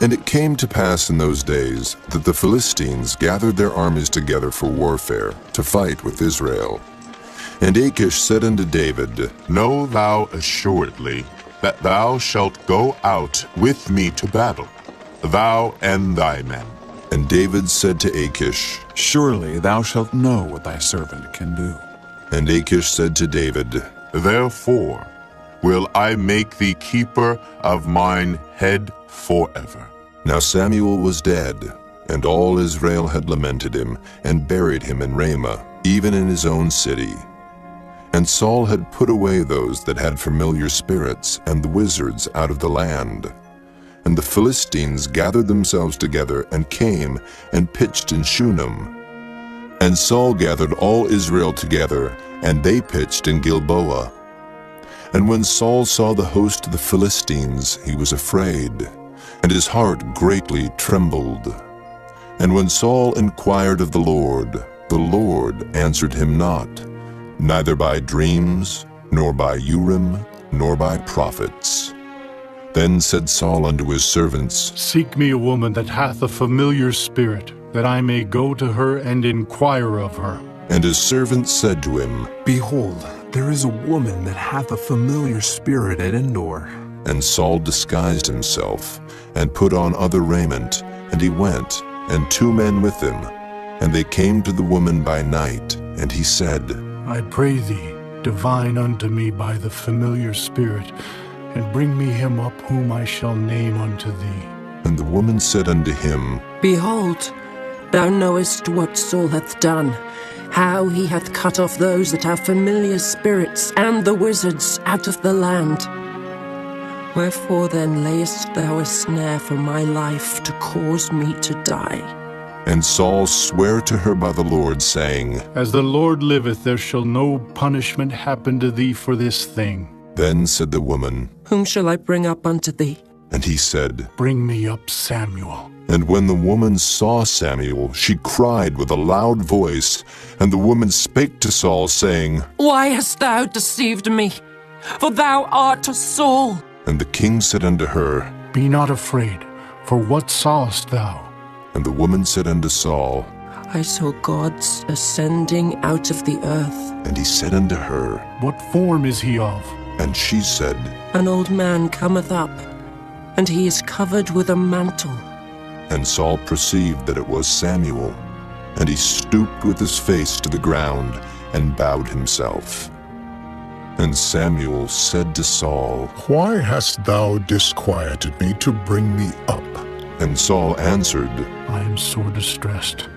And it came to pass in those days that the Philistines gathered their armies together for warfare, to fight with Israel. And Achish said unto David, Know thou assuredly that thou shalt go out with me to battle, thou and thy men. And David said to Achish, Surely thou shalt know what thy servant can do. And Achish said to David, Therefore will I make thee keeper of mine head forever. Now Samuel was dead, and all Israel had lamented him, and buried him in Ramah, even in his own city. And Saul had put away those that had familiar spirits, and the wizards out of the land. And the Philistines gathered themselves together, and came, and pitched in Shunem. And Saul gathered all Israel together, and they pitched in Gilboa. And when Saul saw the host of the Philistines, he was afraid, and his heart greatly trembled. And when Saul inquired of the Lord answered him not, neither by dreams, nor by Urim, nor by prophets. Then said Saul unto his servants, Seek me a woman that hath a familiar spirit, that I may go to her and inquire of her. And his servants said to him, Behold, there is a woman that hath a familiar spirit at Endor. And Saul disguised himself, and put on other raiment, and he went, and 2 men with him. And they came to the woman by night, and he said, I pray thee, divine unto me by the familiar spirit, and bring me him up whom I shall name unto thee. And the woman said unto him, Behold, thou knowest what Saul hath done, how he hath cut off those that have familiar spirits, and the wizards out of the land. Wherefore then layest thou a snare for my life, to cause me to die? And Saul sware to her by the Lord, saying, As the Lord liveth, there shall no punishment happen to thee for this thing. Then said the woman, Whom shall I bring up unto thee? And he said, Bring me up Samuel. And when the woman saw Samuel, she cried with a loud voice. And the woman spake to Saul, saying, Why hast thou deceived me? For thou art Saul. And the king said unto her, Be not afraid, for what sawest thou? And the woman said unto Saul, I saw gods ascending out of the earth. And he said unto her, What form is he of? And she said, An old man cometh up, and he is covered with a mantle. And Saul perceived that it was Samuel. And he stooped with his face to the ground, and bowed himself. And Samuel said to Saul, Why hast thou disquieted me to bring me up? And Saul answered, I am sore distressed,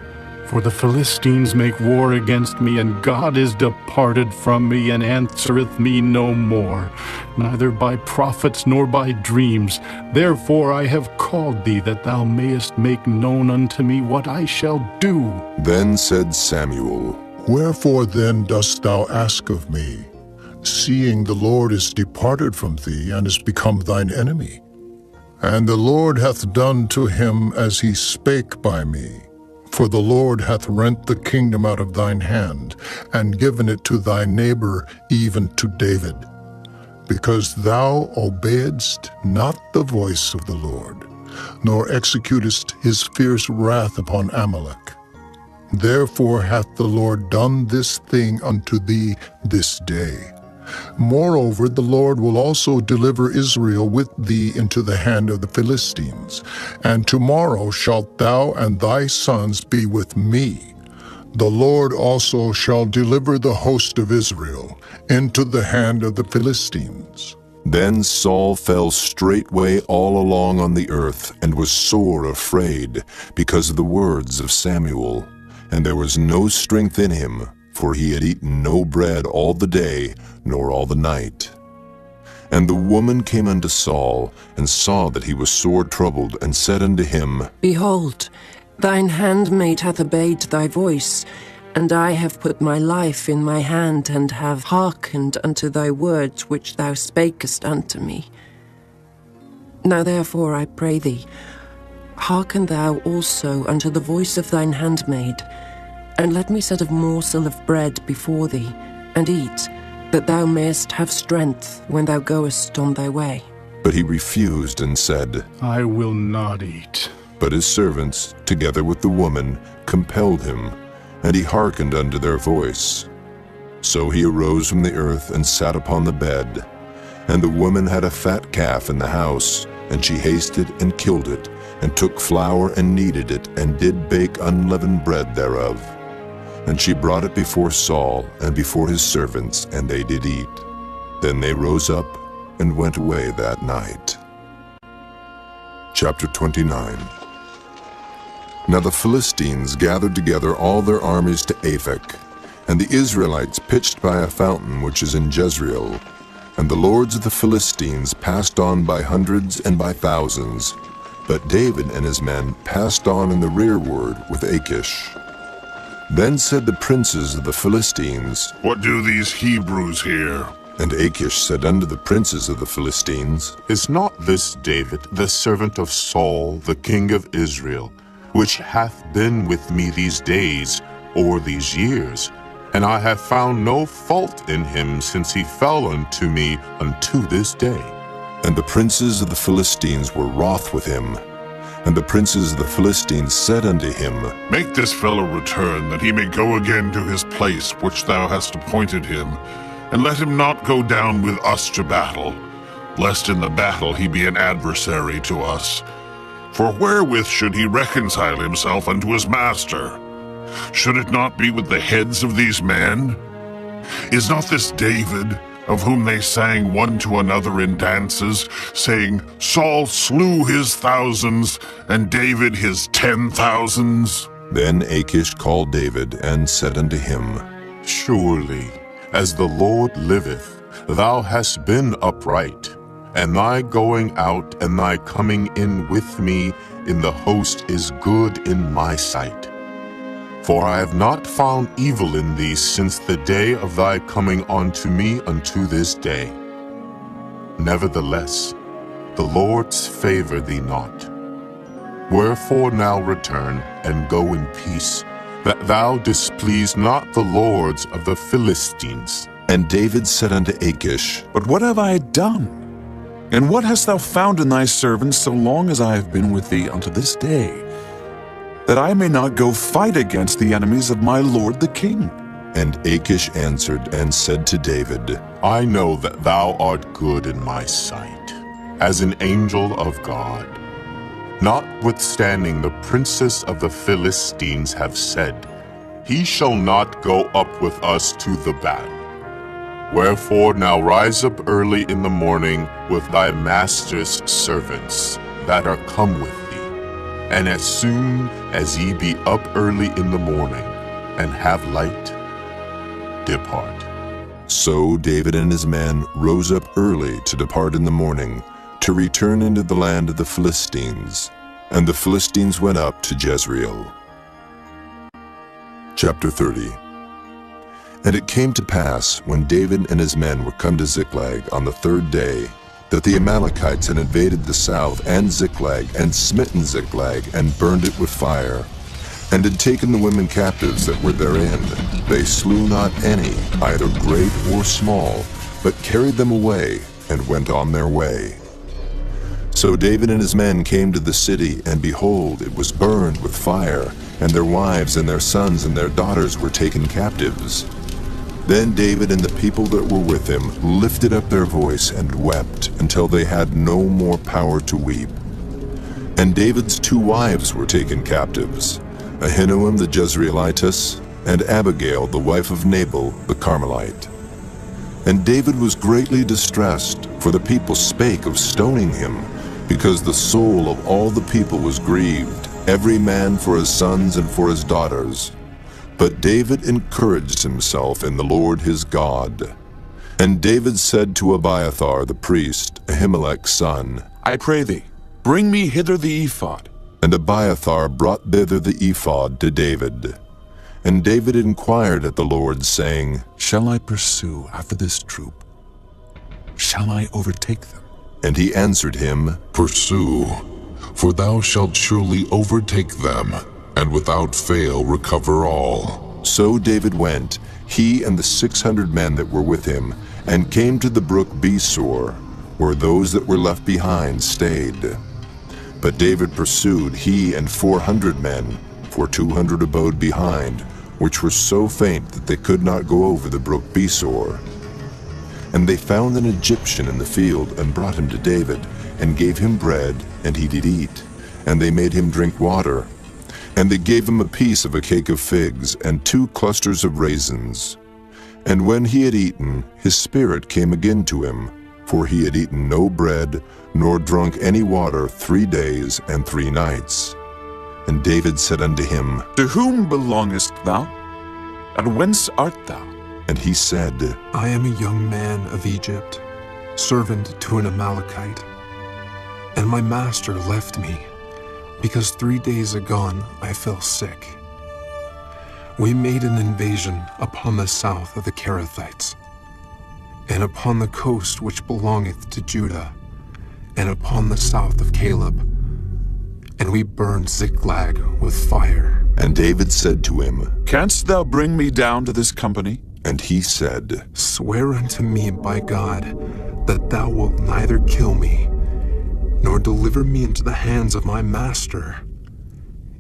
for the Philistines make war against me, and God is departed from me, and answereth me no more, neither by prophets nor by dreams. Therefore I have called thee, that thou mayest make known unto me what I shall do. Then said Samuel, Wherefore then dost thou ask of me, seeing the Lord is departed from thee, and is become thine enemy? And the Lord hath done to him as he spake by me. For the Lord hath rent the kingdom out of thine hand, and given it to thy neighbor, even to David, because thou obeyedst not the voice of the Lord, nor executest his fierce wrath upon Amalek. Therefore hath the Lord done this thing unto thee this day. Moreover, the Lord will also deliver Israel with thee into the hand of the Philistines. And tomorrow shalt thou and thy sons be with me. The Lord also shall deliver the host of Israel into the hand of the Philistines. Then Saul fell straightway all along on the earth, and was sore afraid, because of the words of Samuel. And there was no strength in him, for he had eaten no bread all the day, nor all the night. And the woman came unto Saul, and saw that he was sore troubled, and said unto him, Behold, thine handmaid hath obeyed thy voice, and I have put my life in my hand, and have hearkened unto thy words which thou spakest unto me. Now therefore I pray thee, hearken thou also unto the voice of thine handmaid, and let me set a morsel of bread before thee, and eat, that thou mayest have strength when thou goest on thy way. But he refused and said, I will not eat. But his servants, together with the woman, compelled him, and he hearkened unto their voice. So he arose from the earth and sat upon the bed. And the woman had a fat calf in the house, and she hasted and killed it, and took flour and kneaded it, and did bake unleavened bread thereof. And she brought it before Saul and before his servants, and they did eat. Then they rose up and went away that night. Chapter 29. Now the Philistines gathered together all their armies to Aphek, and the Israelites pitched by a fountain which is in Jezreel. And the lords of the Philistines passed on by hundreds and by thousands, but David and his men passed on in the rearward with Achish. Then said the princes of the Philistines, What do these Hebrews here? And Achish said unto the princes of the Philistines, Is not this David, the servant of Saul, the king of Israel, which hath been with me these days, or these years? And I have found no fault in him since he fell unto me unto this day. And the princes of the Philistines were wroth with him. And the princes of the Philistines said unto him, Make this fellow return, that he may go again to his place which thou hast appointed him, and let him not go down with us to battle, lest in the battle he be an adversary to us. For wherewith should he reconcile himself unto his master? Should it not be with the heads of these men? Is not this David, of whom they sang one to another in dances, saying, Saul slew his thousands, and David his 10,000s? Then Achish called David, and said unto him, Surely, as the Lord liveth, thou hast been upright, and thy going out and thy coming in with me in the host is good in my sight. For I have not found evil in thee since the day of thy coming unto me unto this day. Nevertheless, the Lord's favor thee not. Wherefore now return, and go in peace, that thou displease not the lords of the Philistines. And David said unto Achish, But what have I done? And what hast thou found in thy servant so long as I have been with thee unto this day, that I may not go fight against the enemies of my lord the king? And Achish answered and said to David, I know that thou art good in my sight, as an angel of God. Notwithstanding, the princes of the Philistines have said, He shall not go up with us to the battle. Wherefore now rise up early in the morning with thy master's servants that are come with thee, and as soon as ye be up early in the morning, and have light, depart. So David and his men rose up early to depart in the morning, to return into the land of the Philistines. And the Philistines went up to Jezreel. Chapter 30. And it came to pass, when David and his men were come to Ziklag on the third day, that the Amalekites had invaded the south and Ziklag, and smitten Ziklag, and burned it with fire, and had taken the women captives that were therein. They slew not any, either great or small, but carried them away, and went on their way. So David and his men came to the city, and behold, it was burned with fire, and their wives and their sons and their daughters were taken captives. Then David and the people that were with him lifted up their voice and wept until they had no more power to weep. And David's 2 wives were taken captives, Ahinoam the Jezreelitess, and Abigail the wife of Nabal the Carmelite. And David was greatly distressed, for the people spake of stoning him, because the soul of all the people was grieved, every man for his sons and for his daughters. But David encouraged himself in the Lord his God. And David said to Abiathar the priest, Ahimelech's son, I pray thee, bring me hither the ephod. And Abiathar brought thither the ephod to David. And David inquired at the Lord, saying, Shall I pursue after this troop? Shall I overtake them? And he answered him, Pursue, for thou shalt surely overtake them, and without fail recover all. So David went, he and the 600 men that were with him, and came to the brook Besor, where those that were left behind stayed. But David pursued, he and 400 men, for 200 abode behind, which were so faint that they could not go over the brook Besor. And they found an Egyptian in the field, and brought him to David, and gave him bread, and he did eat. And they made him drink water. And they gave him a piece of a cake of figs, and 2 clusters of raisins. And when he had eaten, his spirit came again to him, for he had eaten no bread, nor drunk any water 3 days and 3 nights. And David said unto him, To whom belongest thou? And whence art thou? And he said, I am a young man of Egypt, servant to an Amalekite. And my master left me, because 3 days agone I fell sick. We made an invasion upon the south of the Kerethites, and upon the coast which belongeth to Judah, and upon the south of Caleb. And we burned Ziklag with fire. And David said to him, Canst thou bring me down to this company? And he said, Swear unto me by God that thou wilt neither kill me, nor deliver me into the hands of my master,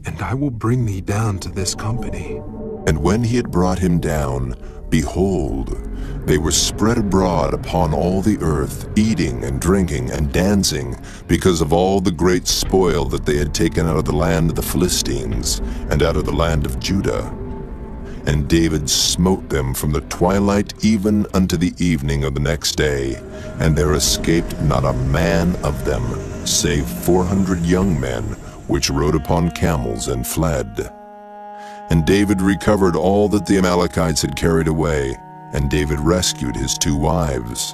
and I will bring thee down to this company. And when he had brought him down, behold, they were spread abroad upon all the earth, eating and drinking and dancing, because of all the great spoil that they had taken out of the land of the Philistines, and out of the land of Judah. And David smote them from the twilight even unto the evening of the next day, and there escaped not a man of them, save 400 young men, which rode upon camels and fled. And David recovered all that the Amalekites had carried away, and David rescued his 2 wives.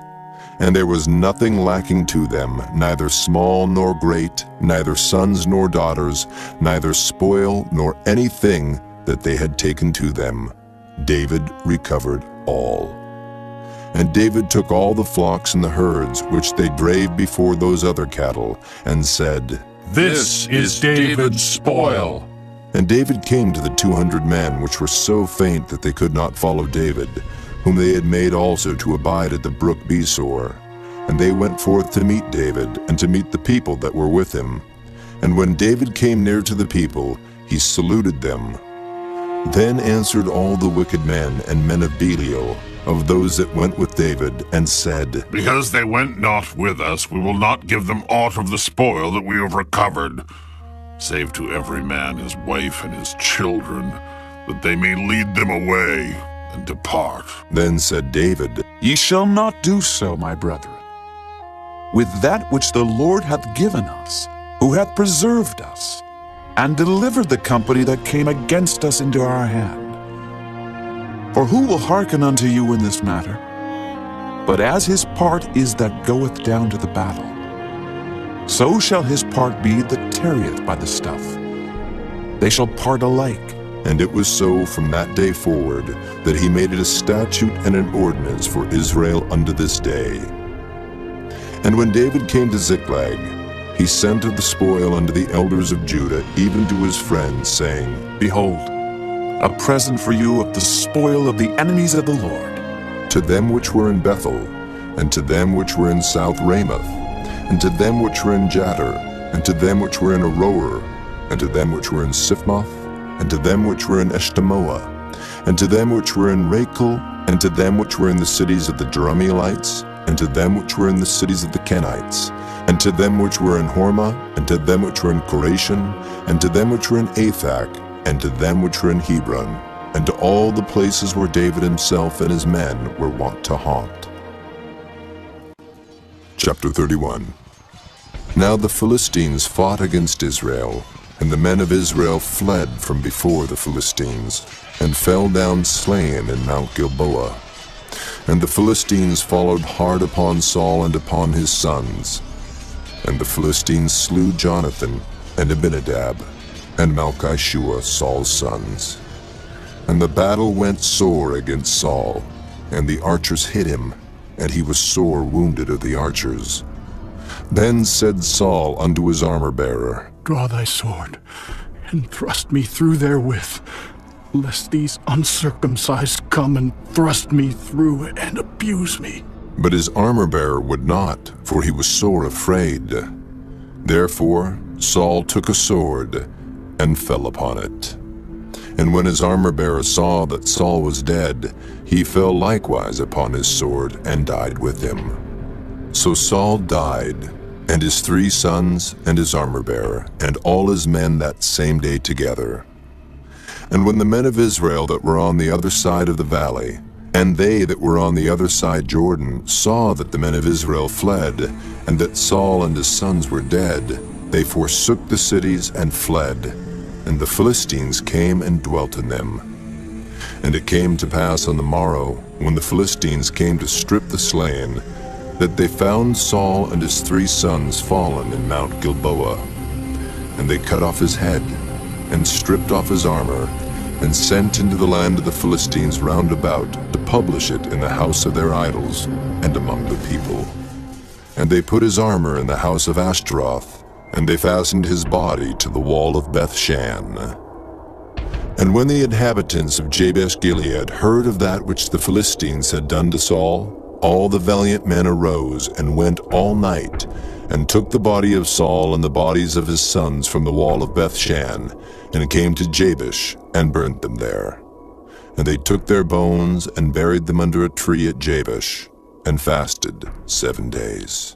And there was nothing lacking to them, neither small nor great, neither sons nor daughters, neither spoil nor anything that they had taken to them. David recovered all. And David took all the flocks and the herds which they drave before those other cattle, and said, This is David's spoil. And David came to the 200 men which were so faint that they could not follow David, whom they had made also to abide at the brook Besor. And they went forth to meet David, and to meet the people that were with him. And when David came near to the people, he saluted them. Then answered all the wicked men and men of Belial, of those that went with David, and said, Because they went not with us, we will not give them aught of the spoil that we have recovered, save to every man his wife and his children, that they may lead them away and depart. Then said David, Ye shall not do so, my brethren. With that which the Lord hath given us, who hath preserved us, and delivered the company that came against us into our hand. For who will hearken unto you in this matter? But as his part is that goeth down to the battle, so shall his part be that tarrieth by the stuff. They shall part alike. And it was so from that day forward, that he made it a statute and an ordinance for Israel unto this day. And when David came to Ziklag, he sent of the spoil unto the elders of Judah, even to his friends, saying, Behold, a present for you of the spoil of the enemies of the Lord. To them which were in Bethel, and to them which were in South Ramoth, and to them which were in Jattir, and to them which were in Aroer, and to them which were in Siphmoth, and to them which were in Eshtemoa, and to them which were in Rachel, and to them which were in the cities of the Jerahmeelites, and to them which were in the cities of the Kenites, and to them which were in Hormah, and to them which were in Koration, and to them which were in Athak, and to them which were in Hebron, and to all the places where David himself and his men were wont to haunt. Chapter 31. Now the Philistines fought against Israel, and the men of Israel fled from before the Philistines, and fell down slain in Mount Gilboa. And the Philistines followed hard upon Saul and upon his sons. And the Philistines slew Jonathan and Abinadab and Malchishua, Saul's sons. And the battle went sore against Saul, and the archers hit him, and he was sore wounded of the archers. Then said Saul unto his armor-bearer, Draw thy sword, and thrust me through therewith, lest these uncircumcised come and thrust me through and abuse me. But his armor-bearer would not, for he was sore afraid. Therefore Saul took a sword, and fell upon it. And when his armor-bearer saw that Saul was dead, he fell likewise upon his sword, and died with him. So Saul died, and his 3 sons, and his armor-bearer, and all his men that same day together. And when the men of Israel that were on the other side of the valley, and they that were on the other side Jordan, saw that the men of Israel fled, and that Saul and his sons were dead, they forsook the cities and fled, and the Philistines came and dwelt in them. And it came to pass on the morrow, when the Philistines came to strip the slain, that they found Saul and his 3 sons fallen in Mount Gilboa. And they cut off his head, and stripped off his armor, and sent into the land of the Philistines round about to publish it in the house of their idols and among the people. And they put his armor in the house of Ashtaroth, and they fastened his body to the wall of Bethshan. And when the inhabitants of Jabesh-Gilead heard of that which the Philistines had done to Saul, all the valiant men arose and went all night, and took the body of Saul and the bodies of his sons from the wall of Bethshan, and came to Jabesh, and burnt them there. And they took their bones, and buried them under a tree at Jabesh, and fasted 7 days.